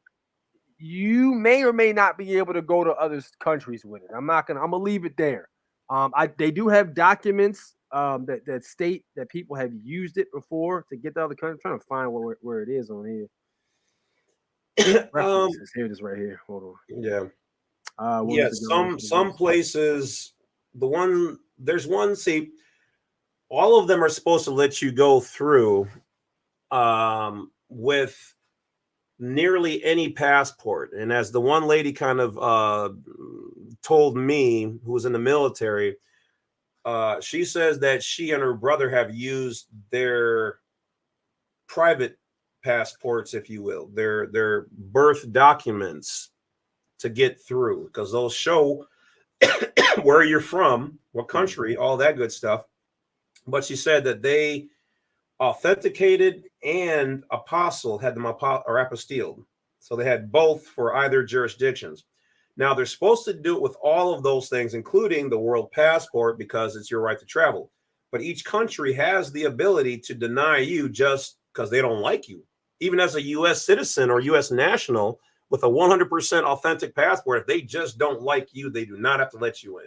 [SPEAKER 1] you may or may not be able to go to other countries with it. I'm gonna leave it there. They do have documents that state that people have used it before to get to other countries. I'm trying to find where it is on here. References. Here it is right here. Hold on.
[SPEAKER 19] Yeah. Yeah, some places, there's one, see, all of them are supposed to let you go through with nearly any passport. And as the one lady kind of told me, who was in the military, she says that she and her brother have used their private passports, if you will, their birth documents to get through, because they'll show where you're from, what country, all that good stuff. But she said that they authenticated and had them apostilled. So they had both for either jurisdictions. Now they're supposed to do it with all of those things, including the world passport, because it's your right to travel. But each country has the ability to deny you just because they don't like you. Even as a U.S. citizen or U.S. national with a 100% authentic passport, if they just don't like you, they do not have to let you in.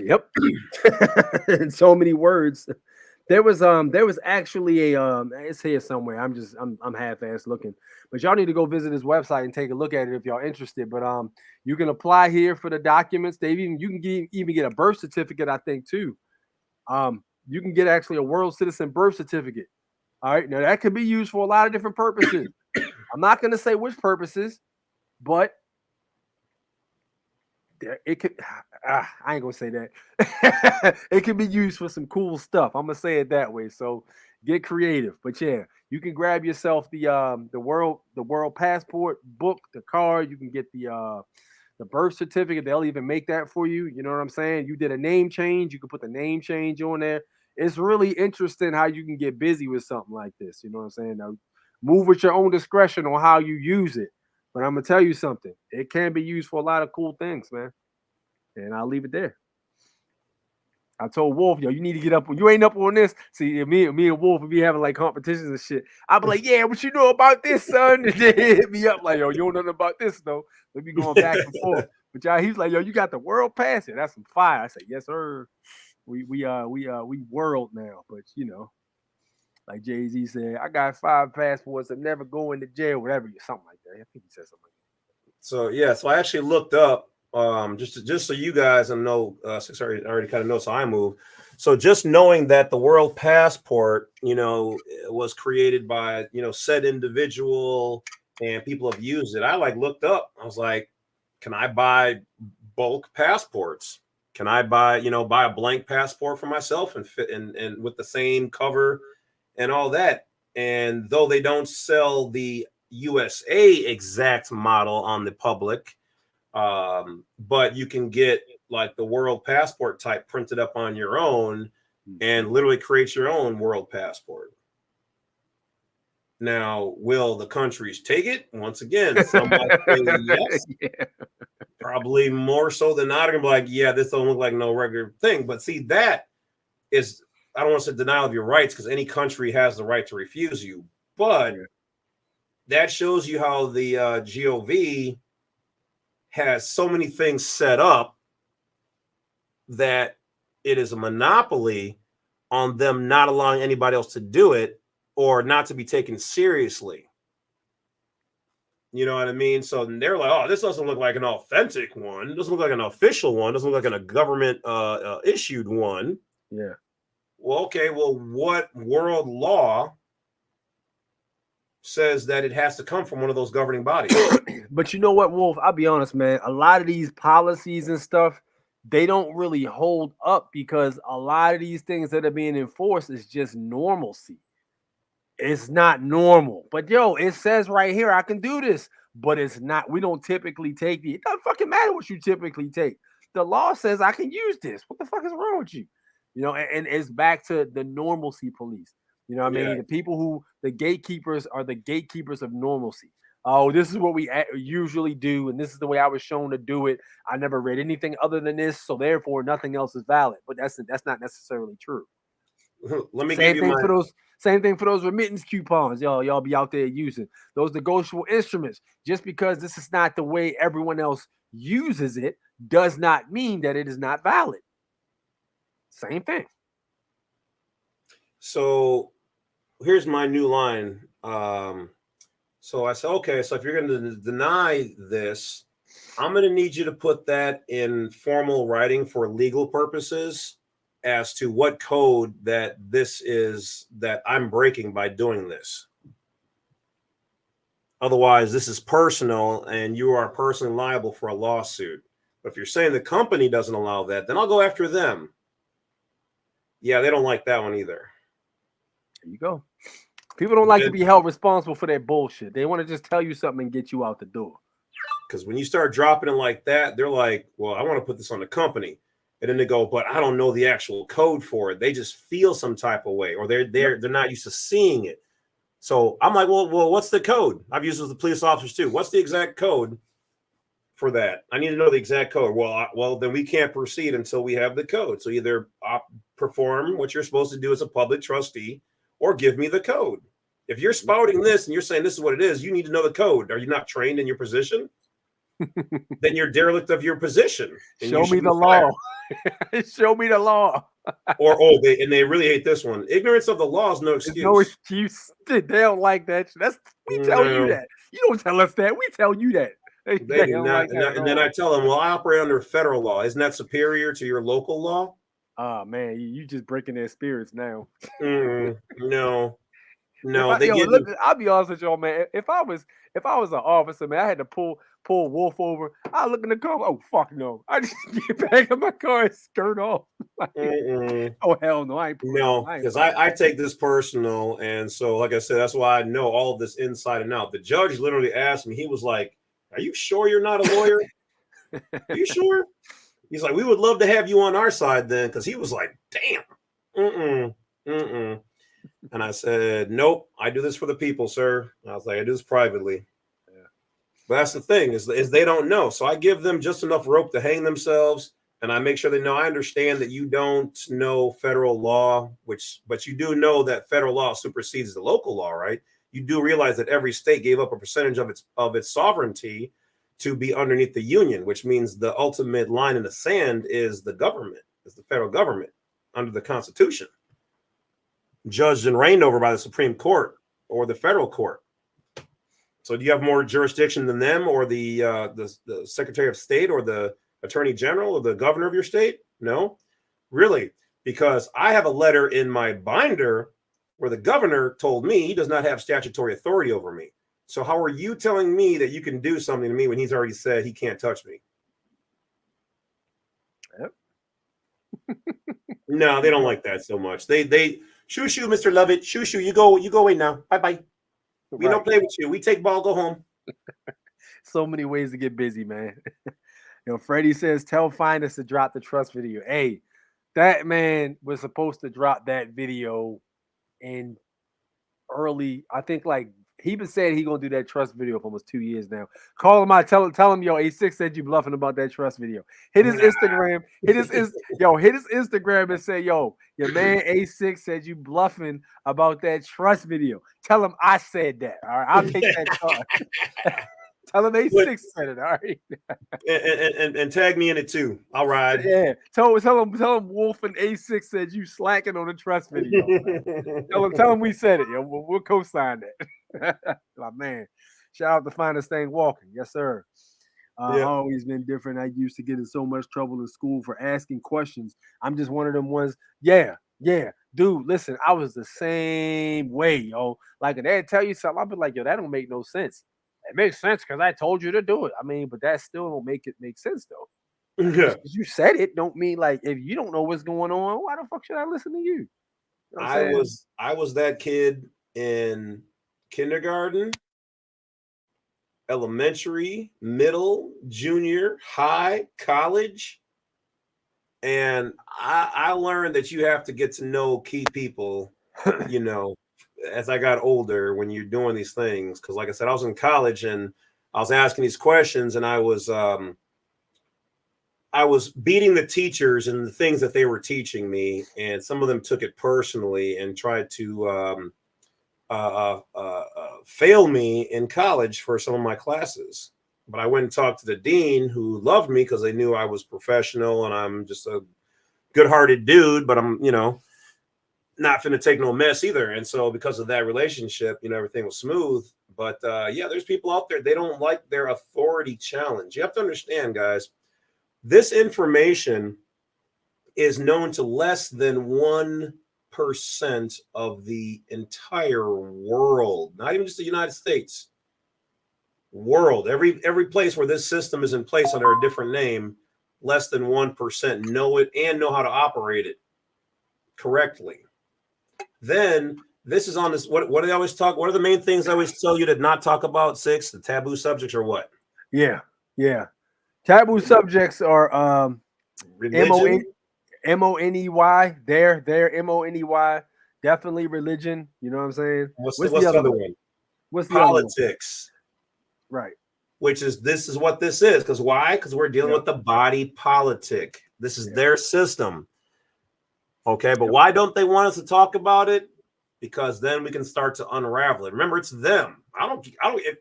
[SPEAKER 1] Yep. In so many words. There was actually a it's here somewhere. I'm half-assed looking, but y'all need to go visit his website and take a look at it if y'all interested. But you can apply here for the documents. You can even get a birth certificate, I think, too. You can get actually a world citizen birth certificate. All right, now that could be used for a lot of different purposes. I'm not going to say which purposes, but it could. I ain't gonna say that. It can be used for some cool stuff. I'm gonna say it that way. So get creative. But yeah, you can grab yourself the world passport book, the card. You can get the birth certificate. They'll even make that for you. You know what I'm saying? You did a name change. You can put the name change on there. It's really interesting how you can get busy with something like this. You know what I'm saying? Now, move with your own discretion on how you use it. But I'm gonna tell you something. It can be used for a lot of cool things, man. And I'll leave it there. I told Wolf, yo, you need to get up. You ain't up on this. See, me and Wolf would be having like competitions and shit. I'd be like, yeah, what you know about this, son? And they hit me up like, yo, you don't know nothing about this, though. We'll be going back and forth. But y'all, he was like, yo, you got the world pass here. That's some fire. I said, yes, sir. We world now, but like Jay-Z said, I got 5 passports and never go into jail, whatever, something like that. I think he said something like that.
[SPEAKER 19] So yeah, so I actually looked up just so you guys know, since I already kind of know, so I move. So just knowing that the world passport, was created by said individual and people have used it. I looked up. I was like, can I buy bulk passports? Can I buy a blank passport for myself and fit and with the same cover and all that? And though they don't sell the USA exact model on the public, but you can get like the world passport type printed up on your own and literally create your own world passport. Now, will the countries take it? Once again, some might say yes.
[SPEAKER 1] Yeah.
[SPEAKER 19] Probably more so than not. Are gonna be like, yeah, this don't look like no regular thing. But see, that is, I don't want to say denial of your rights, because any country has the right to refuse you. But that shows you how the GOV has so many things set up that it is a monopoly on them not allowing anybody else to do it or not to be taken seriously. You know what I mean? So they're like, oh, this doesn't look like an authentic one. It doesn't look like an official one. It doesn't look like a government issued one.
[SPEAKER 1] Yeah.
[SPEAKER 19] Well, okay. Well, what world law says that it has to come from one of those governing bodies.
[SPEAKER 1] But you know what, Wolf? I'll be honest, man. A lot of these policies and stuff, they don't really hold up because a lot of these things that are being enforced is just normalcy. It's not normal. But yo, it says right here, I can do this, but it's not. We don't typically take it doesn't fucking matter what you typically take. The law says I can use this. What the fuck is wrong with you? You know, and it's back to the normalcy police. You know what I mean?
[SPEAKER 19] Yeah.
[SPEAKER 1] The people who the gatekeepers are the gatekeepers of normalcy. Oh, this is what we usually do, and this is the way I was shown to do it. I never read anything other than this, so therefore nothing else is valid. But that's not necessarily true.
[SPEAKER 19] Let me
[SPEAKER 1] Same
[SPEAKER 19] give you
[SPEAKER 1] thing
[SPEAKER 19] my
[SPEAKER 1] for those. Same thing for those remittance coupons, y'all be out there using those negotiable instruments. Just because this is not the way everyone else uses it, does not mean that it is not valid. Same thing.
[SPEAKER 19] So here's my new line. So I said, okay, so if you're going to deny this, I'm going to need you to put that in formal writing for legal purposes as to what code that this is that I'm breaking by doing this. Otherwise, this is personal and you are personally liable for a lawsuit. But if you're saying the company doesn't allow that, then I'll go after them. Yeah, they don't like that one either.
[SPEAKER 1] There you go. People don't like to be held responsible for their bullshit. They want to just tell you something and get you out the door.
[SPEAKER 19] Because when you start dropping it like that, they're like, well, I want to put this on the company. And then they go, but I don't know the actual code for it. They just feel some type of way, or they're not used to seeing it. So I'm like, well, what's the code? I've used it with the police officers too. What's the exact code for that? I need to know the exact code. Well, then we can't proceed until we have the code. So either perform what you're supposed to do as a public trustee, or give me the code. If you're spouting this and you're saying this is what it is, you need to know the code. Are you not trained in your position? Then you're derelict of your position.
[SPEAKER 1] Show me the law. Show me the law.
[SPEAKER 19] They really hate this one. Ignorance of the law is no excuse.
[SPEAKER 1] No excuse. They don't like that. We tell you that. You don't tell us that. We tell you that.
[SPEAKER 19] They do not. And then I tell them, well, I operate under federal law. Isn't that superior to your local law?
[SPEAKER 1] Oh man, you just breaking their spirits now.
[SPEAKER 19] No.
[SPEAKER 1] I'll be honest with y'all, man. If I was an officer, man, I had to pull Wolf over. I look in the car. Oh fuck no! I just get back in my car and skirt off. Oh hell no! I ain't
[SPEAKER 19] because I take this personal, and so like I said, that's why I know all of this inside and out. The judge literally asked me. He was like, "Are you sure you're not a lawyer? Are you sure?" He's like, "We would love to have you on our side then," because he was like, "Damn, And I said, "Nope, I do this for the people, sir." And I was like, "I do this privately." Yeah. But that's the thing is they don't know. So I give them just enough rope to hang themselves, and I make sure they know. I understand that you don't know federal law, but you do know that federal law supersedes the local law, right? You do realize that every state gave up a percentage of its sovereignty to be underneath the union, which means the ultimate line in the sand is the government, is the federal government under the Constitution, judged and reigned over by the Supreme Court or the federal court. So do you have more jurisdiction than them, or the Secretary of State, or the Attorney General, or the governor of your state? No, really, because I have a letter in my binder where the governor told me he does not have statutory authority over me. So how are you telling me that you can do something to me when he's already said he can't touch me? Yep. No, they don't like that so much. They shoo, Mr. Lovett, shoo, you go away now. Bye. We don't play with you. We take ball, go home.
[SPEAKER 1] So many ways to get busy, man. Freddie says, tell Finest to drop the trust video. Hey, that man was supposed to drop that video in early, I think he been saying he gonna do that trust video for almost 2 years now. Call him out, tell him, yo, A-6 said you bluffing about that trust video. Hit his Instagram, hit his Instagram and say, yo, your man A-6 said you bluffing about that trust video. Tell him I said that. All right, I'll take that charge. Tell him A-6 said it. All right.
[SPEAKER 19] and tag me in it too. I'll ride.
[SPEAKER 1] Yeah. Tell him Wolf and A-6 said you slacking on the trust video. tell him we said it. Yo. We'll co-sign that. My man. Shout out to Finest Thing Walking. Yes, sir. Always been different. I used to get in so much trouble in school for asking questions. I'm just one of them ones. Yeah, Yeah, dude, listen, I was the same way, yo. Like, if they tell you something, I'll be like, yo, that don't make no sense. It makes sense because I told you to do it. I mean, but that still don't make it make sense though. Like,
[SPEAKER 19] Yeah.
[SPEAKER 1] just 'cause you said it don't mean like if you don't know what's going on, why the fuck should I listen to you? You know what I'm saying?
[SPEAKER 19] I was that kid in kindergarten, elementary, middle, junior, high, college. And I learned that you have to get to know key people, you know, as I got older when you're doing these things. Cause like I said, I was in college and I was asking these questions and I was beating the teachers and the things that they were teaching me. And some of them took it personally and tried to fail me in college for some of my classes. But I went and talked to the dean who loved me because they knew I was professional and I'm just a good-hearted dude, but I'm, not finna take no mess either. And so because of that relationship, everything was smooth. But yeah, there's people out there, they don't like their authority challenge. You have to understand, guys, this information is known to less than 1% of the entire world, not even just the United States. World, every place where this system is in place under a different name, less than 1% know it and know how to operate it correctly. Then this is on this. What do they always talk? What are the main things I always tell you to not talk about? 6, the taboo subjects, or what?
[SPEAKER 1] Yeah, yeah. Taboo subjects are
[SPEAKER 19] Religion.
[SPEAKER 1] MONEY. They're MONEY. Definitely religion. You know what I'm saying?
[SPEAKER 19] What's the other one?
[SPEAKER 1] What's the other one?
[SPEAKER 19] Politics.
[SPEAKER 1] Right.
[SPEAKER 19] Which is this is what this is. Because why? Because we're dealing with the body politic. This is their system. Okay, but why don't they want us to talk about it? Because then we can start to unravel it. Remember, it's them. I don't.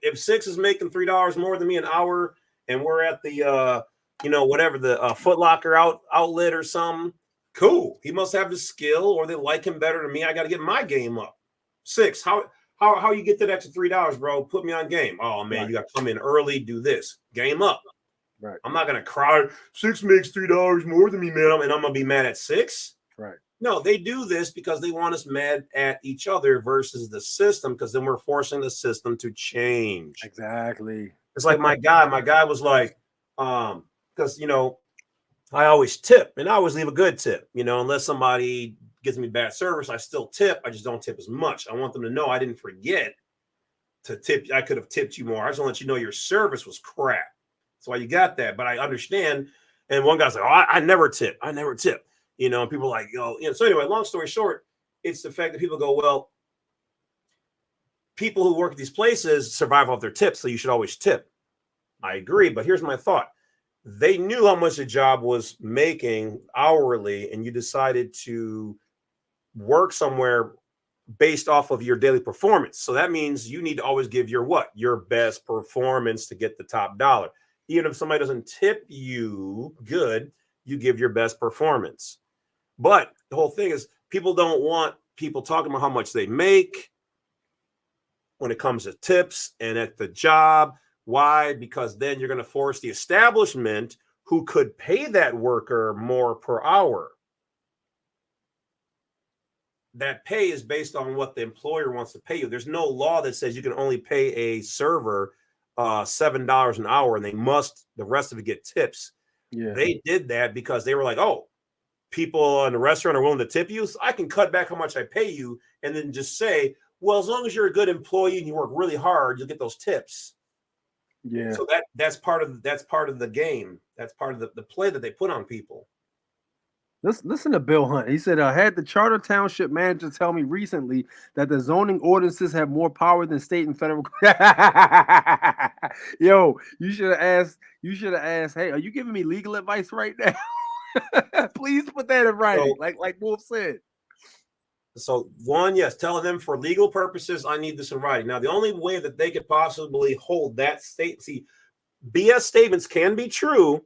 [SPEAKER 19] If 6 is making $3 more than me an hour, and we're at the whatever the Foot Locker outlet or something, cool. He must have the skill, or they like him better than me. I got to get my game up. 6, how you get that extra $3, bro? Put me on game. Oh man, you got to come in early, do this. Game up.
[SPEAKER 1] Right.
[SPEAKER 19] I'm not gonna cry. 6 makes $3 more than me, man, and I'm gonna be mad at 6.
[SPEAKER 1] Right.
[SPEAKER 19] No, they do this because they want us mad at each other versus the system, because then we're forcing the system to change.
[SPEAKER 1] Exactly.
[SPEAKER 19] It's like my guy was like, because I always tip and I always leave a good tip, unless somebody gives me bad service, I still tip. I just don't tip as much. I want them to know I didn't forget to tip. I could have tipped you more. I just want to let you know your service was crap. That's why you got that. But I understand. And one guy's like, oh, I never tip. I never tip. And people are like, so anyway, long story short, it's the fact that people go, well, people who work at these places survive off their tips, so you should always tip. I agree, but here's my thought. They knew how much the job was making hourly, and you decided to work somewhere based off of your daily performance. So that means you need to always give your best performance to get the top dollar. Even if somebody doesn't tip you good, you give your best performance. But the whole thing is people don't want people talking about how much they make when it comes to tips and at the job. Why? Because then you're going to force the establishment, who could pay that worker more per hour. That pay is based on what the employer wants to pay you. There's no law that says you can only pay a server $7 an hour and the rest of it get tips.
[SPEAKER 1] Yeah.
[SPEAKER 19] They did that because they were like, oh, people in the restaurant are willing to tip you, so I can cut back how much I pay you and then just say, well, as long as you're a good employee and you work really hard, you'll get those tips.
[SPEAKER 1] Yeah.
[SPEAKER 19] So that's part of the game. That's part of the play that they put on people.
[SPEAKER 1] Listen to Bill Hunt. He said, I had the Charter Township manager tell me recently that the zoning ordinances have more power than state and federal. Yo, you should have asked, hey, are you giving me legal advice right now? Please put that in writing, like Wolf said.
[SPEAKER 19] So one, yes, telling them for legal purposes, I need this in writing. Now, the only way that they could possibly hold that BS statements can be true,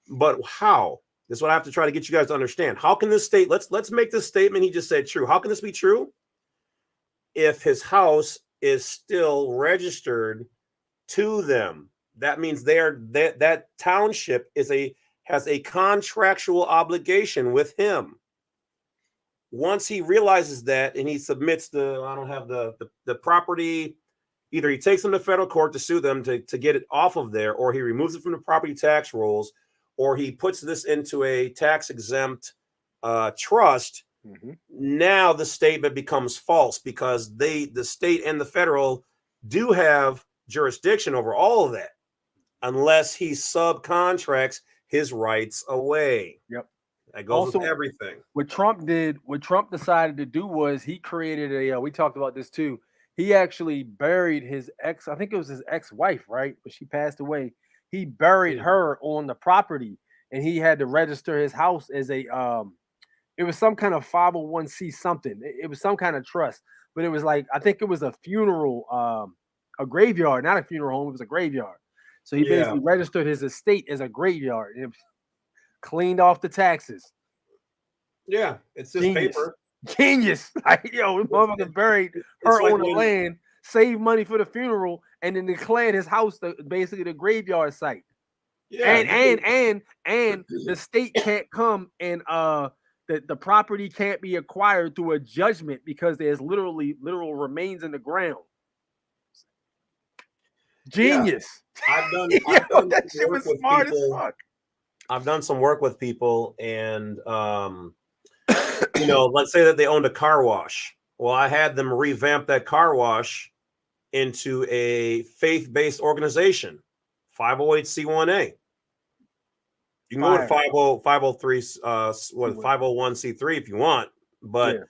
[SPEAKER 19] but how? This is what I have to try to get you guys to understand. How can this let's make this statement he just said true. How can this be true? If his house is still registered to them, that means that township has a contractual obligation with him. once he realizes that and he submits I don't have the property, either he takes them to federal court to sue them to get it off of there, or he removes it from the property tax rolls, or he puts this into a tax exempt trust. Now the statement becomes false because the state and the federal do have jurisdiction over all of that, unless he subcontracts his rights away.
[SPEAKER 1] Yep.
[SPEAKER 19] That goes with everything.
[SPEAKER 1] What Trump decided to do was he created we talked about this too. He actually buried his ex, I think it was his ex-wife, right? But she passed away. He buried her on the property, and he had to register his house as a it was some kind of 501c something. It was some kind of trust, but it was like, I think it was a funeral, a graveyard, not a funeral home. It was a graveyard. So he basically registered his estate as a graveyard. It was cleaned off the taxes.
[SPEAKER 19] Yeah, it's just paper.
[SPEAKER 1] Genius. Like, yo, motherfucker buried her on the land, saved money for the funeral, and then declared his house basically the graveyard site. Yeah, and the state can't come and the property can't be acquired through a judgment because there's literal remains in the ground. Genius.
[SPEAKER 19] Yeah.
[SPEAKER 1] That shit was smart as fuck.
[SPEAKER 19] I've done some work with people, and let's say that they owned a car wash. Well, I had them revamp that car wash into a faith-based organization, 508c1a. You can go to 503, 501c3 if you want, but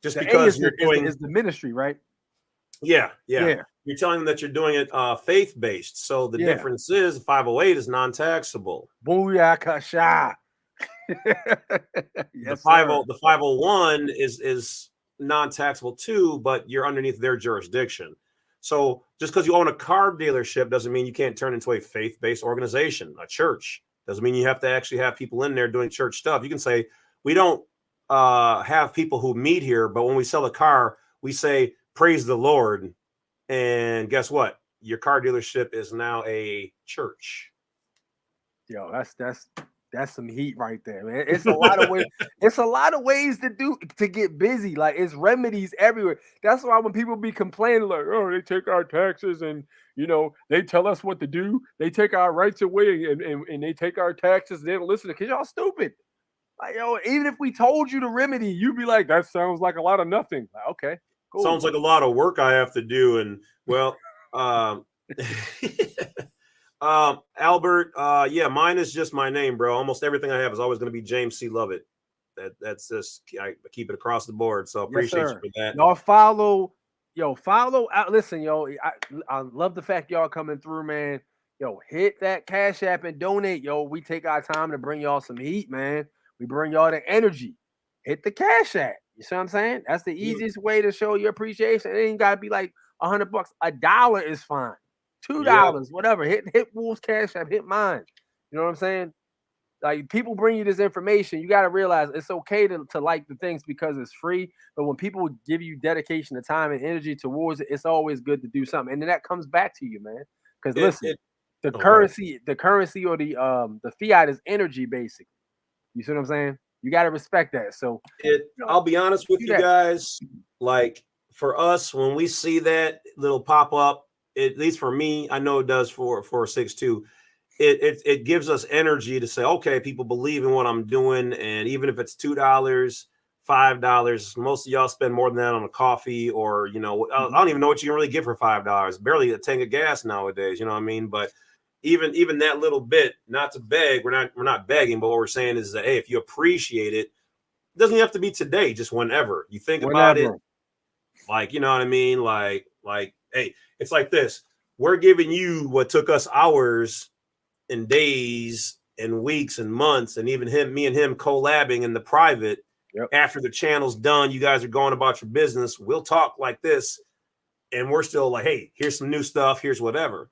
[SPEAKER 19] just
[SPEAKER 1] the
[SPEAKER 19] because
[SPEAKER 1] you're doing is the ministry, right?
[SPEAKER 19] Yeah. You're telling them that you're doing it faith-based. So the difference is 508 is non-taxable.
[SPEAKER 1] Booyakasha.
[SPEAKER 19] The 501 is non-taxable too, but you're underneath their jurisdiction. So just because you own a car dealership doesn't mean you can't turn into a faith-based organization, a church. Doesn't mean you have to actually have people in there doing church stuff. You can say, we don't have people who meet here, but when we sell a car, we say, praise the Lord. And guess what? Your car dealership is now a church.
[SPEAKER 1] Yo, that's some heat right there, man. It's a lot of ways. It's a lot of ways to get busy. Like, it's remedies everywhere. That's why when people be complaining, like, oh, they take our taxes and they tell us what to do. They take our rights away and they take our taxes. They don't listen to, because y'all stupid. Like, even if we told you the remedy, you'd be like, that sounds like a lot of nothing. Like, okay. Cool.
[SPEAKER 19] Sounds like a lot of work I have to do. And well, Albert, mine is just my name, bro. Almost everything I have is always going to be James C. Lovett. That's just, I keep it across the board. So appreciate you for that.
[SPEAKER 1] Y'all follow. Listen, I love the fact y'all coming through, man. Yo, hit that Cash App and donate. Yo, we take our time to bring y'all some heat, man. We bring y'all the energy. Hit the Cash App. You see what I'm saying? That's the easiest way to show your appreciation. It ain't gotta be like $100. $1 is fine. $2, whatever. Hit Wolf's Cash App, hit mine. You know what I'm saying? Like, people bring you this information, you got to realize it's okay to like the things because it's free. But when people give you dedication of time and energy towards it, it's always good to do something. And then that comes back to you, man. Because listen, the currency or the fiat is energy, basically. You see what I'm saying? You got to respect that. So
[SPEAKER 19] I'll be honest with you guys. Like, for us, when we see that little pop up, at least for me, I know it does for 6-2. It gives us energy to say, okay, people believe in what I'm doing. And even if it's $2, $5, most of y'all spend more than that on a coffee, or, I don't even know what you can really get for $5. Barely a tank of gas nowadays. You know what I mean? But even that little bit, not to beg, we're not begging, but what we're saying is that, hey, if you appreciate it, it doesn't have to be today, just whenever you think about it. Like, you know what I mean? Like, hey, it's like this. We're giving you what took us hours and days and weeks and months, and even me and him collabing in the private. After the channel's done, you guys are going about your business. We'll talk like this, and we're still like, hey, here's some new stuff. Here's whatever,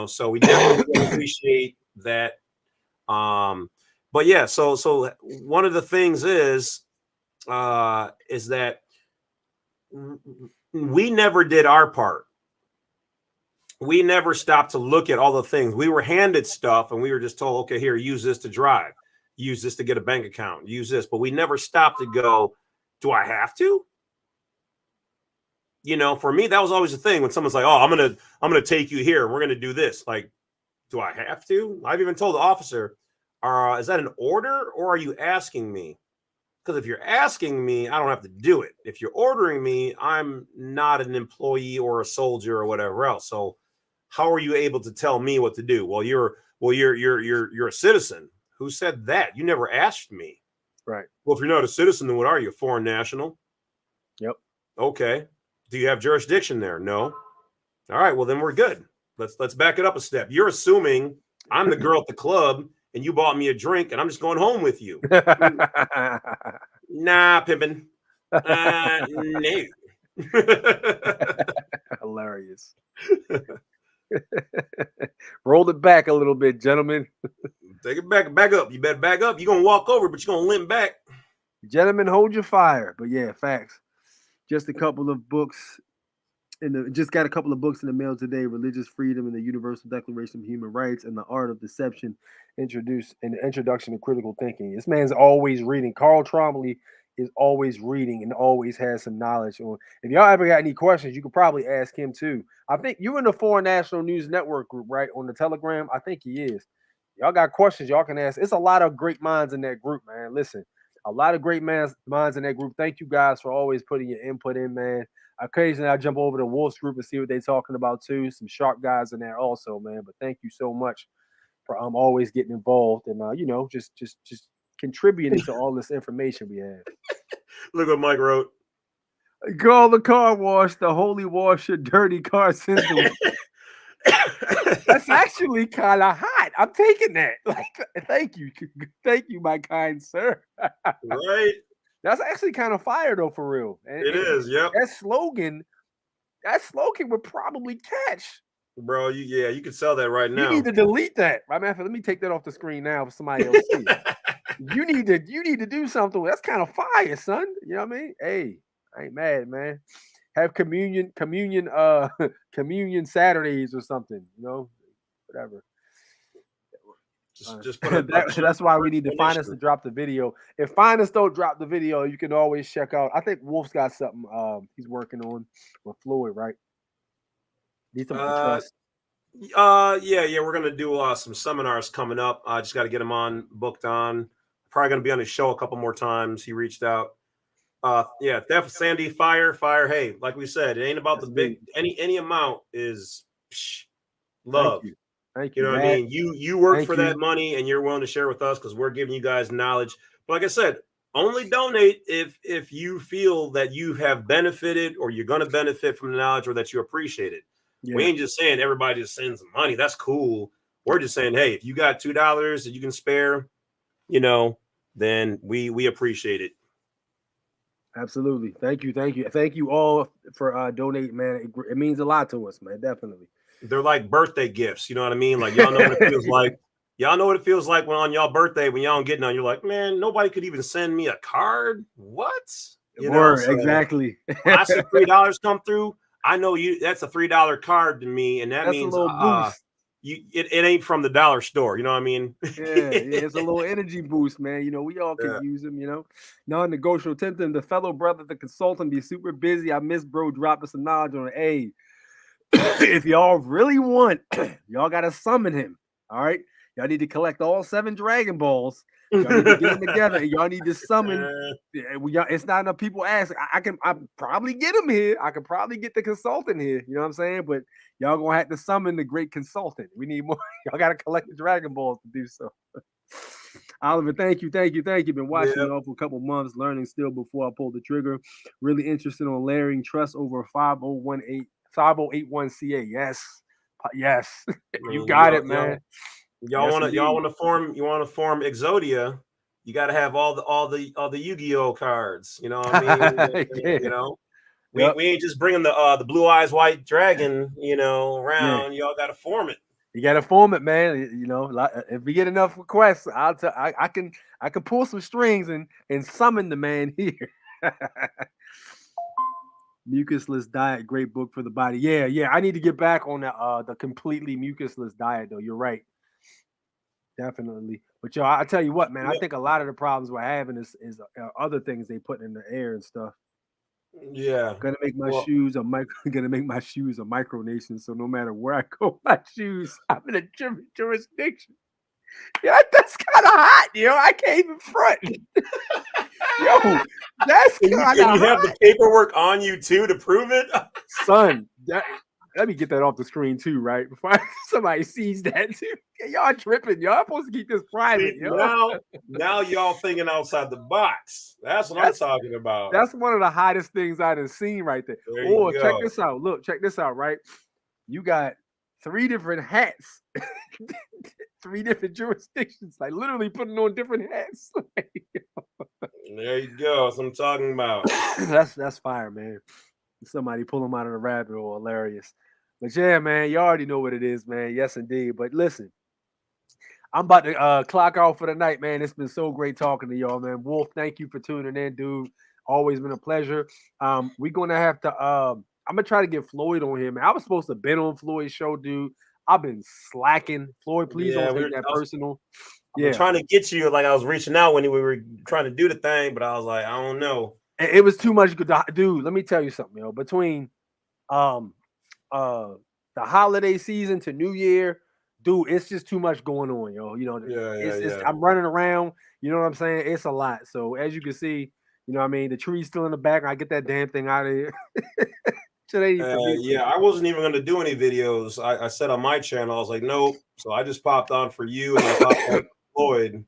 [SPEAKER 19] so we definitely appreciate that. But yeah, so one of the things is that we never did our part. We never stopped to look at all the things. We were handed stuff and we were just told, okay, here, use this to drive, use this to get a bank account, use this. But we never stopped to go, Do I have to? You know, for me, that was always the thing when someone's like, "Oh, I'm gonna take you here. We're gonna do this." Like, do I have to? I've even told the officer, "Is that an order or are you asking me?" Because if you're asking me, I don't have to do it. If you're ordering me, I'm not an employee or a soldier or whatever else. So, how are you able to tell me what to do? You're a citizen. Who said that? You never asked me.
[SPEAKER 1] Right.
[SPEAKER 19] Well, if you're not a citizen, then what are you? A foreign national?
[SPEAKER 1] Yep.
[SPEAKER 19] Okay. Do you have jurisdiction there? No. All right. Well, then we're good. Let's back it up a step. You're assuming I'm the girl at the club and you bought me a drink and I'm just going home with you. Nah, pimpin'. No.
[SPEAKER 1] Hilarious. Roll it back a little bit, gentlemen.
[SPEAKER 19] Take it back up. You better back up. You're gonna walk over, but you're gonna limp back.
[SPEAKER 1] Gentlemen, hold your fire. But yeah, facts. Just a couple of books. Just got a couple of books in the mail today: Religious Freedom and the Universal Declaration of Human Rights and the Art of Deception, introduced in the Introduction to Critical Thinking. This man's always reading. Carl Trombley is always reading and always has some knowledge on. If y'all ever got any questions, you could probably ask him too. I think you're in the Foreign National News Network group, right? On the Telegram. I think he is. Y'all got questions, y'all can ask. It's a lot of great minds in that group, man. Listen, a lot of great minds in that group. Thank you guys for always putting your input in, man. Occasionally, I jump over to Wolf's group and see what they're talking about too. Some sharp guys in there also, man. But thank you so much for always getting involved and just contributing to all this information we have.
[SPEAKER 19] Look what Mike wrote.
[SPEAKER 1] Call the car wash, the holy wash your dirty car since That's actually kind of hot. I'm taking that. Like, thank you, my kind sir.
[SPEAKER 19] Right.
[SPEAKER 1] That's actually kind of fire though, for real.
[SPEAKER 19] It is. Yep.
[SPEAKER 1] That slogan would probably catch.
[SPEAKER 19] Bro, you can sell that right now.
[SPEAKER 1] You need to delete that. Right, man. Let me take that off the screen now for somebody else to see. You need to do something. That's kind of fire, son. You know what I mean? Hey, I ain't mad, man. Have communion Saturdays or something, whatever.
[SPEAKER 19] Just put
[SPEAKER 1] that's why we need to find us to drop the video. If Find Us don't drop the video, you can always check out. I think Wolf's got something he's working on with Floyd, right? Need some trust.
[SPEAKER 19] Yeah, we're gonna do some seminars coming up. I just got to get him booked on. Probably gonna be on his show a couple more times. He reached out. Yeah, definitely Sandy, fire. Hey, like we said, it ain't about the big any amount is love.
[SPEAKER 1] Thank
[SPEAKER 19] you. You know what I mean? You work for that money and you're willing to share with us because we're giving you guys knowledge. But like I said, only donate if you feel that you have benefited or you're gonna benefit from the knowledge or that you appreciate it. Yeah. We ain't just saying everybody just sends money. That's cool. We're just saying, hey, if you got $2 that you can spare, then we appreciate it.
[SPEAKER 1] Absolutely. Thank you all for donating, man. It means a lot to us, man. Definitely.
[SPEAKER 19] They're like birthday gifts. You know what I mean? Like, y'all know what it feels like. Y'all know what it feels like when on y'all birthday, when y'all don't get none, you're like, man, nobody could even send me a card. What?
[SPEAKER 1] Exactly.
[SPEAKER 19] I see $3 come through. I know that's a $3 card to me, and that means
[SPEAKER 1] a little boost.
[SPEAKER 19] It ain't from the dollar store. You know what I mean?
[SPEAKER 1] Yeah, it's a little energy boost, man. We all can use them, Non-negotiable. Tempting the fellow brother, the consultant, be super busy. I miss bro. Drop us some knowledge on it. If y'all really want, y'all gotta summon him. All right. Y'all need to collect all 7 Dragon Balls. Y'all need to get them together. And y'all need to summon. It's not enough people ask. I probably get him here. I could probably get the consultant here. You know what I'm saying? But y'all gonna have to summon the great consultant. We need more. Y'all gotta collect the Dragon Balls to do so. Oliver, thank you. Been watching y'all for a couple months, learning still before I pulled the trigger. Really interested on layering trust over 5081 CA. Yes. You got it, man.
[SPEAKER 19] Y'all want to form Exodia, you got to have all the Yu-Gi-Oh cards. You know what I mean? We ain't just bringing the blue eyes white dragon, around. Y'all got to form it.
[SPEAKER 1] You got to form it, man. If we get enough requests, I can pull some strings and summon the man here. Mucusless diet, great book for the body. Yeah. I need to get back on the completely mucusless diet, though. You're right. Definitely. But yo, I tell you what, man, I think a lot of the problems we're having is other things they put in the air and stuff.
[SPEAKER 19] Yeah.
[SPEAKER 1] Gonna make my
[SPEAKER 19] Well,
[SPEAKER 1] shoes a micro. Gonna make my shoes a micronation. So no matter where I go, my shoes, I'm in a jurisdiction. Yeah, that's kind of hot, yo. I can't even front. Yo, that's
[SPEAKER 19] and
[SPEAKER 1] kind
[SPEAKER 19] you
[SPEAKER 1] of
[SPEAKER 19] have
[SPEAKER 1] hot,
[SPEAKER 19] the paperwork on you too to prove it.
[SPEAKER 1] son. Let me get that off the screen too, right? Before somebody sees that too. Yeah, y'all tripping. Y'all supposed to keep this private,
[SPEAKER 19] See,
[SPEAKER 1] yo.
[SPEAKER 19] now y'all thinking outside the box. That's what I'm talking about.
[SPEAKER 1] That's one of the hottest things I done seen right there.
[SPEAKER 19] There you
[SPEAKER 1] Oh, check
[SPEAKER 19] go.
[SPEAKER 1] this out. Look, check this out, right? You got 3 different hats, 3 different jurisdictions, like literally putting on different hats.
[SPEAKER 19] There you go. That's what I'm talking about.
[SPEAKER 1] That's fire, man. Somebody pull them out of the rabbit hole, hilarious. But yeah, man, you already know what it is, man. Yes, indeed. But listen, I'm about to clock out for the night, man. It's been so great talking to y'all, man. Wolf, thank you for tuning in, dude. Always been a pleasure. We're gonna have to. I'm gonna try to get Floyd on here, man. I was supposed to been on Floyd's show, dude. I've been slacking. Floyd, please don't take that personal.
[SPEAKER 19] I've been trying to get you. Like I was reaching out when we were trying to do the thing, but I was like, I don't know.
[SPEAKER 1] It was too much good, dude. Let me tell you something, yo. Between the holiday season to New Year, dude, it's just too much going on, yo. You know, it's I'm running around, you know what I'm saying? It's a lot. So as you can see, you know what I mean, the tree's still in the back. I get that damn thing out of here.
[SPEAKER 19] Yeah, I wasn't even gonna do any videos. I said on my channel, I was like, nope. So I just popped on for you and I popped on for Floyd.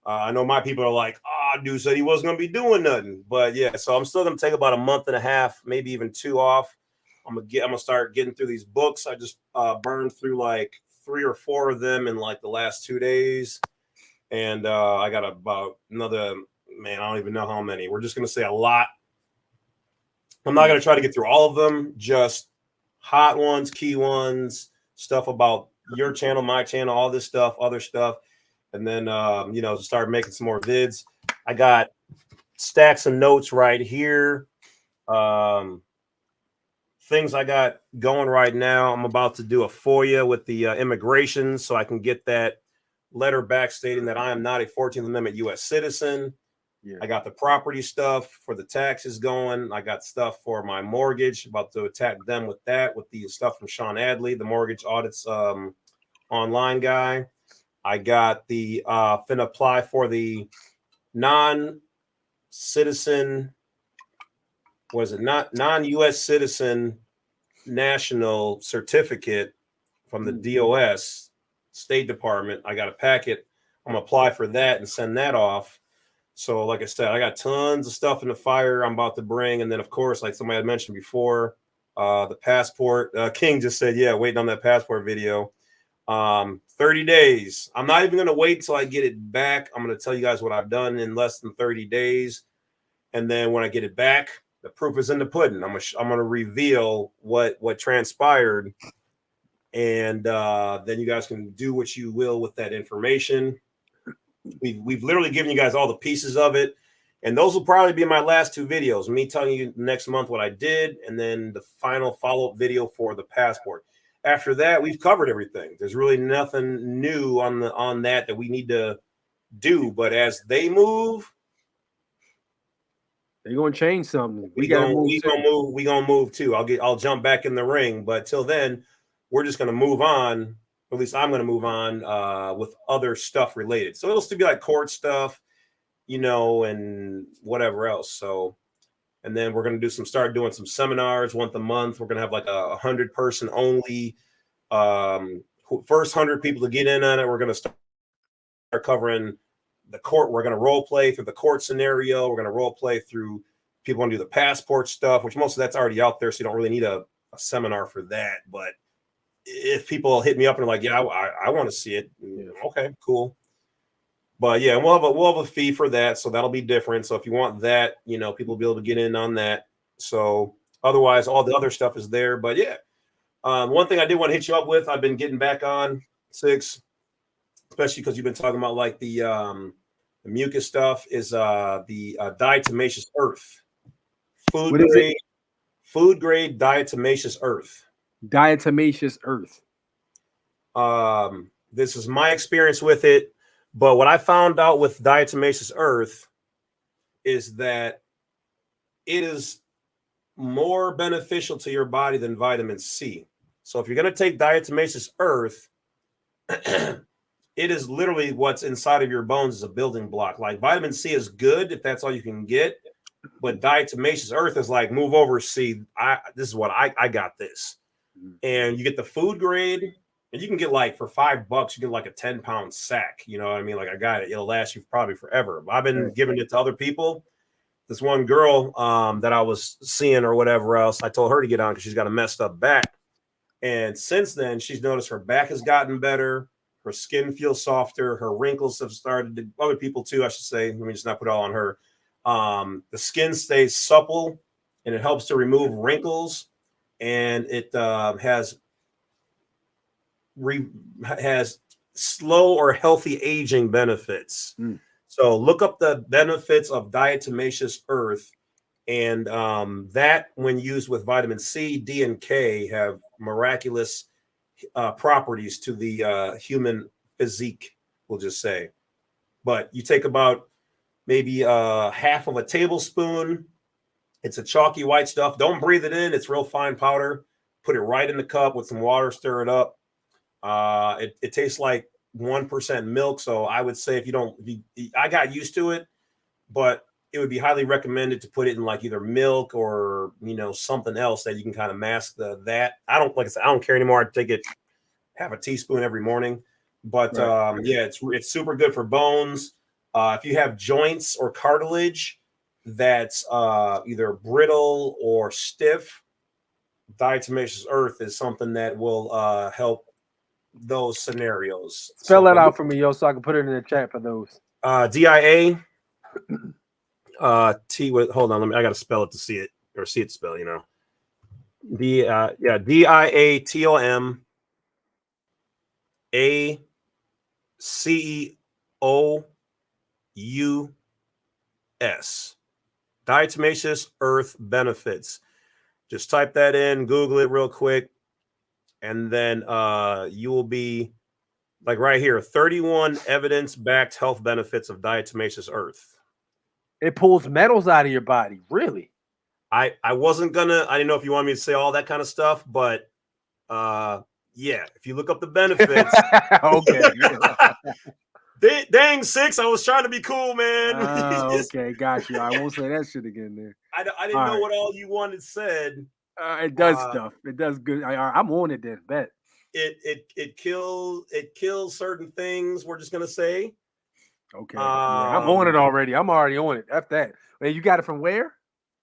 [SPEAKER 19] I know my people are like, dude said he wasn't gonna be doing nothing. But yeah, so I'm still gonna take about a month and a half, maybe even 2 off. I'm gonna start getting through these books. I just burned through like 3 or 4 of them in like the last 2 days. And I got about another, man, I don't even know how many. We're just gonna say a lot. I'm not gonna try to get through all of them, just hot ones, key ones, stuff about your channel, my channel, all this stuff, other stuff. And then you know, start making some more vids. I got stacks of notes right here. Things I got going right now. I'm about to do a FOIA with the immigration so I can get that letter back stating that I am not a 14th Amendment U.S. citizen. Yeah. I got the property stuff for the taxes going. I got stuff for my mortgage, about to attack them with that, with the stuff from Sean Adley, the mortgage audits online guy. I got the finna apply for the non-citizen, was it not non-U.S. citizen national certificate from the DOS State Department. I got a packet. I'm gonna apply for that and send that off. So like I said, I got tons of stuff in the fire I'm about to bring. And then of course, like somebody had mentioned before, the passport. King just said, yeah, waiting on that passport video. 30 days. I'm not even going to wait till I get it back. I'm going to tell you guys what I've done in less than 30 days. And then when I get it back, the proof is in the pudding. I'm going to reveal what transpired. And then you guys can do what you will with that information. We've literally given you guys all the pieces of it. And those will probably be my last 2 videos. Me telling you next month what I did, and then the final follow-up video for the passport. After that, we've covered everything. There's really nothing new on that we need to do. But as they move,
[SPEAKER 1] they're gonna change something.
[SPEAKER 19] We gonna move too. I'll jump back in the ring. But till then, we're just gonna move on. At least I'm gonna move on with other stuff related. So it'll still be like court stuff, you know, and whatever else. So, and then we're gonna start doing some seminars once a month. We're gonna have like 100-person only. First 100 people to get in on it. We're gonna start covering the court. We're gonna role play through the court scenario. We're gonna role play through people want to do the passport stuff, which most of that's already out there, so you don't really need a seminar for that. But if people hit me up and are like, yeah, I want to see it, okay, cool. But yeah, we'll have a fee for that, so that'll be different. So if you want that, you know, people will be able to get in on that. So otherwise, all the other stuff is there. But yeah, one thing I did want to hit you up with, I've been getting back on 6, especially because you've been talking about like the mucus stuff, is the diatomaceous earth, food grade diatomaceous earth.
[SPEAKER 1] Diatomaceous earth.
[SPEAKER 19] This is my experience with it. But what I found out with diatomaceous earth is that it is more beneficial to your body than vitamin C. So if you're going to take diatomaceous earth, it is literally what's inside of your bones is a building block. Like vitamin C is good if that's all you can get, but diatomaceous earth is like move over. See, this is what I got this, and you get the food grade, and you can get like for $5, you get like a 10-pound sack. You know what I mean? Like I got it. It'll last you probably forever. I've been giving it to other people. This one girl that I was seeing or whatever else, I told her to get on because she's got a messed up back. And since then, she's noticed her back has gotten better. Her skin feels softer. Her wrinkles have started to, other people too, I should say. Let me just not put it all on her. The skin stays supple and it helps to remove wrinkles. And it has slow or healthy aging benefits. So look up the benefits of diatomaceous earth, and that when used with vitamin C, D, and K have miraculous properties to the human physique, we'll just say. But you take about maybe half of a tablespoon. It's a chalky white stuff. Don't breathe it in. It's real fine powder. Put it right in the cup with some water, stir it up. It tastes like 1% milk. So I would say I got used to it, but it would be highly recommended to put it in like either milk or, something else that you can kind of mask that. I don't care anymore. I take it half a teaspoon every morning, but it's super good for bones. If you have joints or cartilage that's either brittle or stiff, diatomaceous earth is something that will help those scenarios.
[SPEAKER 1] Spell that out for me, yo, so I can put it in the chat for those.
[SPEAKER 19] DIA T with hold on, I gotta spell it to see it or see it spell, DIATOM ACEOUS. Diatomaceous earth benefits. Just type that in, Google it real quick, and then you will be like right here, 31 evidence-backed health benefits of diatomaceous earth.
[SPEAKER 1] It pulls metals out of your body, really?
[SPEAKER 19] I didn't know if you want me to say all that kind of stuff, but if you look up the benefits. Okay. Dang, 6, I was trying to be cool, man.
[SPEAKER 1] Okay, got you. I won't say that shit again there.
[SPEAKER 19] I didn't know what all you wanted said.
[SPEAKER 1] It does stuff. It does good. I'm on it then, bet.
[SPEAKER 19] It kills certain things, we're just gonna say.
[SPEAKER 1] Okay. I'm on it already. I'm already on it. F that. Wait, you got it from where?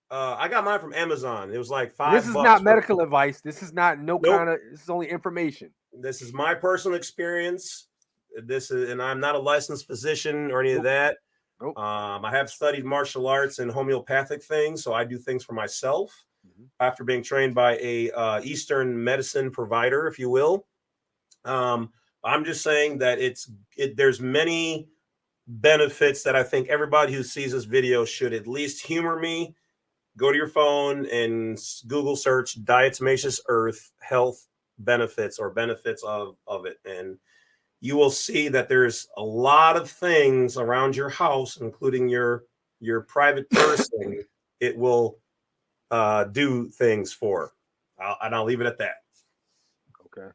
[SPEAKER 19] I got mine from Amazon. It was like $5.
[SPEAKER 1] This is not medical advice. This is not this is only information.
[SPEAKER 19] This is my personal experience. And I'm not a licensed physician or any of that. I have studied martial arts and homeopathic things, so I do things for myself after being trained by a Eastern medicine provider, if you will. I'm just saying that there's many benefits that I think everybody who sees this video should at least humor me. Go to your phone and Google search diatomaceous earth health benefits or benefits of it, and you will see that there's a lot of things around your house, including your private person. It will do things for. I'll leave it at that.
[SPEAKER 1] Okay.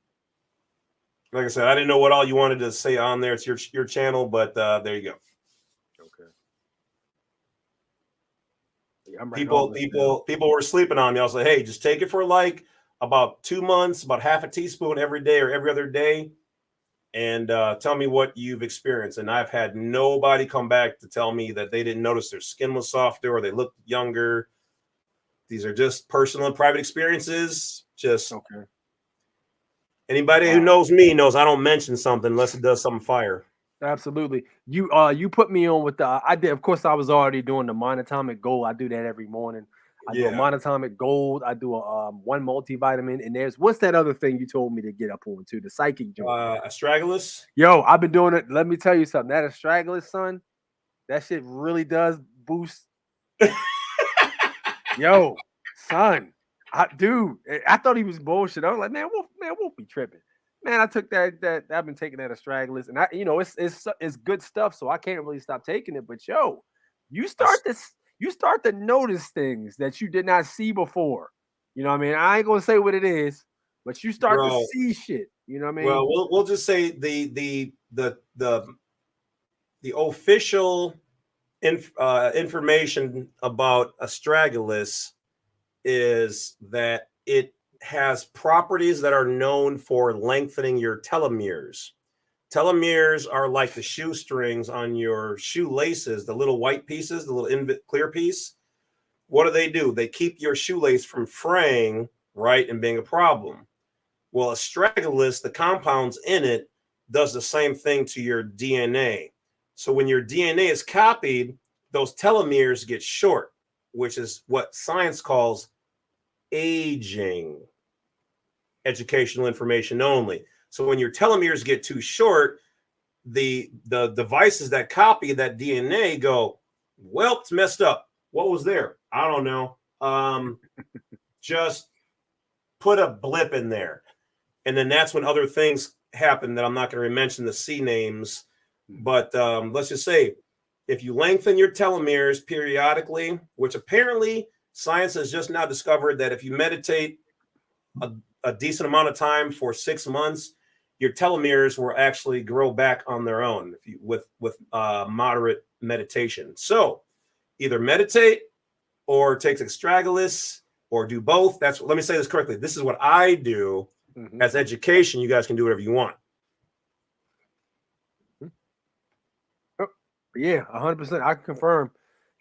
[SPEAKER 19] Like I said, I didn't know what all you wanted to say on there. It's your channel, but there you go.
[SPEAKER 1] Okay. Yeah,
[SPEAKER 19] people were sleeping on me. I was like, hey, just take it for like about 2 months, about half a teaspoon every day or every other day. And tell me what you've experienced. And I've had nobody come back to tell me that they didn't notice their skin was softer or they looked younger. These are just personal and private experiences. Just anybody who knows me knows I don't mention something unless it does something fire.
[SPEAKER 1] Absolutely. You put me on with the I did. Of course, I was already doing the monatomic gold. I do that every morning. I do a monatomic gold. I do a one multivitamin, and there's what's that other thing you told me to get up on to the psychic joint?
[SPEAKER 19] Astragalus.
[SPEAKER 1] Yo, I've been doing it. Let me tell you something. That astragalus, son, that shit really does boost. Yo, son, I thought he was bullshit. I was like, man, Wolf be tripping. man, I took that I've been taking that astragalus, and it's good stuff, so I can't really stop taking it. But yo, you start to notice things that you did not see before. You know what I mean? I ain't gonna say what it is, but you start to
[SPEAKER 19] Bro,
[SPEAKER 1] see shit. You know what I mean?
[SPEAKER 19] well, we'll just say the official information about astragalus is that it has properties that are known for lengthening your telomeres. Telomeres are like the shoestrings on your shoelaces, the little white pieces, the little clear piece. What do? They keep your shoelace from fraying, right, and being a problem. Well, astragalus, the compounds in it, does the same thing to your DNA. So when your DNA is copied, those telomeres get short, which is what science calls aging. Educational information only. So when your telomeres get too short, the devices that copy that DNA go, well, it's messed up. What was there? I don't know. Just put a blip in there. And then that's when other things happen that I'm not going to mention the C names. But let's just say if you lengthen your telomeres periodically, which apparently science has just now discovered that if you meditate a decent amount of time for 6 months, your telomeres will actually grow back on their own with moderate meditation. So either meditate or take astragalus or do both. Let me say this correctly. This is what I do as education. You guys can do whatever you want.
[SPEAKER 1] Yeah, 100%. I can confirm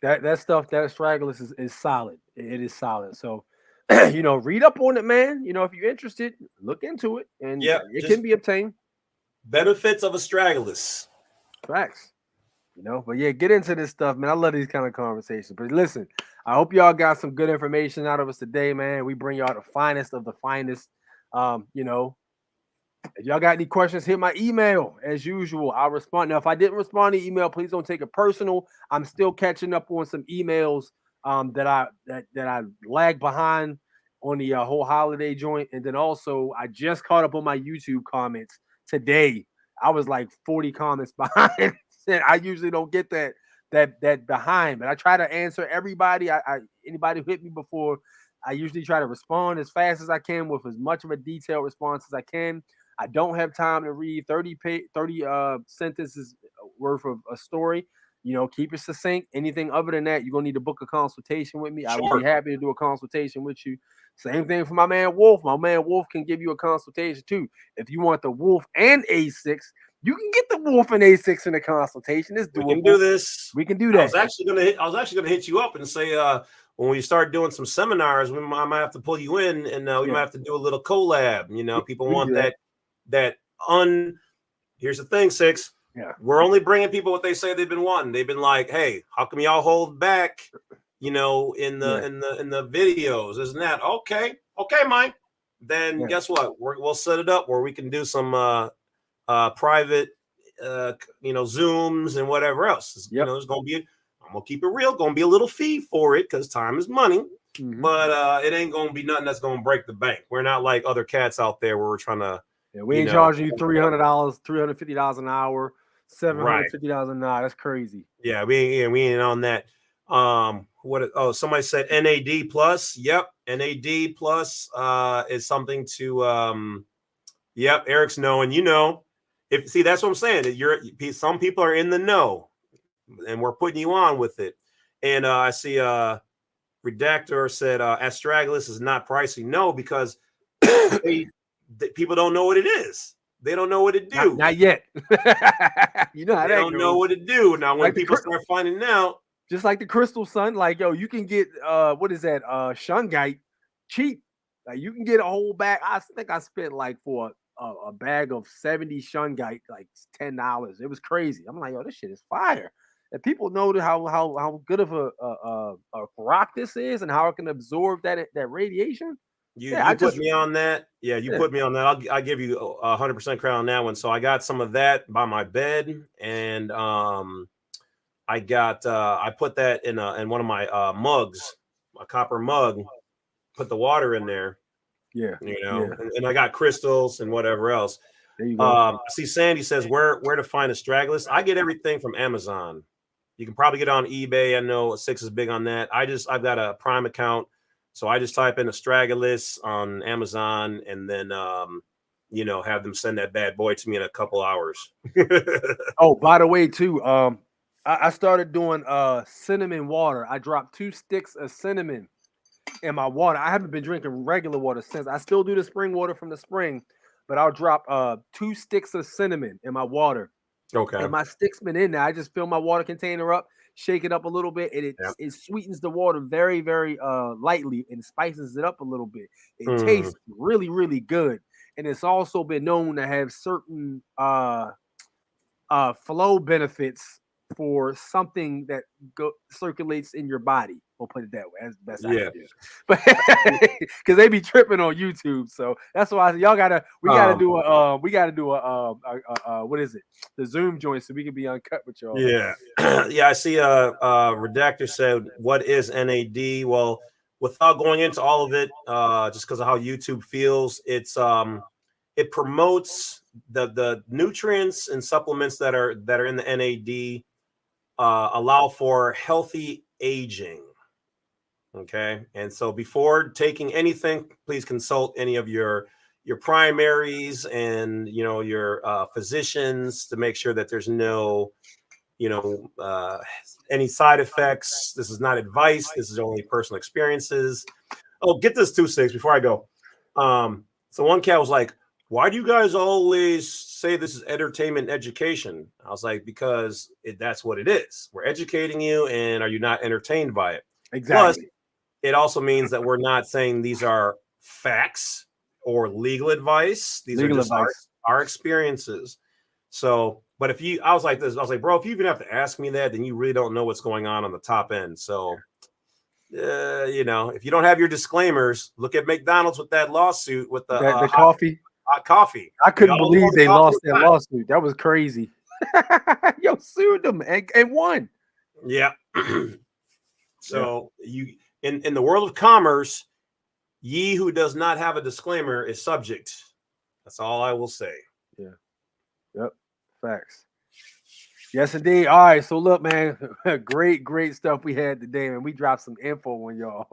[SPEAKER 1] that stuff, that astragalus is solid. It is solid. So, read up on it, man. If you're interested, look into it, and it can be obtained.
[SPEAKER 19] Benefits of astragalus.
[SPEAKER 1] Facts. But yeah, get into this stuff, man. I love these kind of conversations. But listen, I hope y'all got some good information out of us today, man. We bring y'all the finest of the finest. If y'all got any questions, hit my email as usual. I'll respond. Now, if I didn't respond to email, please don't take it personal. I'm still catching up on some emails that I lagged behind on the whole holiday joint, and then also I just caught up on my YouTube comments today. I was like 40 comments behind. I usually don't get that behind, but I try to answer everybody. Anybody who hit me before, I usually try to respond as fast as I can with as much of a detailed response as I can. I don't have time to read 30 sentences worth of a story. Keep it succinct. Anything other than that, you're going to need to book a consultation with me. Sure. I would be happy to do a consultation with you. Same thing for my man Wolf. My man Wolf can give you a consultation too. If you want the Wolf and A-6, you can get the Wolf and A-6 in a consultation. It's doable.
[SPEAKER 19] We can do this.
[SPEAKER 1] We can do that.
[SPEAKER 19] I was actually gonna hit you up and say when we start doing some seminars, I might have to pull you in, and we might have to do a little collab. People want that. Here's the thing, Six.
[SPEAKER 1] Yeah,
[SPEAKER 19] we're only bringing people what they say they've been wanting. They've been like, hey, how come y'all hold back? In the videos, isn't that okay, Mike? Then guess what? We'll set it up where we can do some private Zooms and whatever else. There's gonna be I'm gonna keep it real, gonna be a little fee for it because time is money. But it ain't gonna be nothing that's gonna break the bank. We're not like other cats out there where we're trying to
[SPEAKER 1] we ain't charging you $300, $350 an hour, $750 an hour. That's crazy.
[SPEAKER 19] Yeah, we ain't on that. Somebody said NAD plus. Yep, NAD plus is something to yep, Eric's knowing, that's what I'm saying. Some people are in the know, and we're putting you on with it. And I see Redactor said astragalus is not pricey. No, because people don't know what it is. They don't know what it do.
[SPEAKER 1] Not yet. How
[SPEAKER 19] they
[SPEAKER 1] that
[SPEAKER 19] don't
[SPEAKER 1] goes.
[SPEAKER 19] know what it do. Now, when people start finding out,
[SPEAKER 1] just like the crystal, son, like you can get what is that? Shungite cheap. Like you can get a whole bag. I think I spent like for a bag of 70 shungite, like $10. It was crazy. I'm like, this shit is fire. And people know how good of a rock this is and how it can absorb that radiation.
[SPEAKER 19] You put me on that. Yeah, you put me on that. I'll give you 100% credit on that one. So I got some of that by my bed, and I put that in one of my mugs, a copper mug. Put the water in there.
[SPEAKER 1] Yeah,
[SPEAKER 19] and I got crystals and whatever else.
[SPEAKER 1] There you go.
[SPEAKER 19] I see Sandy says where to find Astragalus. I get everything from Amazon. You can probably get it on eBay. I know 6 is big on that. I've got a Prime account, so I just type in Astragalus on Amazon and then have them send that bad boy to me in a couple hours.
[SPEAKER 1] Oh, by the way, too, I started doing cinnamon water. I dropped 2 sticks of cinnamon in my water. I haven't been drinking regular water since. I still do the spring water from the spring, but I'll drop 2 sticks of cinnamon in my water.
[SPEAKER 19] Okay.
[SPEAKER 1] And my stick's been in there. I just fill my water container up, shake it up a little bit, and it sweetens the water very, very lightly and spices it up a little bit. It tastes really, really good. And it's also been known to have certain flow benefits for something that circulates in your body. We'll put it that way. That's the best I can do. But because they be tripping on YouTube, so that's why we gotta do a what is it? The Zoom joint, so we can be uncut with y'all.
[SPEAKER 19] Yeah, yeah. I see Redactor said, "What is NAD?" Well, without going into all of it, just because of how YouTube feels, it promotes the nutrients and supplements that are in the NAD allow for healthy aging. Okay, and so before taking anything, please consult any of your primaries and your physicians to make sure that there's no any side effects. This is not advice. This is only personal experiences. Oh, get this 2-6 before I go. So one cat was like, "Why do you guys always say this is entertainment and education?" I was like, because that's what it is. We're educating you, and are you not entertained by it?
[SPEAKER 1] Exactly.
[SPEAKER 19] Plus, it also means that we're not saying these are facts or legal advice. These are just our experiences. So, but I was like, bro, if you even have to ask me that, then you really don't know what's going on the top end. So, if you don't have your disclaimers, look at McDonald's with that lawsuit with the
[SPEAKER 1] coffee.
[SPEAKER 19] Hot coffee.
[SPEAKER 1] I couldn't believe they lost that lawsuit. That was crazy. Yo, sued them and won.
[SPEAKER 19] Yeah. So you in the world of commerce, ye who does not have a disclaimer is subject. That's all I will say.
[SPEAKER 1] Yeah. Yep. Facts. Yes, indeed. All right. So look, man, great stuff we had today, man. We dropped some info on y'all.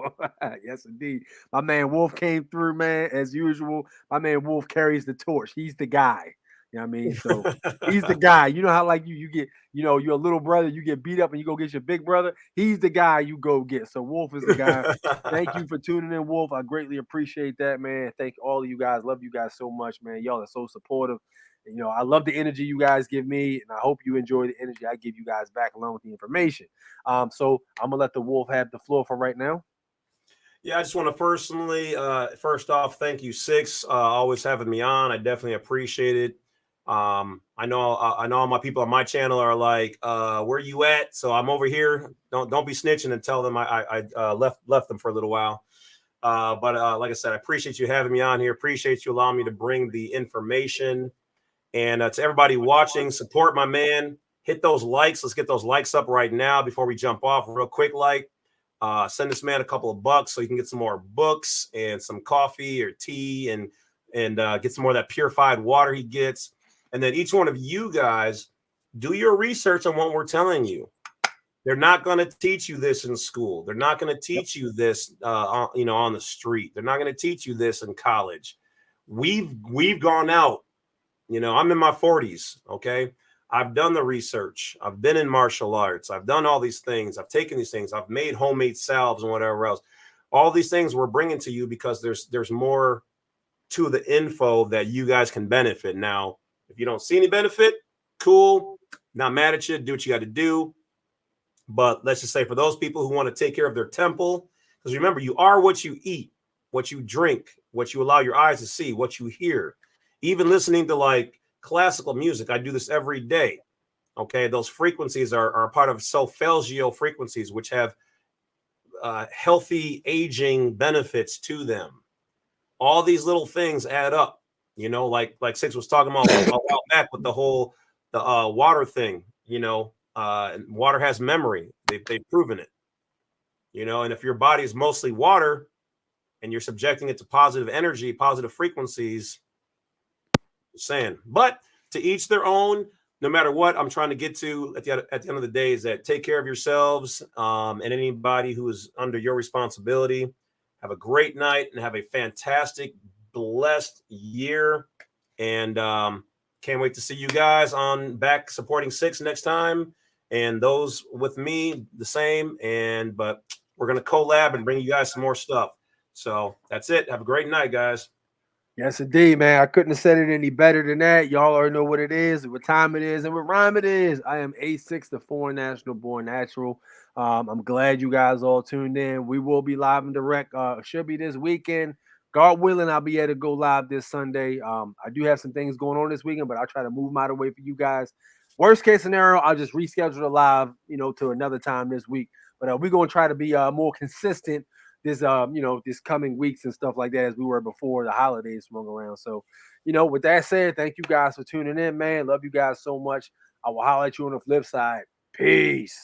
[SPEAKER 1] Yes, indeed. My man Wolf came through, man, as usual. My man Wolf carries the torch. He's the guy. You know what I mean? So he's the guy. You know how like you get, you're a little brother, you get beat up and you go get your big brother. He's the guy you go get. So Wolf is the guy. Thank you for tuning in, Wolf. I greatly appreciate that, man. Thank all of you guys. Love you guys so much, man. Y'all are so supportive. I love the energy you guys give me, and I hope you enjoy the energy I give you guys back along with the information. So I'm gonna let the Wolf have the floor for right now.
[SPEAKER 19] Yeah, I just want to personally, first off, thank you, 6, always having me on. I definitely appreciate it. I know all my people on my channel are like, where you at? So I'm over here. Don't be snitching and tell them I left them for a little while. But like I said, I appreciate you having me on here. Appreciate you allowing me to bring the information. And to everybody watching, support my man. Hit those likes. Let's get those likes up right now before we jump off. Real quick, send this man a couple of bucks so you can get some more books and some coffee or tea and get some more of that purified water he gets. And then each one of you guys, do your research on what we're telling you. They're not going to teach you this in school. They're not going to teach you this, on the street. They're not going to teach you this in college. We've gone out. I'm in my 40s. Okay. I've done the research. I've been in martial arts. I've done all these things. I've taken these things. I've made homemade salves and whatever else. All these things we're bringing to you because there's more to the info that you guys can benefit. Now, if you don't see any benefit, cool. Not mad at you. Do what you got to do. But let's just say for those people who want to take care of their temple, because remember, you are what you eat, what you drink, what you allow your eyes to see, what you hear. Even listening to classical music, I do this every day. Okay, those frequencies are part of solfeggio frequencies, which have healthy aging benefits to them. All these little things add up. Like 6 was talking about a while back with the whole water thing. And water has memory. They've proven it. And if your body is mostly water, and you're subjecting it to positive energy, positive frequencies, Just saying. But to each their own. No matter what, I'm trying to get to at the end of the day is that take care of yourselves and anybody who is under your responsibility. Have a great night and have a fantastic, blessed year. And can't wait to see you guys on back supporting 6 next time. And those with me, the same. But we're going to collab and bring you guys some more stuff. So that's it. Have a great night, guys.
[SPEAKER 1] Yes, indeed, man. I couldn't have said it any better than that. Y'all already know what it is, what time it is, and what rhyme it is. I am A-6, the foreign national born natural. I'm glad you guys all tuned in. We will be live and direct. Should be this weekend. God willing, I'll be able to go live this Sunday. I do have some things going on this weekend, but I'll try to move them out of the way for you guys. Worst case scenario, I'll just reschedule the live, to another time this week. But we're going to try to be more consistent this this coming weeks and stuff like that as we were before the holidays swung around. So, with that said, thank you guys for tuning in, man. Love you guys so much. I will holler at you on the flip side. Peace.